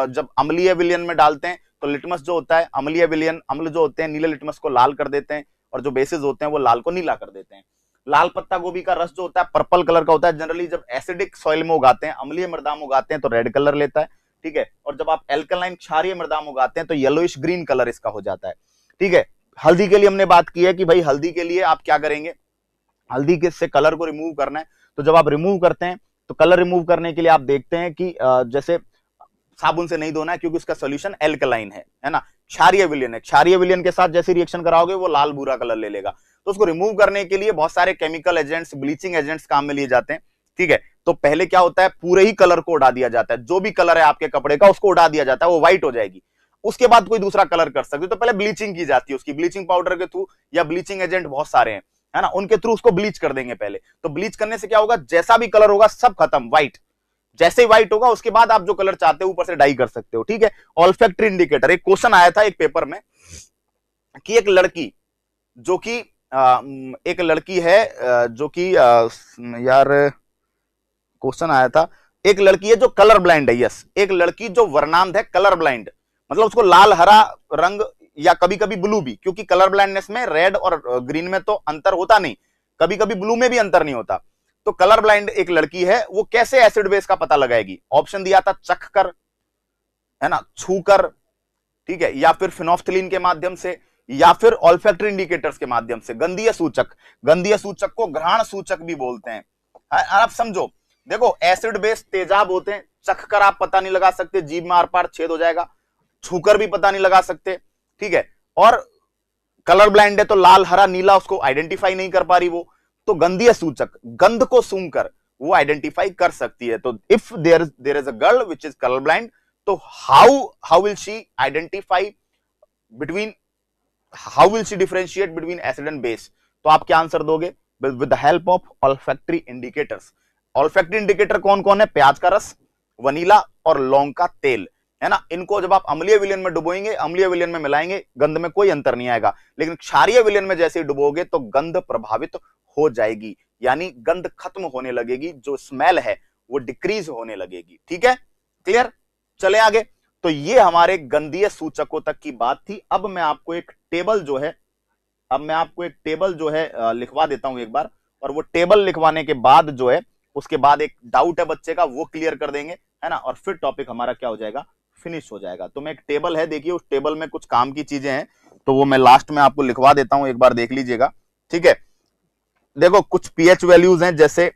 जब अम्लीय विलयन में डालते हैं तो लिटमस जो होता है, अम्लीय विलयन, अम्ल जो होते हैं नीले लिटमस को लाल कर देते हैं, और जो बेसिस होते हैं वो लाल को नीला कर देते हैं। लाल पत्ता गोभी का रस जो होता है पर्पल कलर का होता है, जनरली जब एसिडिक सॉइल में उगाते हैं, अम्लीय मृदा में उगाते हैं तो रेड कलर लेता है। ठीक है, और जब आप एल्कलाइन क्षारीय मृदा में उगाते हैं तो येलोइश ग्रीन कलर इसका हो जाता है। ठीक है, हल्दी के लिए हमने बात की है कि भाई हल्दी के लिए आप क्या करेंगे, हल्दी के से कलर को रिमूव करना है, तो जब आप रिमूव करते हैं तो कलर रिमूव करने के लिए आप देखते हैं कि जैसे साबुन से नहीं धोना है क्योंकि उसका सॉल्यूशन एल्कलाइन है ना, क्षारीय विलयन है, क्षारीय विलयन के साथ जैसे रिएक्शन कराओगे वो लाल भूरा कलर ले लेगा, तो उसको रिमूव करने के लिए बहुत सारे केमिकल एजेंट्स, ब्लीचिंग एजेंट्स काम में लिए जाते हैं। ठीक है, तो पहले क्या होता है, पूरे ही कलर को उड़ा दिया जाता है, जो भी कलर है आपके कपड़े का उसको उड़ा दिया जाता है, वो व्हाइट हो जाएगी, उसके बाद कोई दूसरा कलर कर सकते हो, तो पहले ब्लीचिंग की जाती है उसकी, ब्लीचिंग पाउडर के थ्रू या ब्लीचिंग एजेंट बहुत सारे हैं, है ना, उनके थ्रू उसको ब्लीच कर देंगे पहले। तो ब्लीच करने से क्या होगा, जैसा भी कलर होगा सब खत्म, व्हाइट, जैसे ही व्हाइट होगा उसके बाद आप जो कलर चाहते हो ऊपर से डाई कर सकते हो। ठीक है, ऑल्फैक्टरी इंडिकेटर, एक क्वेश्चन आया था एक पेपर में कि एक लड़की जो कि एक लड़की है जो कि यार क्वेश्चन आया था, एक लड़की है जो कलर ब्लाइंड है, यस, एक लड़की जो वर्णांध है कलर ब्लाइंड, मतलब उसको लाल हरा रंग या कभी कभी ब्लू भी, क्योंकि कलर ब्लाइंडनेस में रेड और ग्रीन में तो अंतर होता नहीं, कभी कभी ब्लू में भी अंतर नहीं होता। तो कलर ब्लाइंड एक लड़की है, वो कैसे एसिड बेस का पता लगाएगी? ऑप्शन दिया था चख कर, है ना, छू कर, ठीक है, या फिर फिनोफ्थलीन के माध्यम से, या फिर ऑल्फैक्टरी इंडिकेटर्स के माध्यम से। गंधीय सूचक, गंधीय सूचक को घ्राण सूचक भी बोलते हैं। आप समझो, देखो एसिड बेस तेजाब होते हैं, चख कर आप पता नहीं लगा सकते, जीभ में आर पार छेद हो जाएगा, छूकर भी पता नहीं लगा सकते, ठीक है, और कलर ब्लाइंड है तो लाल हरा नीला उसको आइडेंटिफाई नहीं कर पा रही वो, तो गंधीय सूचक गंध को सूंघकर वो आइडेंटिफाई कर सकती है। तो if there is a girl which is colour blind, तो how will she identify between, how will she differentiate between acid and base? तो आप क्या आंसर दोगे? With the help of olfactory indicators. Olfactory indicator कौन कौन है? प्याज का रस, वनीला और लौंग का तेल, है ना। इनको जब आप अम्लीय विलयन में डुबोएंगे, अम्लीय विलयन में मिलाएंगे, गंध में कोई अंतर नहीं आएगा, लेकिन क्षारीय विलयन में जैसे ही डुबोगे तो गंध प्रभावित हो जाएगी, यानी गंध खत्म होने लगेगी, जो स्मेल है वो डिक्रीज होने लगेगी। ठीक है, क्लियर? चले आगे। तो ये हमारे गंधीय सूचकों तक की बात थी। अब मैं आपको एक टेबल जो है लिखवा देता हूं एक बार, और वो टेबल लिखवाने के बाद जो है, उसके बाद एक डाउट है बच्चे का, वो क्लियर कर देंगे, है ना, और फिर टॉपिक हमारा क्या हो जाएगा? फिनिश हो जाएगा। तो मैं एक टेबल है, देखिए उस टेबल में कुछ काम की चीजें हैं, तो वो मैं लास्ट में आपको लिखवा देता हूं, एक बार देख लीजिएगा। ठीक है, देखो कुछ पीएच वैल्यूज हैं, जैसे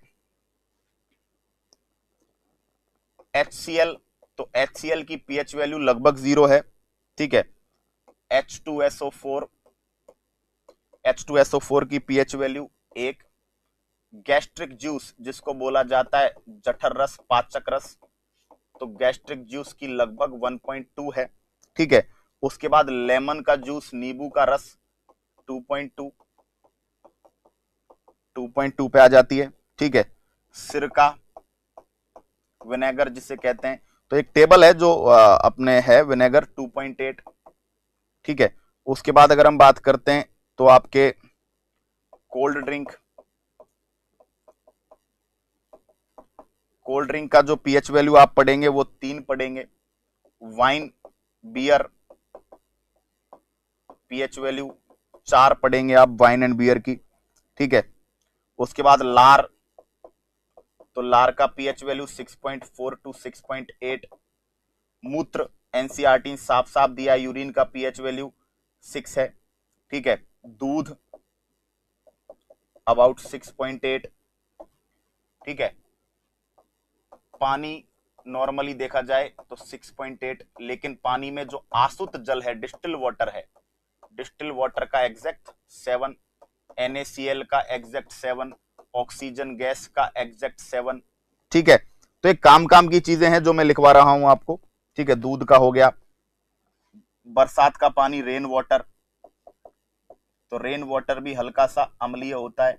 HCl, तो HCl की पीएच वैल्यू लगभग 0 है। ठीक है, H2SO4 की पीएच वैल्यू 1। गैस्ट्रिक जूस जिसको बोला जाता है जठर रस, पाचक रस, तो गैस्ट्रिक जूस की लगभग 1.2 है। ठीक है, उसके बाद लेमन का जूस, नींबू का रस 2.2 पे आ जाती है। ठीक है, सिरका, विनेगर जिसे कहते हैं, तो एक टेबल है जो अपने है, विनेगर 2.8। ठीक है, उसके बाद अगर हम बात करते हैं तो आपके कोल्ड ड्रिंक का जो पीएच वैल्यू आप पढ़ेंगे वो 3 पढ़ेंगे। वाइन, बियर, पीएच वैल्यू 4 पढ़ेंगे आप वाइन एंड बियर की। ठीक है, उसके बाद लार, तो लार का पीएच वैल्यू 6.4 टू 6.8। मूत्र, एनसीईआरटी साफ साफ दिया, यूरिन का पीएच वैल्यू 6 है। ठीक है, दूध अबाउट 6.8। ठीक है, पानी नॉर्मली देखा जाए तो 6.8, लेकिन पानी में जो आसुत जल है, डिस्टिल वाटर है, डिस्टिल वाटर का एग्जैक्ट 7, NaCl का एग्जैक्ट 7, ऑक्सीजन गैस का एग्जैक्ट 7। ठीक है, तो एक काम की चीजें हैं जो मैं लिखवा रहा हूं आपको। ठीक है, दूध का हो गया। बरसात का पानी, रेन वाटर, तो रेन वाटर भी हल्का सा अम्लीय होता है,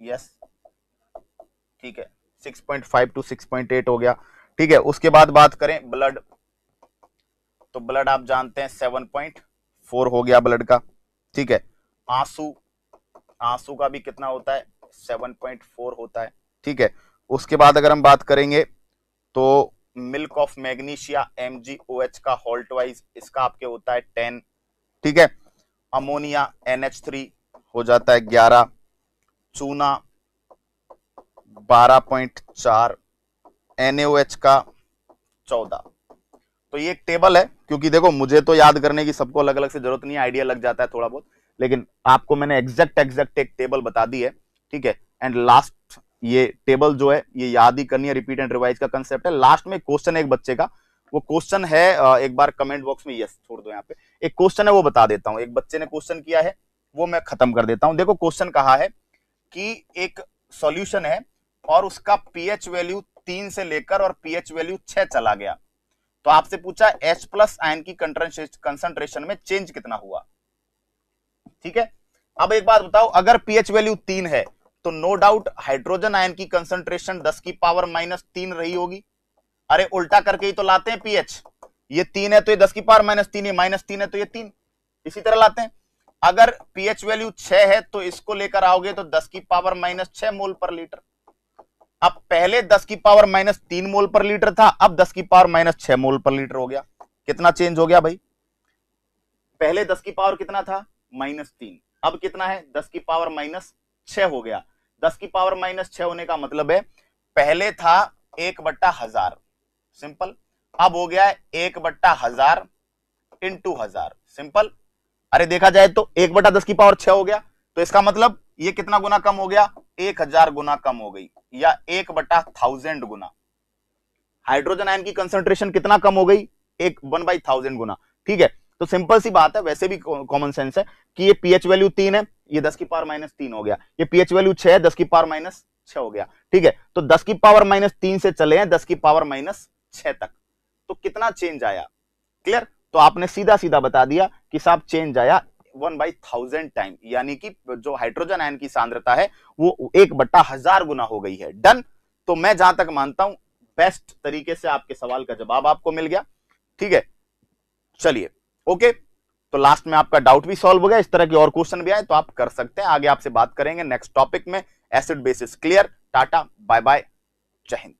यस। ठीक है, 6.5 टू 6.8 हो गया। ठीक है, उसके बाद बात करें ब्लड, तो ब्लड आप जानते हैं 7.4 हो गया ब्लड का। ठीक है, आंसू का भी कितना होता है? 7.4 होता है। ठीक है, उसके बाद अगर हम बात करेंगे तो मिल्क ऑफ मैग्नीशिया, MgOH का होल्ट वाइज, इसका आपके होता है 10। ठीक है, अमोनिया NH3 हो जाता है 11, चूना 12.4, NaOH का 14। तो ये एक टेबल है, क्योंकि देखो मुझे तो याद करने की सबको अलग अलग से जरूरत नहीं है, आइडिया लग जाता है थोड़ा बहुत, लेकिन आपको मैंने एग्जैक्ट एक टेबल बता दी है। ठीक है, एंड लास्ट ये टेबल जो है ये याद ही करनी है, रिपीट एंड रिवाइज का कंसेप्ट है। लास्ट में क्वेश्चन है एक बच्चे का, वो क्वेश्चन है एक बार कमेंट बॉक्स में यस छोड़ दो, यहाँ पे एक क्वेश्चन है वो बता देता हूं। एक बच्चे ने क्वेश्चन किया है, वो मैं खत्म कर देता हूं। देखो क्वेश्चन कहा है कि एक सॉल्यूशन है और उसका पीएच वैल्यू 3 से लेकर और पीएच वैल्यू 6 चला गया, तो आपसे पूछा H+ आयन की कंसंट्रेशन में चेंज कितना हुआ। ठीक है, अब एक बात बताओ, अगर पीएच वैल्यू 3 है तो नो डाउट हाइड्रोजन आयन की कंसंट्रेशन 10⁻³ रही होगी। अरे उल्टा करके ही तो लाते हैं पीएच, ये 3 है तो ये 10⁻3, ये -3 है तो ये 3, इसी तरह लाते हैं। अगर पीएच वैल्यू 6 है तो इसको लेकर आओगे तो 10⁻6 मोल पर लीटर। अब पहले 10 की पावर माइनस 3 मोल पर लीटर था, अब 10 की पावर माइनस 6 मोल पर लीटर हो गया। कितना चेंज हो गया भाई? पहले 10 की पावर कितना था? -3, अब कितना है? 10 की पावर माइनस 6 हो गया। 10 की पावर माइनस 6 होने का मतलब है पहले था 1/1000, सिंपल, अब हो गया है 1/1000 इंटू 1000, सिंपल। अरे देखा जाए तो 1/10 की पावर 6 हो गया, तो इसका मतलब ये कितना गुना कम हो गया? 1000 गुना कम हो गई, या 1/1000 गुना। हाइड्रोजन आयन की कंसंट्रेशन कितना कम हो गई? 1/1000 गुना। ठीक है, तो सिंपल सी बात है, वैसे भी कॉमन सेंस है कि ये पीएच वैल्यू 3 है, ये 10 की पावर माइनस 3 हो गया, ये पीएच वैल्यू 6 है, 10 की पावर माइनस 6 हो गया। ठीक है, तो 10 की पावर माइनस 3 से चले हैं 10 की पावर माइनस 6 तक, तो कितना चेंज आया? क्लियर? तो आपने सीधा सीधा बता दिया कि साहब चेंज आया 1/1000 टाइम, यानी कि जो हाइड्रोजन आयन की सांद्रता है वो 1/1000 गुना हो गई है। डन। तो मैं जहां तक मानता हूं बेस्ट तरीके से आपके सवाल का जवाब आपको मिल गया। ठीक है, चलिए ओके, तो लास्ट में आपका डाउट भी सॉल्व हो गया। इस तरह के और क्वेश्चन भी आए तो आप कर सकते हैं। आगे आपसे बात करेंगे नेक्स्ट टॉपिक में। Acid bases clear. टाटा बाय बाय, जय हिंद।